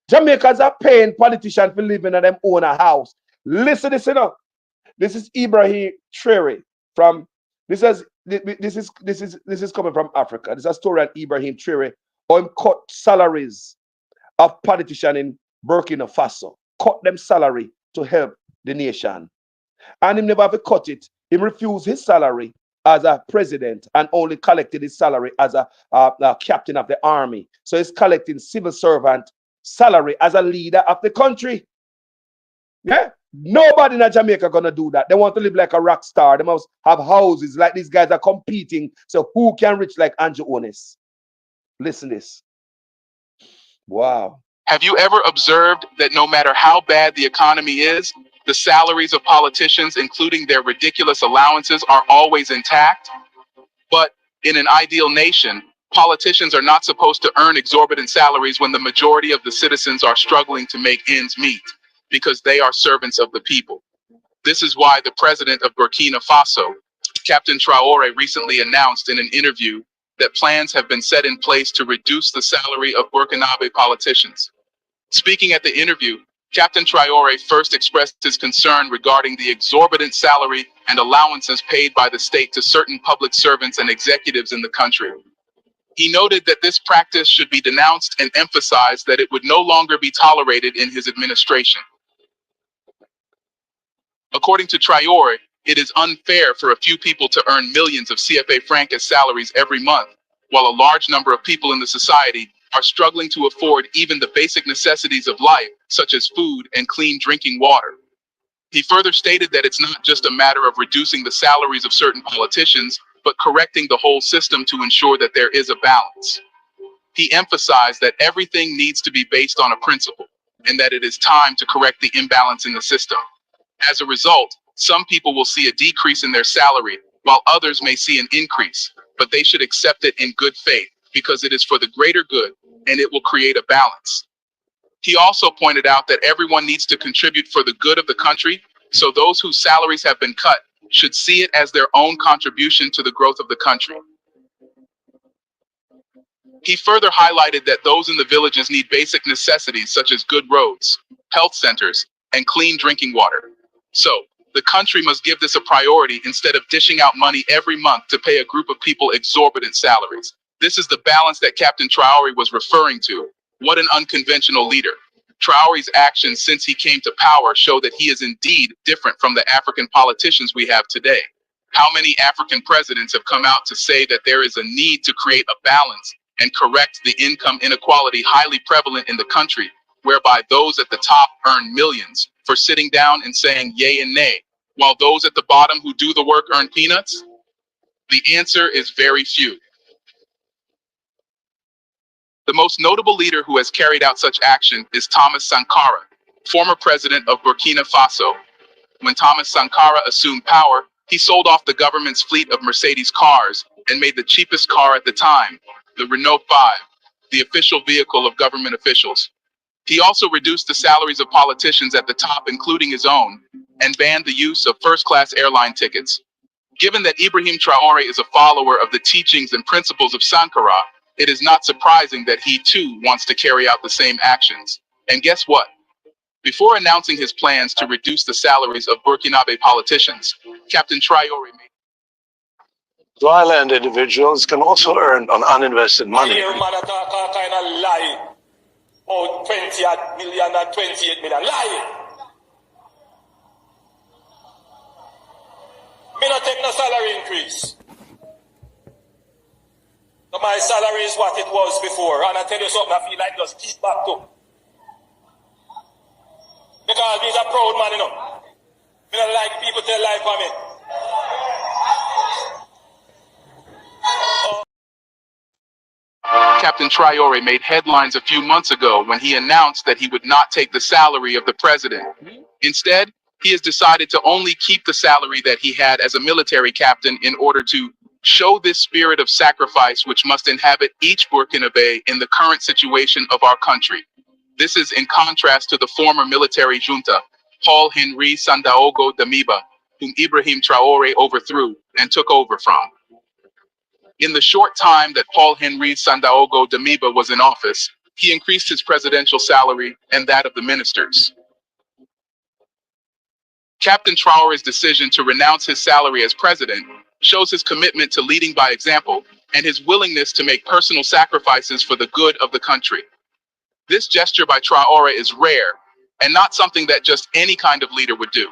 Jamaicans are paying politicians for living in them own a house. Listen, this up. This is Ibrahim Traore from. This is coming from Africa. This is a story on Ibrahim Traore on cut salaries of politicians in Burkina Faso. Cut them salary to help the nation. And him never have cut it. He refused his salary as a president and only collected his salary as a captain of the army. So he's collecting civil servant salary as a leader of the country. Yeah? Nobody in Jamaica gonna do that. They want to live like a rock star. They must have houses like these guys are competing. So who can reach like Andrew Onis? Listen this. Wow. Have you ever observed that no matter how bad the economy is, the salaries of politicians, including their ridiculous allowances, are always intact? But in an ideal nation, politicians are not supposed to earn exorbitant salaries when the majority of the citizens are struggling to make ends meet, because they are servants of the people. This is why the president of Burkina Faso, Captain Traore, recently announced in an interview that plans have been set in place to reduce the salary of Burkinabe politicians. Speaking at the interview, Captain Traore first expressed his concern regarding the exorbitant salary and allowances paid by the state to certain public servants and executives in the country. He noted that this practice should be denounced and emphasized that it would no longer be tolerated in his administration. According to Traore, it is unfair for a few people to earn millions of CFA franc as salaries every month, while a large number of people in the society are struggling to afford even the basic necessities of life, such as food and clean drinking water. He further stated that it's not just a matter of reducing the salaries of certain politicians, but correcting the whole system to ensure that there is a balance. He emphasized that everything needs to be based on a principle, and that it is time to correct the imbalance in the system. As a result, some people will see a decrease in their salary, while others may see an increase, but they should accept it in good faith, because it is for the greater good, and it will create a balance. He also pointed out that everyone needs to contribute for the good of the country, so those whose salaries have been cut should see it as their own contribution to the growth of the country. He further highlighted that those in the villages need basic necessities such as good roads, health centers, and clean drinking water. So, the country must give this a priority instead of dishing out money every month to pay a group of people exorbitant salaries. This is the balance that Captain Traore was referring to. What an unconventional leader. Traore's actions since he came to power show that he is indeed different from the African politicians we have today. How many African presidents have come out to say that there is a need to create a balance and correct the income inequality highly prevalent in the country, whereby those at the top earn millions for sitting down and saying yay and nay, while those at the bottom who do the work earn peanuts? The answer is very few. The most notable leader who has carried out such action is Thomas Sankara, former president of Burkina Faso. When Thomas Sankara assumed power, he sold off the government's fleet of Mercedes cars and made the cheapest car at the time, the Renault 5, the official vehicle of government officials. He also reduced the salaries of politicians at the top, including his own, and banned the use of first-class airline tickets. Given that Ibrahim Traore is a follower of the teachings and principles of Sankara, it is not surprising that he too wants to carry out the same actions. And guess what? Before announcing his plans to reduce the salaries of Burkinabe politicians, Captain Traore made Dryland individuals can also earn on uninvested money. I hear man talk all kind of lie. Oh, 20 million and 28 million. Lie! Me not take no salary increase. So my salary is what it was before. And I tell you something, I feel like just keep back to. Because he's a proud man, you know. Me don't like people tell lie for me. Captain Traore made headlines a few months ago when he announced that he would not take the salary of the president. Instead, he has decided to only keep the salary that he had as a military captain in order to show this spirit of sacrifice which must inhabit each Burkinabe in the current situation of our country. This is in contrast to the former military junta, Paul Henri Sandaogo Damiba, whom Ibrahim Traore overthrew and took over from. In the short time that Paul Henri Sandaogo Damiba was in office, he increased his presidential salary and that of the ministers. Captain Traore's decision to renounce his salary as president shows his commitment to leading by example and his willingness to make personal sacrifices for the good of the country. This gesture by Traore is rare and not something that just any kind of leader would do.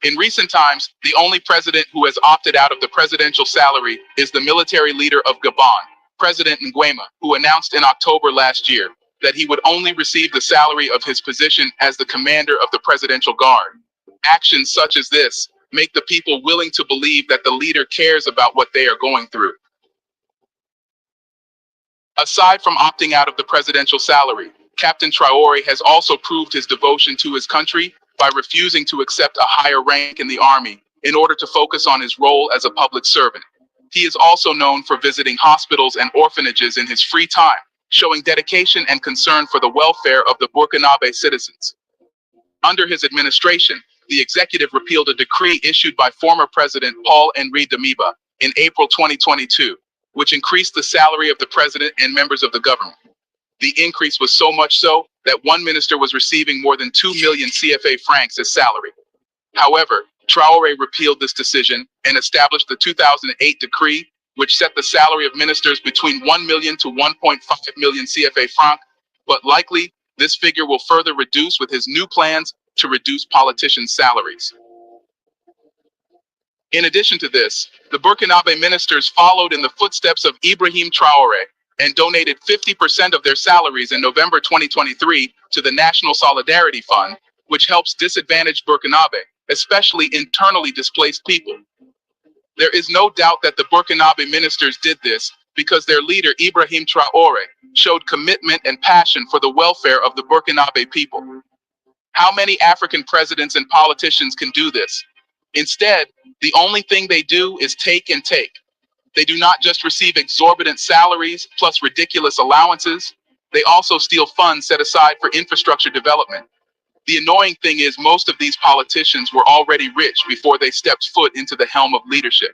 In recent times, the only president who has opted out of the presidential salary is the military leader of Gabon, President Nguema, who announced in October last year that he would only receive the salary of his position as the commander of the presidential guard. Actions such as this make the people willing to believe that the leader cares about what they are going through. Aside from opting out of the presidential salary, Captain Traore has also proved his devotion to his country by refusing to accept a higher rank in the army in order to focus on his role as a public servant. He is also known for visiting hospitals and orphanages in his free time, showing dedication and concern for the welfare of the Burkinabe citizens. Under his administration, the executive repealed a decree issued by former President Paul Henri Damiba in April 2022, which increased the salary of the president and members of the government. The increase was so much so that one minister was receiving more than 2 million CFA francs as salary. However, Traoré repealed this decision and established the 2008 decree, which set the salary of ministers between 1 million to 1.5 million CFA franc, but likely this figure will further reduce with his new plans to reduce politicians' salaries. In addition to this, the Burkinabe ministers followed in the footsteps of Ibrahim Traoré and donated 50% of their salaries in November 2023 to the National Solidarity Fund, which helps disadvantaged Burkinabe, especially internally displaced people. There is no doubt that the Burkinabe ministers did this because their leader Ibrahim Traoré showed commitment and passion for the welfare of the Burkinabe people. How many African presidents and politicians can do this? Instead, the only thing they do is take and take. They do not just receive exorbitant salaries plus ridiculous allowances, they also steal funds set aside for infrastructure development. The annoying thing is most of these politicians were already rich before they stepped foot into the helm of leadership.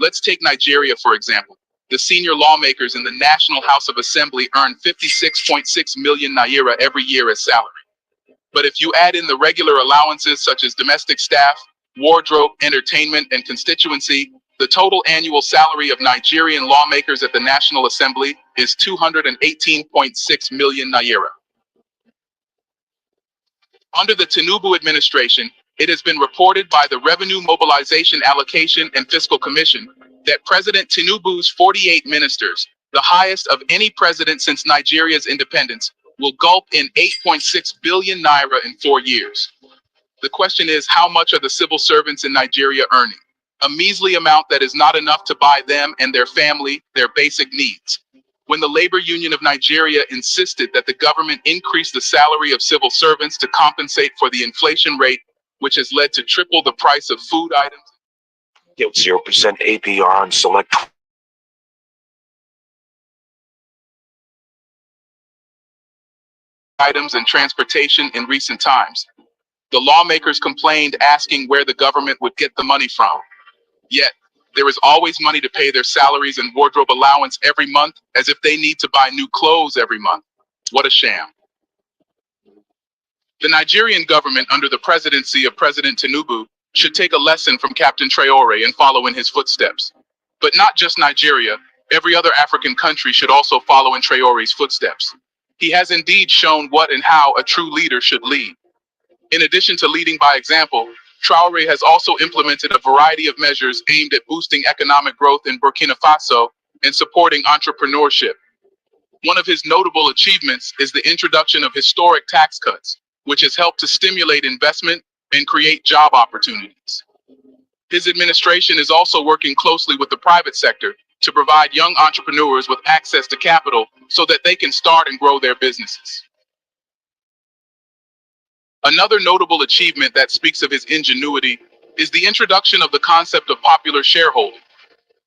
Let's take Nigeria, for example. The senior lawmakers in the National House of Assembly earn 56.6 million naira every year as salary. But if you add in the regular allowances such as domestic staff, wardrobe, entertainment, and constituency, the total annual salary of Nigerian lawmakers at the National Assembly is 218.6 million naira. Under the Tinubu administration, it has been reported by the Revenue Mobilization Allocation and Fiscal Commission that President Tinubu's 48 ministers, the highest of any president since Nigeria's independence, will gulp in 8.6 billion naira in 4 years. The question is, how much are the civil servants in Nigeria earning? A measly amount that is not enough to buy them and their family their basic needs. When the Labor Union of Nigeria insisted that the government increase the salary of civil servants to compensate for the inflation rate, which has led to triple the price of food items. Get 0% APR on select items and transportation in recent times. The lawmakers complained, asking where the government would get the money from. Yet, there is always money to pay their salaries and wardrobe allowance every month, as if they need to buy new clothes every month. What a sham. The Nigerian government, under the presidency of President Tinubu, should take a lesson from Captain Traoré and follow in his footsteps. But not just Nigeria, every other African country should also follow in Traoré's footsteps. He has indeed shown what and how a true leader should lead. In addition to leading by example, Traoré has also implemented a variety of measures aimed at boosting economic growth in Burkina Faso and supporting entrepreneurship. One of his notable achievements is the introduction of historic tax cuts, which has helped to stimulate investment and create job opportunities. His administration is also working closely with the private sector to provide young entrepreneurs with access to capital so that they can start and grow their businesses. Another notable achievement that speaks of his ingenuity is the introduction of the concept of popular shareholding.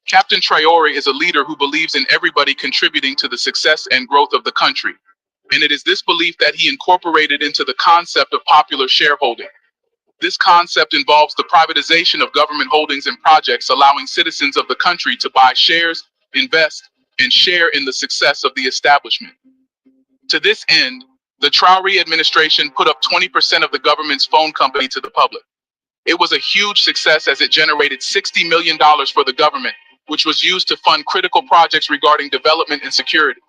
Captain Traoré is a leader who believes in everybody contributing to the success and growth of the country, and it is this belief that he incorporated into the concept of popular shareholding. This concept involves the privatization of government holdings and projects, allowing citizens of the country to buy shares, invest, and share in the success of the establishment. To this end, the Traoré administration put up 20% of the government's phone company to the public. It was a huge success as it generated $60 million for the government, which was used to fund critical projects regarding development and security.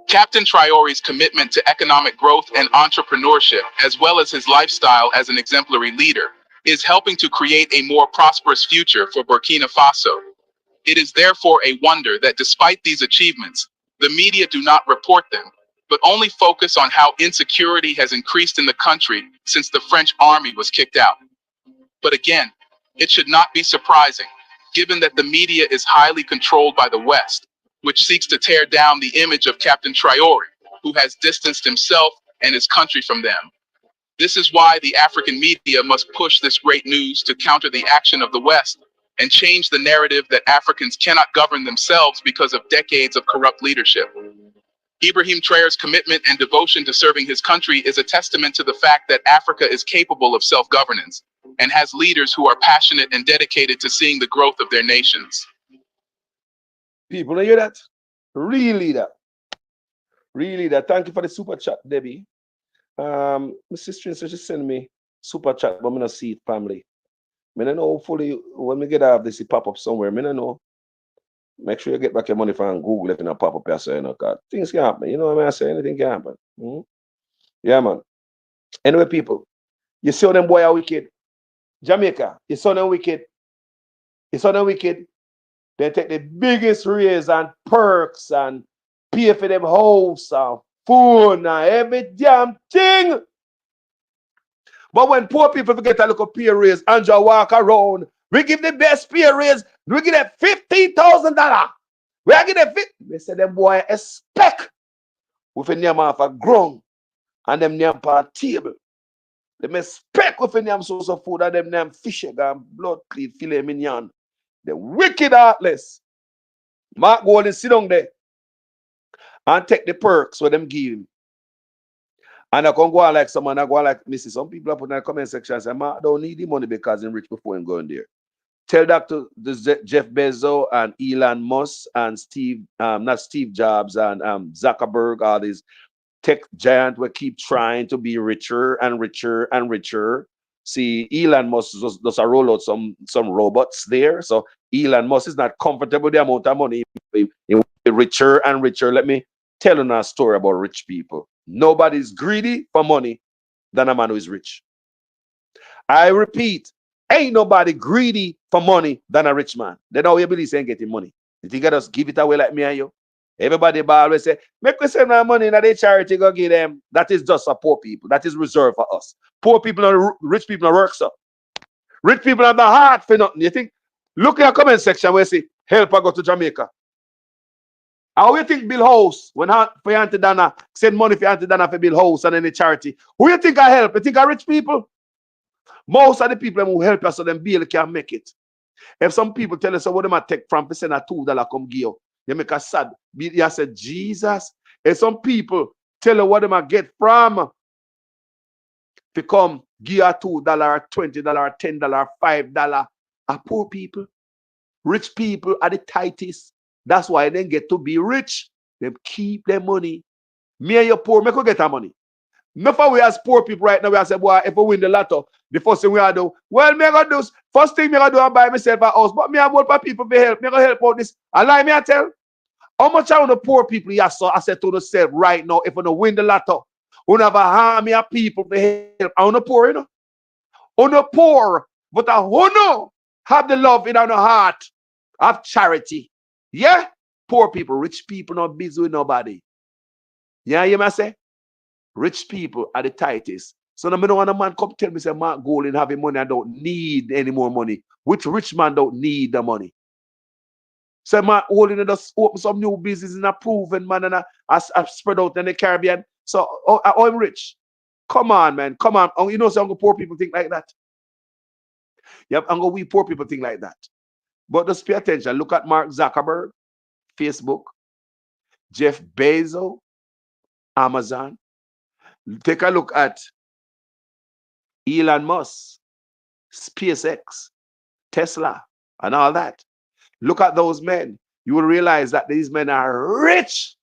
Captain Traoré's commitment to economic growth and entrepreneurship, as well as his lifestyle as an exemplary leader, is helping to create a more prosperous future for Burkina Faso. It is therefore a wonder that despite these achievements, the media do not report them, but only focus on how insecurity has increased in the country since the French army was kicked out. But again, it should not be surprising, given that the media is highly controlled by the West, which seeks to tear down the image of Captain Traoré, who has distanced himself and his country from them. This is why the African media must push this great news to counter the action of the West and change the narrative that Africans cannot govern themselves because of decades of corrupt leadership. Ibrahim Traoré's commitment and devotion to serving his country is a testament to the fact that Africa is capable of self-governance and has leaders who are passionate and dedicated to seeing the growth of their nations. People, you hear that? Really that. Really that. Thank you for the super chat, Debbie. My sister said she sent me super chat, but I'm gonna see it, family. I don't know, hopefully when we get out of this, it pop up somewhere. I don't know. Make sure you get back your money from Google if it not pop up here, so you know, God. Things can happen. You know what I mean? I say anything can happen. Yeah, man. Anyway, people, you see how them boy are wicked. Jamaica, you saw them wicked. You saw them wicked. They take the biggest raise and perks and pay for them house and food and every damn thing. But when poor people forget a little pay raise, Andrew walk around, we give the best pay raise, we give them $15,000. We give them they say them boy expect with a name off a ground and them name on a table. Them expect with a name source of food and them name fish egg and blood clean filet mignon. The wicked heartless. Mark go and sit down there and take the perks what them give him. And I can go on like someone, I go on like Missy. Some people are putting in the comment section and say, Mark don't need the money because he's rich before him going there. Tell that to Jeff Bezos and Elon Musk and not Steve Jobs and Zuckerberg, all these tech giants will keep trying to be richer and richer and richer. See, Elon Musk does roll out some robots there. So Elon Musk is not comfortable with the amount of money. He will be richer and richer. Let me tell you a story about rich people. Nobody's greedy for money than a man who is rich. I repeat, ain't nobody greedy for money than a rich man. They know you believe ain't getting money. You think I just give it away like me and you? Everybody always say, make we send our money in the charity, go give them. That is just for poor people. That is reserved for us. Poor people and rich people work so. Rich people have the heart for nothing. You think? Look at the comment section where say, help I go to Jamaica. How you think Bill House, when for Auntie Dana, send money for Auntie Dana for Bill House and any charity? Who you think I help? You think I rich people? Most of the people who help us so them bill can make it. If some people tell us what them I take from, send a $2 come give you make us sad. You said, Jesus. If some people tell you what them I get from, to come give you $2, $20, $10, $5, are poor people. Rich people are the tightest. That's why they get to be rich. They keep their money. Me and you poor, make we get our money. Enough of we as poor people right now, we say, boy, if we win the lotto, the first thing we are do, well, me gonna do, first thing me gonna do, I buy myself a house. But me and more people be help. Me gonna help out this. I lie me I tell. How much I want the poor people you saw? I said to myself right now, if we don't win the lotto, we have a army of people to help. I want the poor, you know. On the poor, but I want have the love in our heart of charity. Yeah? Poor people, rich people not busy with nobody. Yeah, you must say? Rich people are the tightest. So now I don't want a man come tell me, say, Mark Golding having money, I don't need any more money. Which rich man don't need the money? So Mark Golding just open some new business in a proven man and I spread out in the Caribbean. So I'm rich. Come on, man. Come on. You know, some poor people think like that. Yep, and we poor people think like that. But just pay attention. Look at Mark Zuckerberg, Facebook, Jeff Bezos, Amazon. Take a look at Elon Musk, SpaceX, Tesla, and all that. Look at those men. You will realize that these men are rich.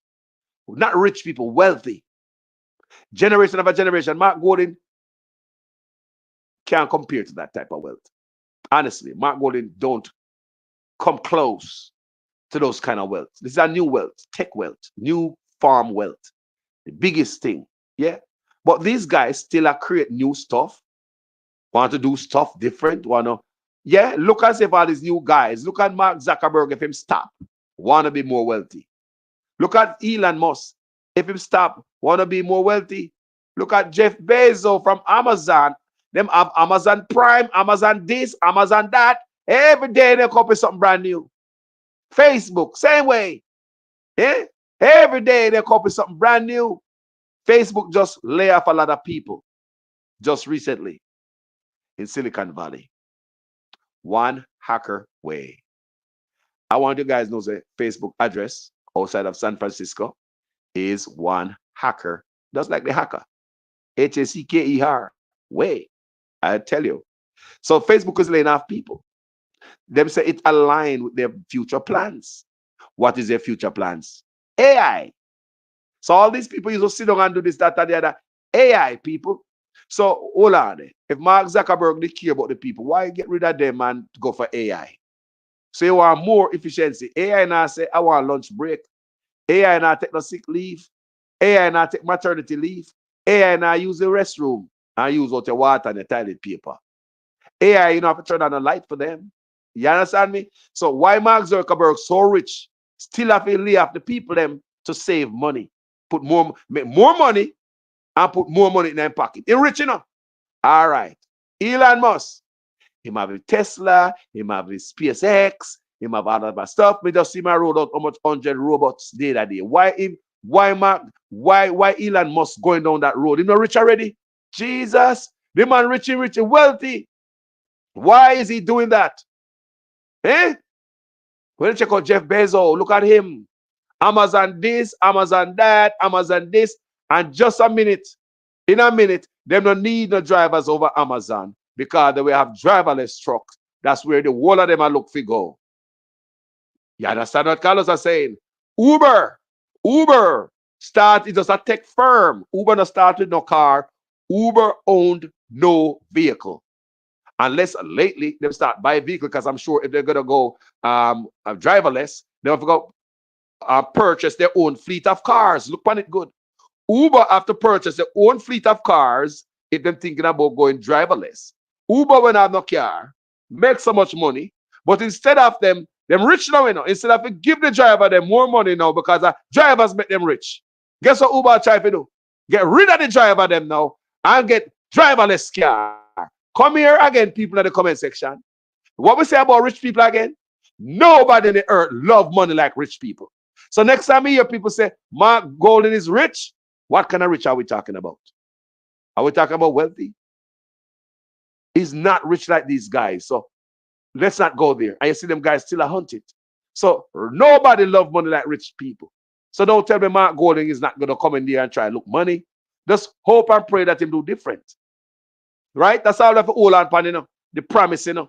Not rich people, wealthy. Generation of a generation. Mark Golding can't compare to that type of wealth. Honestly, Mark Golding don't come close to those kind of wealth. This is a new wealth, tech wealth, new farm wealth. The biggest thing. Yeah. But these guys still are create new stuff. Want to do stuff different. Yeah, look at all these new guys. Look at Mark Zuckerberg if him stop. Want to be more wealthy. Look at Elon Musk. If him stop, want to be more wealthy. Look at Jeff Bezos from Amazon. Them have Amazon Prime, Amazon this, Amazon that. Every day they copy something brand new. Facebook, same way. Yeah? Every day they copy something brand new. Facebook just lay off a lot of people. Just recently in Silicon Valley. One hacker way. I want you guys to know the Facebook address outside of San Francisco is one hacker. Just like the hacker. H-A-C-K-E-R way. I tell you. So Facebook is laying off people. Them say it aligned with their future plans. What is their future plans? AI. So all these people used to sit down and do this, that, and the other. AI people. So hold on. If Mark Zuckerberg they care about the people, why get rid of them and go for AI? So you want more efficiency. AI now say, I want lunch break. AI now take no sick leave. AI now take maternity leave. AI now use the restroom and use out your water and the toilet paper. AI, you don't have to turn on the light for them. You understand me? So why Mark Zuckerberg so rich still have to lay off the people them to save money, make more money and put more money in their pocket. He rich enough. All right. Elon Musk, him have a Tesla, him have a SpaceX, him have all that stuff. Me just see my road out how much 100 robots day that day. Why Elon Musk going down that road? He not rich already? Jesus, the man rich, wealthy. Why is he doing that? Eh? When you check out Jeff Bezos, look at him. Amazon this, Amazon that, Amazon this, and just a minute, in a minute, them don't need no drivers over Amazon because they will have driverless trucks. That's where the whole of them are look for go. You understand what Carlos are saying? Uber started just a tech firm. Uber not started no car. Uber owned no vehicle. Unless lately they start buy a vehicle, because I'm sure if they're gonna go driverless, they'll go purchase their own fleet of cars. Look on it good. Uber have to purchase their own fleet of cars if they're thinking about going driverless. Uber when have no car, make so much money, but instead of them rich now, you know, instead of give the driver them more money now because drivers make them rich. Guess what Uber try to do? Get rid of the driver them now and get driverless car. Come here again, people in the comment section. What we say about rich people again? Nobody on the earth love money like rich people. So next time you hear people say, Mark Golden is rich, what kind of rich are we talking about? Are we talking about wealthy? He's not rich like these guys. So let's not go there. And you see them guys still are hunted. So nobody love money like rich people. So don't tell me Mark Golden is not going to come in there and try to look money. Just hope and pray that him do different. Right? That's all I have to hold on upon, you know. The promise, you know.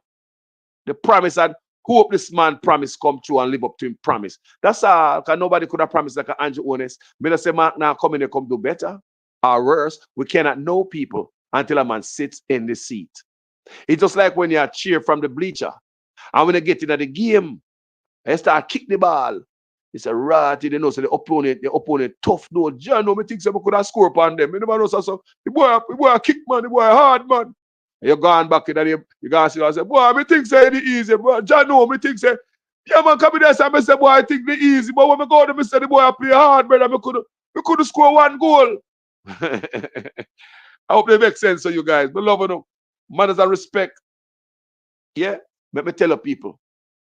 The promise, and hope this man promise come true and live up to him promise. That's all. Because nobody could have promised like Andrew Honest. Me not say Mark now come in and come do better. Or worse, we cannot know people until a man sits in the seat. It's just like when you cheer from the bleacher. And when you get into the game, you start kick the ball. It's a rat, you know, so the opponent tough. No, John, no, me think we could have score upon them. You never know, so the boy kick, man, the boy hard, man. And you gone back in and you gonna see and say, boy, me think say the easy, boy. John, no, me think say, yeah, man, come in there, and I say, boy, I think the easy. But when I go there, I say, the boy, I play hard, brother. We could score one goal. I hope they make sense to you guys. But love you, manners and respect. Yeah, let me tell you people,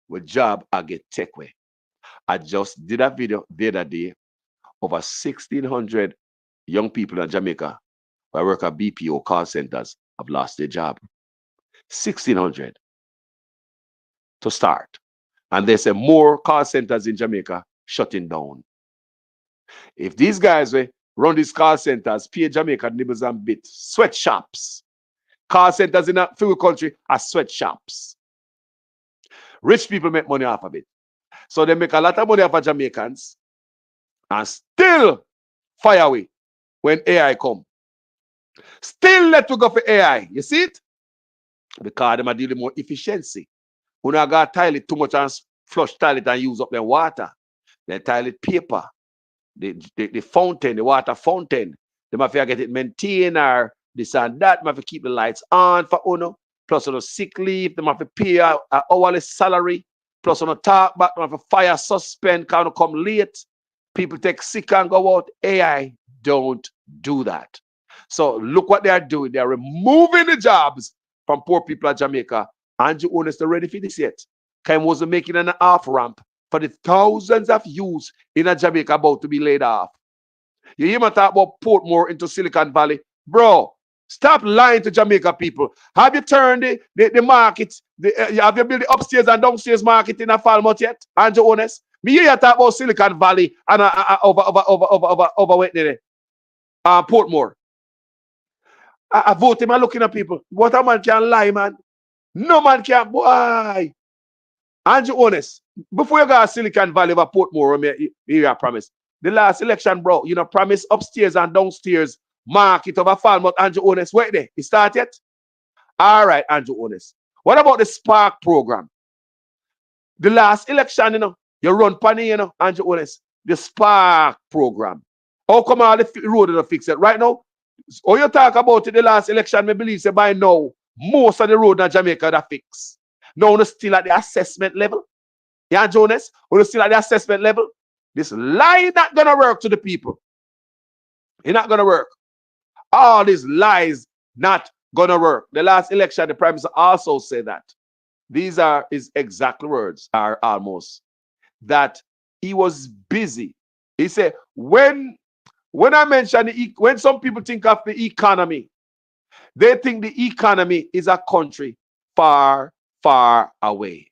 with job, I get tech way. I just did a video the other day. Over 1,600 young people in Jamaica who work at BPO call centers have lost their job. 1,600 to start. And they say more call centers in Jamaica shutting down. If these guys run these call centers, pay Jamaica nibbles and bits, sweatshops. Call centers in a few country are sweatshops. Rich people make money off of it. So they make a lot of money off of Jamaicans and still fire away when AI come. Still let we go for AI. You see it? Because them are dealing more efficiency. When I got toilet too much and flush toilet and use up their water, their toilet paper, the fountain, the water fountain, they might get it maintained or this and that. They might keep the lights on for uno. Plus on a sick leave, they might pay an hourly salary. Plus on a talk back, they might fire suspend, kind of come late. People take sick and go out. AI don't do that. So look what they are doing. They are removing the jobs from poor people at Jamaica. Andrew Honest are ready for this yet. Kim wasn't making an off-ramp for the thousands of youths in Jamaica about to be laid off. You hear me talk about Portmore into Silicon Valley? Bro, stop lying to Jamaica people. Have you turned the market, have you built the upstairs and downstairs market in a Falmouth yet? Andrew Honest? Me hear you talk about Silicon Valley and over Portmore. I vote him and looking at people. What a man can lie, man. No man can. Boy. Andrew Honest, before you go to Silicon Valley or Portmore, here I promise. The last election, bro, you know, promise upstairs and downstairs market of a Falmouth. Andrew Honest, wait there. It start yet? All right, Andrew Honest. What about the Spark program? The last election, you know, you run panny, you know, Andrew Honest. The Spark program. How come all the road is fix it? Right now, or you talk about it the last election, I believe say by now, most of the road in Jamaica are fixed. Now we're still at the assessment level. Yeah, Jonas, we're still at the assessment level. This lie not gonna work to the people. It's not gonna work. All these lies not gonna work. The last election, the Prime Minister also said that. These are his exact words, are almost that he was busy. He said, when I mention when some people think of the economy, they think the economy is a country far, far away.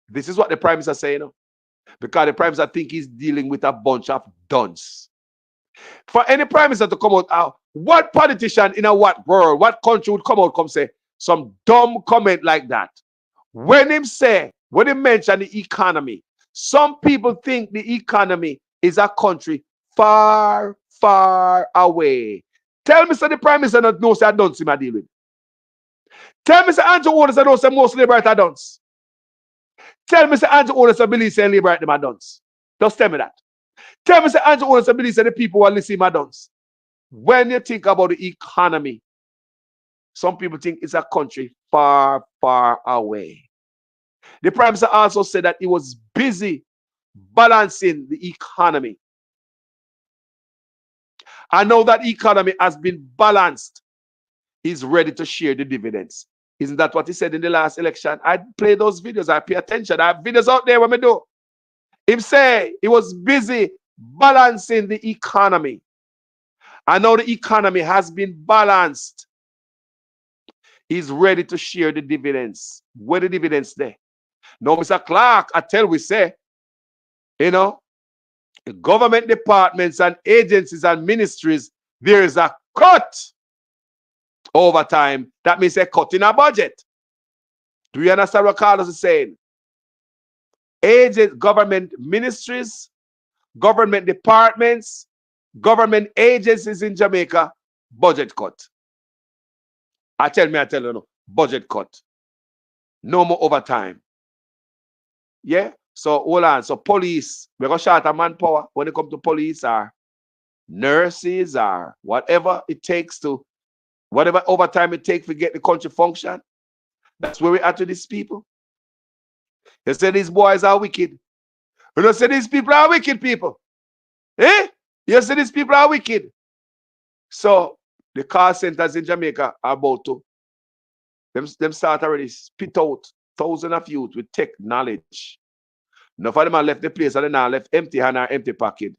This is what the Prime Minister is saying, because the Prime Minister think he's dealing with a bunch of dunce. For any Prime Minister to come out, what politician in a what world, what country would come out come say some dumb comment like that? When he mention the economy, some people think the economy is a country far, far away. Tell me, sir, the Prime Minister not knows I don't see my deal with. Tell me, sir, Andrew Waters I don't say most liberate I don't. Tell me, sir, Andrew Waters I believe say liberate them I don't. Just tell me that. Tell me, sir, Andrew Waters I believe say the people who are listening I don't. When you think about the economy, some people think it's a country far, far away. The Prime Minister also said that he was busy balancing the economy. And now that economy has been balanced, he's ready to share the dividends. Isn't that what he said in the last election? I play those videos. I pay attention. I have videos out there when I do. Him say he was busy balancing the economy. And now the economy has been balanced. He's ready to share the dividends. Where the dividends there? Now, Mr. Clark, I tell we say, you know, the government departments and agencies and ministries, there is a cut over time. That means a cut in a budget. Do you understand what Carlos is saying? Government ministries, government departments, government agencies in Jamaica, budget cut. I tell you, no, budget cut. No more overtime. Yeah? So hold on. So police, we're going to short a manpower when it comes to police or nurses or whatever it takes to, whatever overtime it takes to get the country function. That's where we are to these people. They say these boys are wicked. You don't say these people are wicked people. Eh? You say these people are wicked. So the call centers in Jamaica are about to, them start already spit out thousands of youth with tech knowledge. Enough of them have left the place and they now left empty hand or empty pocket.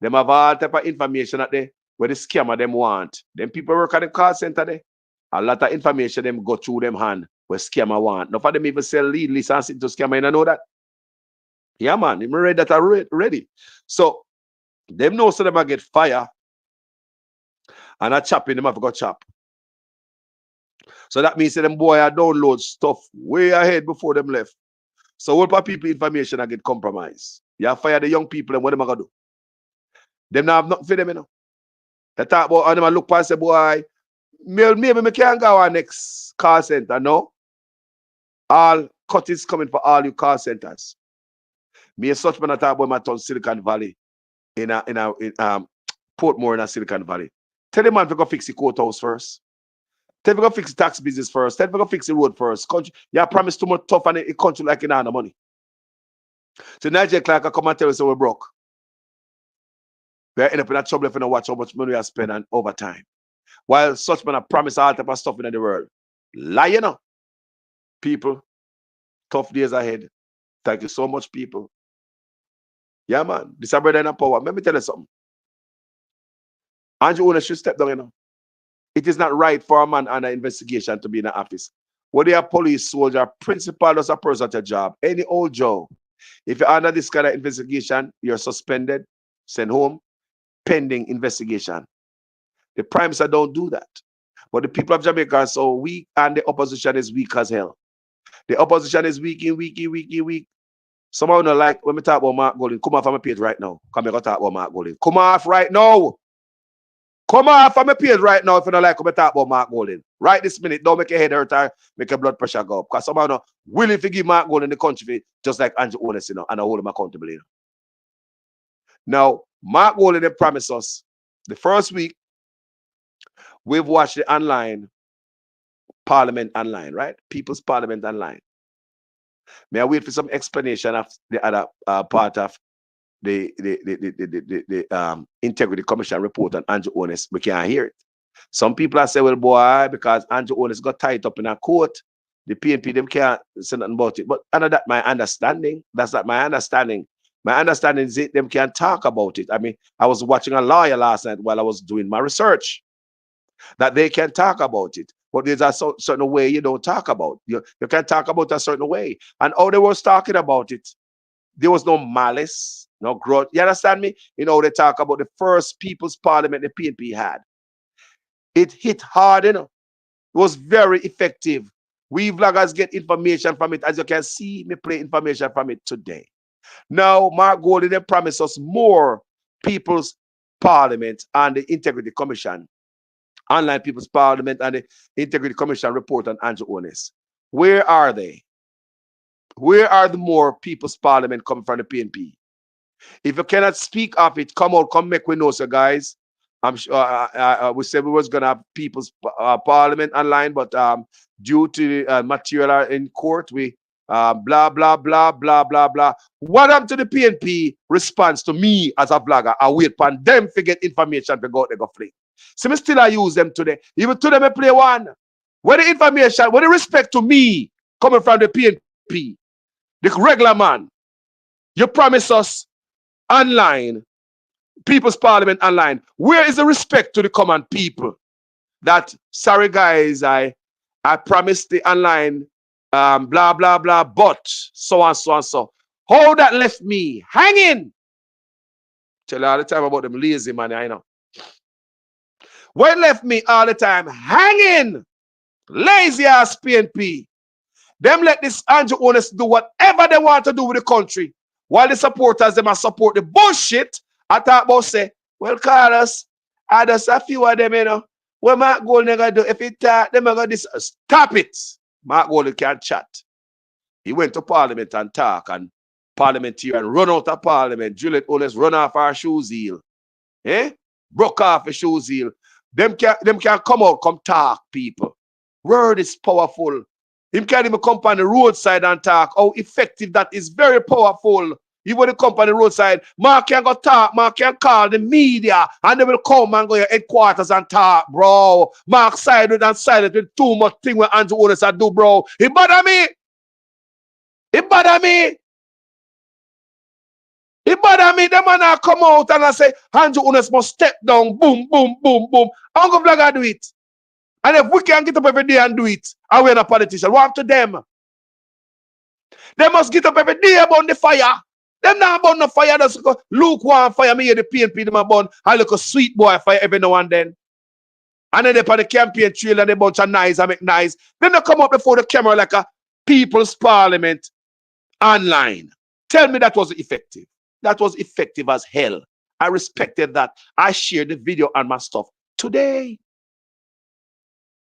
Them have all type of information that they where the scammer them want. Them people work at the call center there. A lot of information them go through them hand where scammer want. Enough of them even sell lead list and sit to scammer. You know that? Yeah, man. I'm ready that are ready. So them know so them a get fire and a chopping them have to go chop. So that means that them boy are download stuff way ahead before them left. So what about people information and get compromised? You fire the young people and what them are gonna do? Them not have nothing for them, you know. They talk about how them look past the boy. Maybe me can't go our next call center, no? All cut is coming for all you call centers. Me and such man talk about my town Silicon Valley in Portmore in a Silicon Valley. Tell the man to go fix the courthouse first. Tell them to go fix the tax business first. Tell them to go fix the road first. Country, you promise too much tough and a country like in no money. So Nigel Clark come and tell us we're broke. We end up in that trouble if we don't watch how much money we are spending on overtime. While such men promise all type of stuff in the world. Lie, you know. People, tough days ahead. Thank you so much, people. Yeah, man. This is a brother in a power. Let me tell you something. Andrew Owner should step down, you know. It is not right for a man under investigation to be in the office. Whether a police, soldier, principal, or a person at your job, any old job, if you're under this kind of investigation, you're suspended, sent home, pending investigation. The Prime Minister don't do that. But the people of Jamaica are so weak and the opposition is weak as hell. The opposition is weak. Somehow not like when we talk about Mark Golding. Come off from my page right now. Come here, go talk about Mark Golding. Come off right now. Come off from my page right now if you don't like when we talk about Mark Golding. Right this minute, don't make your head hurt or make your blood pressure go up. Because somehow not willing to give Mark Golding the country just like Andrew Honest, and I hold him accountable. Now, Mark Golding promised us the first week we've watched the online Parliament online, right? People's Parliament online. May I wait for some explanation of the other part of the Integrity Commission report on Andrew Honest? We can't hear it. Some people are saying, well, boy, because Andrew Honest got tied up in a court, the PNP, them can't say nothing about it. But under that, my understanding, that's not my understanding. My understanding is them can't talk about it. I mean, I was watching a lawyer last night while I was doing my research, that they can talk about it. But there's a certain way you don't talk about. You can't talk about a certain way. And how they was talking about it, there was no malice, no grudge. You understand me? You know, they talk about the first People's Parliament the PNP had. It hit hard, you know. It was very effective. We vloggers get information from it. As you can see, me play information from it today. Now, Mark Golding, they promised us more People's Parliament and the Integrity Commission. Online People's Parliament and the Integrity Commission report on Andrew Honest. Where are they? Where are the more People's Parliament coming from the PNP? If you cannot speak of it, come out, come make we know, so guys. I'm sure we said we was gonna have People's Parliament online, but due to material in court, we blah blah blah blah blah blah. What happened to the PNP response to me as a vlogger? I wait for them to get information to go out, they go flee. So me still I use them today. Even today I play one. Where the information, where the respect to me coming from the PNP, the regular man, you promise us online, People's Parliament online. Where is the respect to the common people? That, sorry guys, I promised the online blah blah blah, but so and so and so. How that left me hanging? Tell you all the time about them lazy man, I know. What left me all the time hanging? Lazy ass PNP. Them let this Andrew Honest do whatever they want to do with the country. While the supporters, them support the bullshit. I thought about say, well, Carlos, I just a few of them, you know. What Mark Golding gonna do? If he talk, them gonna this. Stop it. Mark Golding can't chat. He went to Parliament and talk, and parliamentarian run out of Parliament. Juliet Honest run off our shoes heel. Broke off a shoes heel. Them can come out, come talk, people. Word is powerful. Him can't even come on the roadside and talk. How effective that is, very powerful. You want to come on the roadside, Mark can go talk, Mark can call the media, and they will come and go to your headquarters and talk, bro. Mark silent with too much thing when Andrew Honest do, bro. It bother me. It bother me. It bother me. The man come out and I say, Andrew Honest must step down. Boom, boom, boom, boom. Uncle Vlogger do it. And if we can get up every day and do it, and we're not politicians, what to them? They must get up every day about the fire. Them not about no fire. That's lukewarm fire. Me hear the PNP them about. I look a sweet boy fire every now and then. And then they put the campaign trail and a bunch of nice and make nice. Then they come up before the camera like a People's Parliament online. Tell me that was effective. That was effective as hell. I respected that. I shared the video on my stuff today.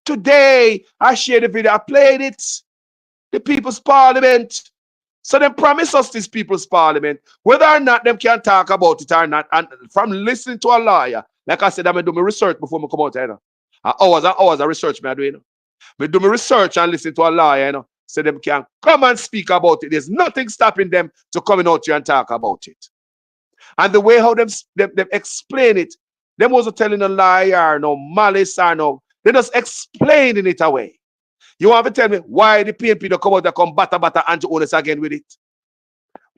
Today, I shared the video. I played it. The People's Parliament. So they promise us this People's Parliament. Whether or not them can talk about it or not. And from listening to a lawyer, like I said, I'm going to do my research before I come out, you know. Hours and hours of research I do, you know. I do my research and listen to a lawyer, you know. So them can come and speak about it. There's nothing stopping them to coming out here and talk about it. And the way how them explain it, them wasn't telling a lie or no malice or no. They just explaining it away. You want to tell me why the PNP don't come out and come batter Andrew Honest again with it?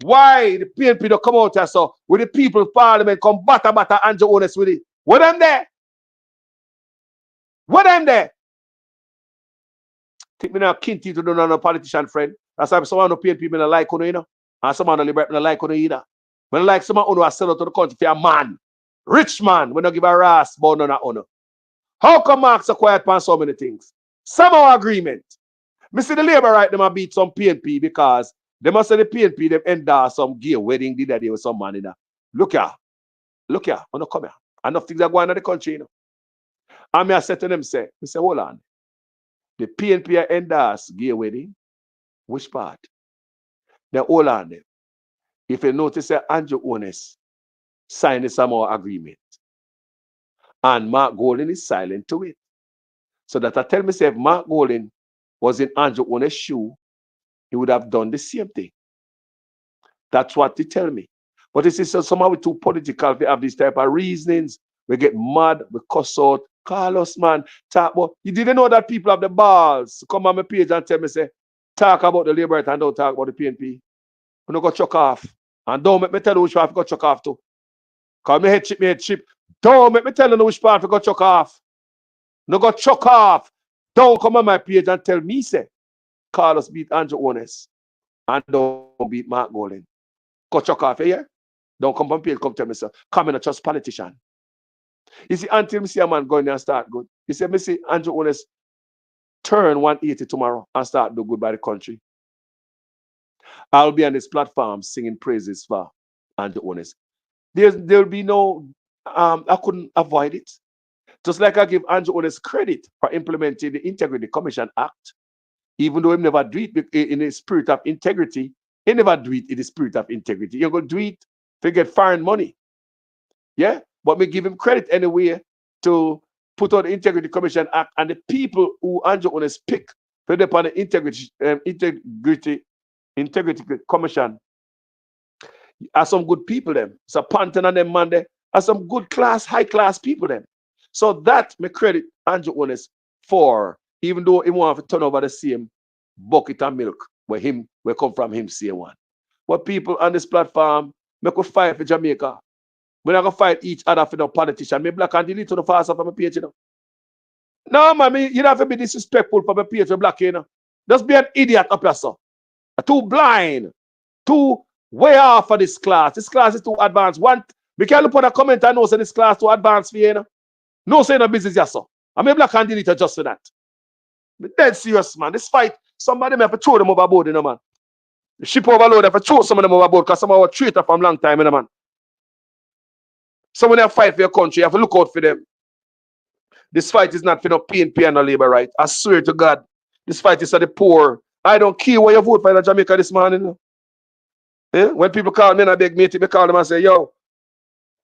Why the PNP don't come out and so with the People's Parliament come batter Andrew Honest with it? What them there? What them there? Think me now kinty to do no politician friend. That's why someone no PNP me no like you know. And someone no liberate me no like you either. When like someone who sell out to the country for a man. Rich man, we don't give a ras about none of honor. How come Mark so quiet on so many things? Some our agreement. Me see the labor right them a beat some PNP because they must say the PNP them endorse some gay wedding did that day with some man in there. Look here, on the come here. Enough things are going on in the country, you know. And me I said to them, say, hold on. The PNP endorse gay wedding. Which part? Then hold on them. If you notice that Andrew Honest signed some more agreement. And Mark Golden is silent to it. So that I tell myself, Mark Golden was in Andrew Honest's shoe, he would have done the same thing. That's what they tell me. But it's so somehow we're too political. We have these type of reasonings. We get mad, we cuss out. Carlos, man, talk about. You didn't know that people have the balls to come on my page and tell me, say, talk about the labor and don't talk about the PNP. We don't go chuck off. And don't make me tell you which part we go chuck off to. Because me head chip. Don't make me tell you which part we go chuck off. No go chuck off. Don't come on my page and tell me, say, Carlos beat Andrew Honest. And don't beat Mark Golden. Go chuck off, yeah? Don't come on page, come tell me, sir. Come in a trust politician. You see, until me see a man going there and start good. You see, me see Andrew Honest turn 180 tomorrow and start do good by the country. I'll be on this platform singing praises for Andrew Honest. There'll be no, I couldn't avoid it. Just like I give Andrew Honest credit for implementing the Integrity Commission Act, even though he never do it in the spirit of integrity, he never do it in the spirit of integrity. You're going to do it to get foreign money. Yeah? But we give him credit anyway to put out the Integrity Commission Act, and the people who Andrew Honest pick for the Integrity Commission are some good people them. So Panton and them man there are some good class, high class people them. So that me credit Andrew Honest for, even though he want to turn over the same bucket of milk where come from him say one. But people on this platform make a fight for Jamaica. We're not going to fight each other for no politician. Me black and delete to the fast from my page, you know. No, man, you don't have to be disrespectful for my page, black, you know. Just be an idiot up here, sir. Too blind. Too way off for this class. This class is too advanced. We can't look at a comment and know say this class too advanced for you know. No say no business, yes, sir. I'm a black and delete just for that. But dead serious, man. This fight, somebody may have to throw them overboard, you know, man. The ship overload, have to throw some of them overboard because some of them were traitor from long time, you know, man. So when they fight for your country, you have to look out for them. This fight is not for no PNP and no labor right. I swear to God, this fight is for the poor. I don't care where you vote for in Jamaica this morning. Yeah? When people call me and I beg me to call them and say, yo,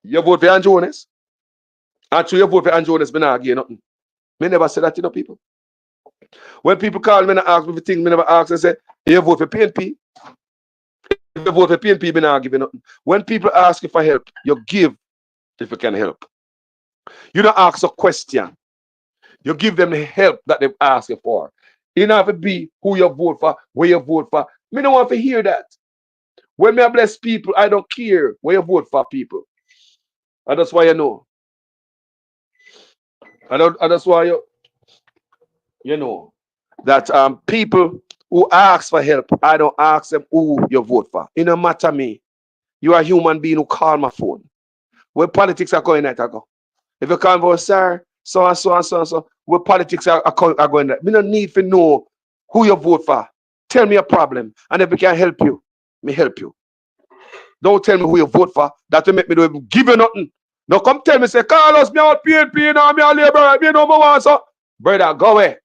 you vote for Andrew Honest? Actually, you vote for Andrew Honest, me not give nothing. Me never say that to no people. When people call me and ask me for things, me never ask and say, you vote for PNP? If you vote for PNP, me not give you nothing. When people ask you for help, you give if you can help. You don't ask a question. You give them the help that they've asked you for. You don't have to be who you vote for, where you vote for. Me don't want to hear that. When me bless people, I don't care where you vote for people. And that's why you know. And that's why you know that people who ask for help, I don't ask them who you vote for. It don't matter me. You are a human being who call my phone. Where politics are going at, I go. If you call for sir, so and so and so and so, where politics are going at. Me don't need to know who you vote for. Tell me a problem, and if we can help you, me help you. Don't tell me who you vote for. That will make me do give you nothing. Now come tell me, say, Carlos, me out PNP, now me a labor, me no more want so. Brother, go away.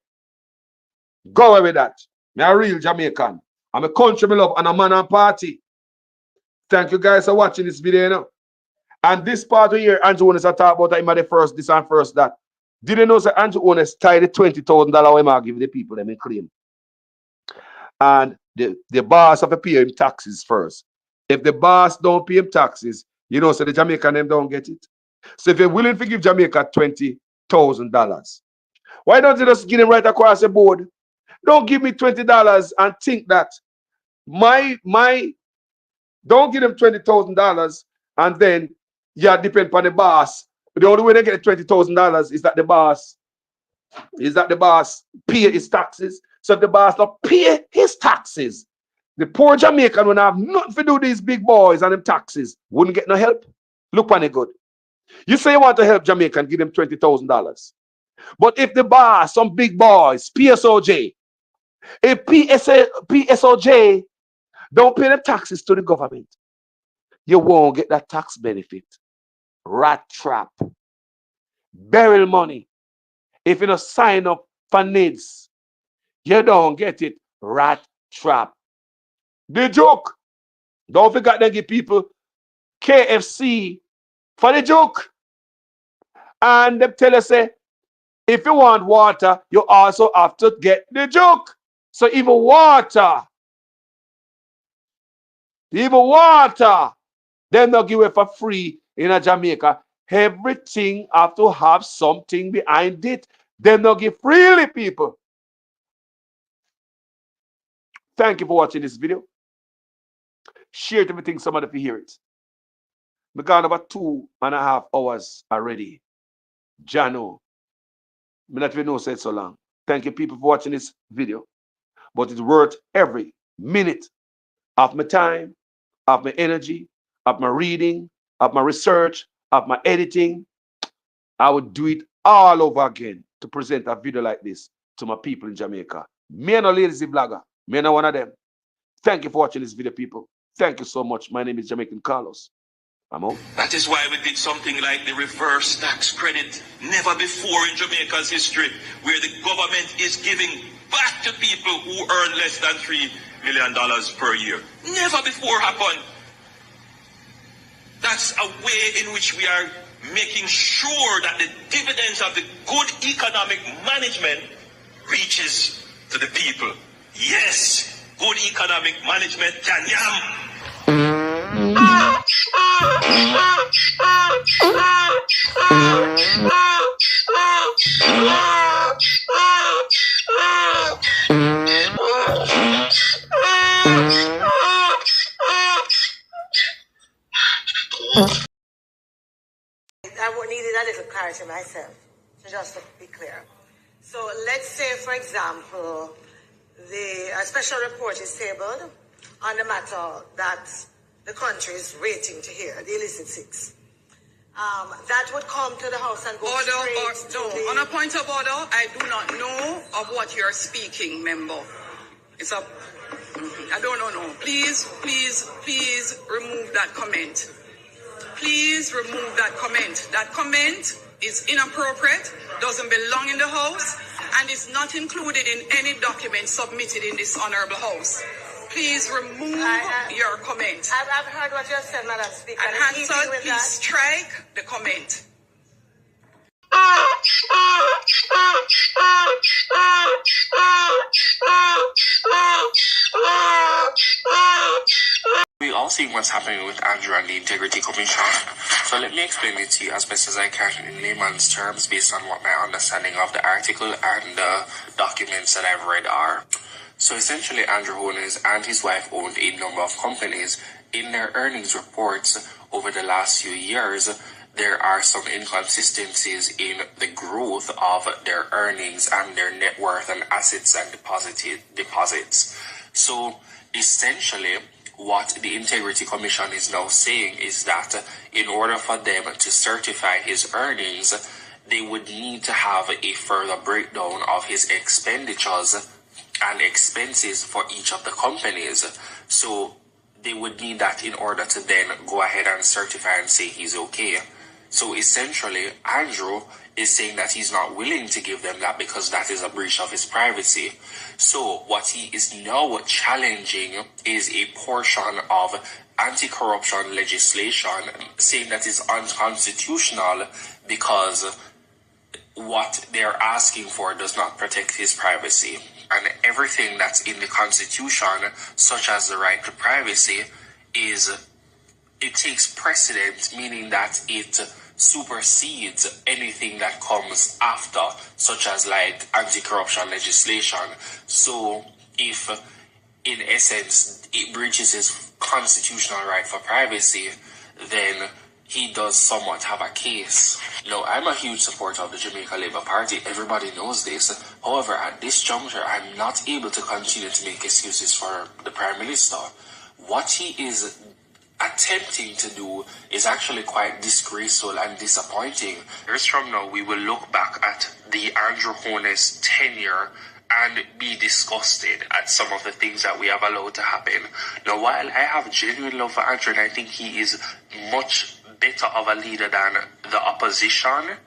Go away with that. Me a real Jamaican. I'm a country me love and a man and party. Thank you guys for watching this video, you know. And this part of here, Andrew Honest talk about him at the first this and first that. Did you know that Andrew Honest tied the $20,000 we give the people them in claim? And the boss have to pay him taxes first. If the boss don't pay him taxes, you know, so the Jamaican them don't get it. So if you're willing to give Jamaica $20,000, why don't you just give him right across the board? Don't give me $20 and think that don't give them $20,000 and then depend on the boss. The only way they get $20,000 is that the boss pay his taxes. So if the boss not pay his taxes, the poor Jamaican will have nothing to do these big boys and them taxes. Wouldn't get no help. Look on it good. You say you want to help Jamaican, give them $20,000. But if the boss, some big boys, PSOJ, If PSOJ don't pay the taxes to the government, you won't get that tax benefit. Rat trap. Burial money. If you don't sign up for NIDS, you don't get it. Rat trap. The joke. Don't forget to give people KFC for the joke. And they tell us, say, if you want water, you also have to get the joke. So even water, them not give it for free in a Jamaica. Everything have to have something behind it. Them not give freely, people. Thank you for watching this video. Share it if you think somebody will hear it. We got about 2.5 hours already. Jano. Me not even know say it so long. Thank you, people, for watching this video. But it's worth every minute of my time, of my energy, of my reading, of my research, of my editing. I would do it all over again to present a video like this to my people in Jamaica. Me and a lazy blogger. Me and one of them. Thank you for watching this video, people. Thank you so much. My name is Jamaican Carlos. I'm out. That is why we did something like the reverse tax credit. Never before in Jamaica's history, where the government is giving back to people who earn less than $3 million per year. Never before happened. That's a way in which we are making sure that the dividends of the good economic management reaches to the people. Yes, good economic management can yam. I needed a little clarity myself, so just to be clear. So let's say, for example, a special report is tabled on the matter that the country is waiting to hear, the illicit six. That would come to the House and go straight to the... On a point of order, I do not know of what you're speaking, member. It's a... I don't know, no. Please remove that comment. Please remove that comment. That comment is inappropriate, doesn't belong in the House, and is not included in any document submitted in this honorable House. Please remove your comment. I've heard what you said, Madam Speaker. And Hansard, please strike the comment. We all see what's happening with Andrew and the Integrity Commission. So let me explain it to you as best as I can in layman's terms based on what my understanding of the article and the documents that I've read are. So essentially, Andrew Holness and his wife owned a number of companies. In their earnings reports over the last few years, there are some inconsistencies in the growth of their earnings and their net worth and assets and deposits. So essentially, what the Integrity Commission is now saying is that in order for them to certify his earnings, they would need to have a further breakdown of his expenditures and expenses for each of the companies. So they would need that in order to then go ahead and certify and say he's okay. So essentially, Andrew is saying that he's not willing to give them that because that is a breach of his privacy. So what he is now challenging is a portion of anti-corruption legislation, saying that is unconstitutional because what they're asking for does not protect his privacy. And everything that's in the Constitution, such as the right to privacy, it takes precedence, meaning that it supersedes anything that comes after, such as like anti-corruption legislation. So if in essence it breaches his constitutional right for privacy, then he does somewhat have a case. Now, I'm a huge supporter of the Jamaica Labour Party. Everybody knows this. However, at this juncture, I'm not able to continue to make excuses for the Prime Minister. What he is attempting to do is actually quite disgraceful and disappointing. Years from now, we will look back at the Andrew Holness tenure and be disgusted at some of the things that we have allowed to happen. Now, while I have genuine love for Andrew and I think he is much better of a leader than the opposition,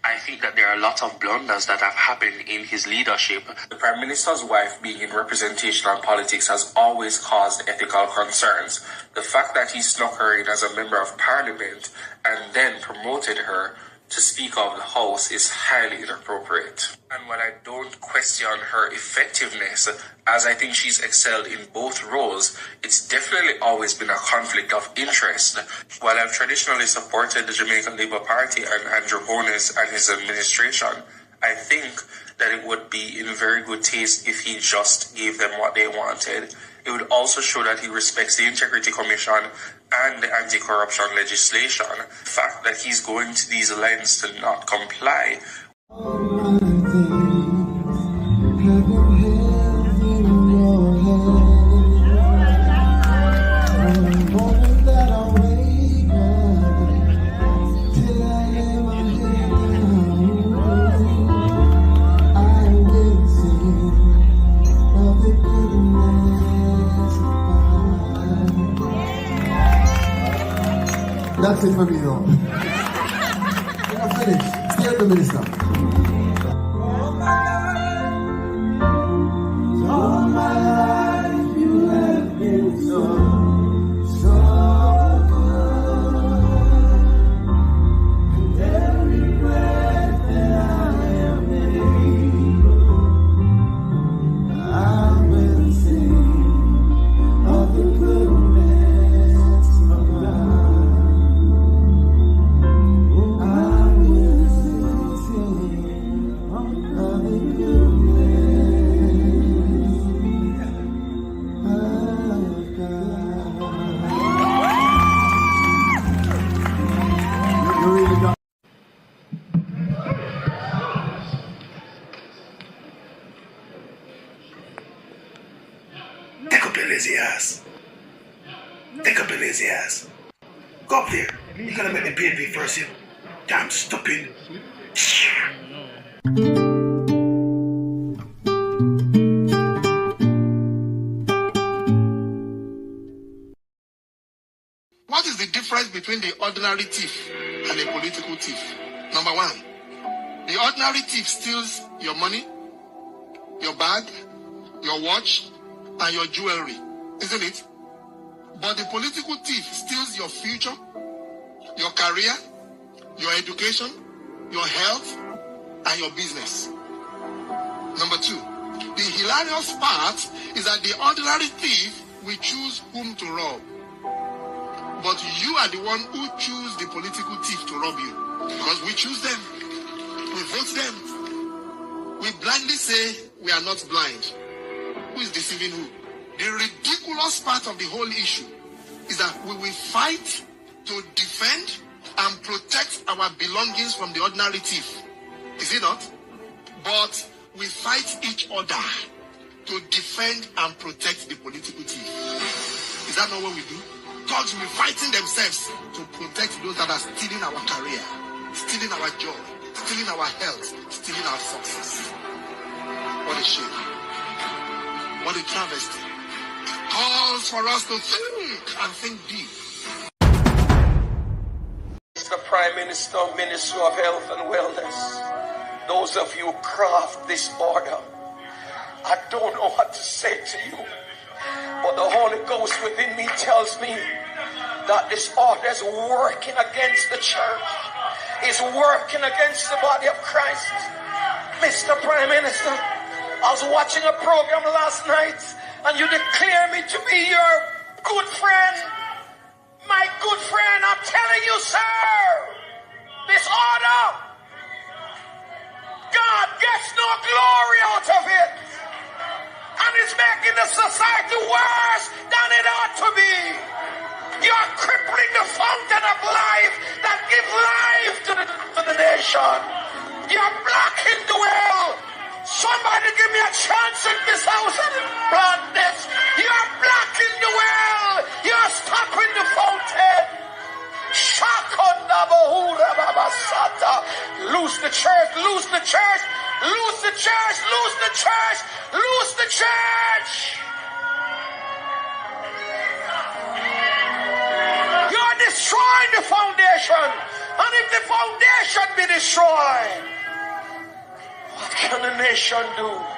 I think that there are a lot of blunders that have happened in his leadership. The Prime Minister's wife being in representational politics has always caused ethical concerns. The fact that he snuck her in as a member of Parliament and then promoted her to Speaker of the House is highly inappropriate. And while I don't question her effectiveness, as I think she's excelled in both roles, it's definitely always been a conflict of interest. While I've traditionally supported the Jamaican Labour Party and Andrew Holness and his administration, I think that it would be in very good taste if he just gave them what they wanted. It would also show that he respects the Integrity Commission and the anti-corruption legislation. The fact that he's going to these lengths to not comply. That's it for me, though. We're not finished. Stay at the minister. All my life you have been so good. And every breath that I am able, I will sing of the goodness of God. Take up your lazy ass. Go up there. You're gonna make me pay me first, you damn stupid. What is the difference between the ordinary thief and a political thief? Number one, the ordinary thief steals your money, your bag, your watch, and your jewelry, isn't it? But the political thief steals your future, your career, your education, your health, and your business. Number two, the hilarious part is that the ordinary thief will choose whom to rob. But you are the one who choose the political thief to rob you. Because we choose them. We vote them. We blindly say we are not blind. Who is deceiving who? The ridiculous part of the whole issue is that we will fight to defend and protect our belongings from the ordinary thief. Is it not? But we fight each other to defend and protect the political thief. Is that not what we do? Thugs will be fighting themselves to protect those that are stealing our career, stealing our joy, stealing our health, stealing our success. What a shame. What a travesty. Calls for us to think and think deep. Mr. Prime Minister, Minister of Health and Wellness, those of you who craft this order, I don't know what to say to you, but the Holy Ghost within me tells me that this order is working against the church, is working against the body of Christ. Mr. Prime Minister, I was watching a program last night and you declare me to be your good friend. My good friend, I'm telling you, sir, this order, God gets no glory out of it. And it's making the society worse than it ought to be. You're crippling the fountain of life that gives life to the nation. You're blocking the well. Somebody give me a chance in this house and plant this. You're blocking the well. You're stopping the fountain. Loose the church, loose the church. Loose the church, loose the church, loose the church. You're destroying the foundation. And if the foundation be destroyed, what can the nation do?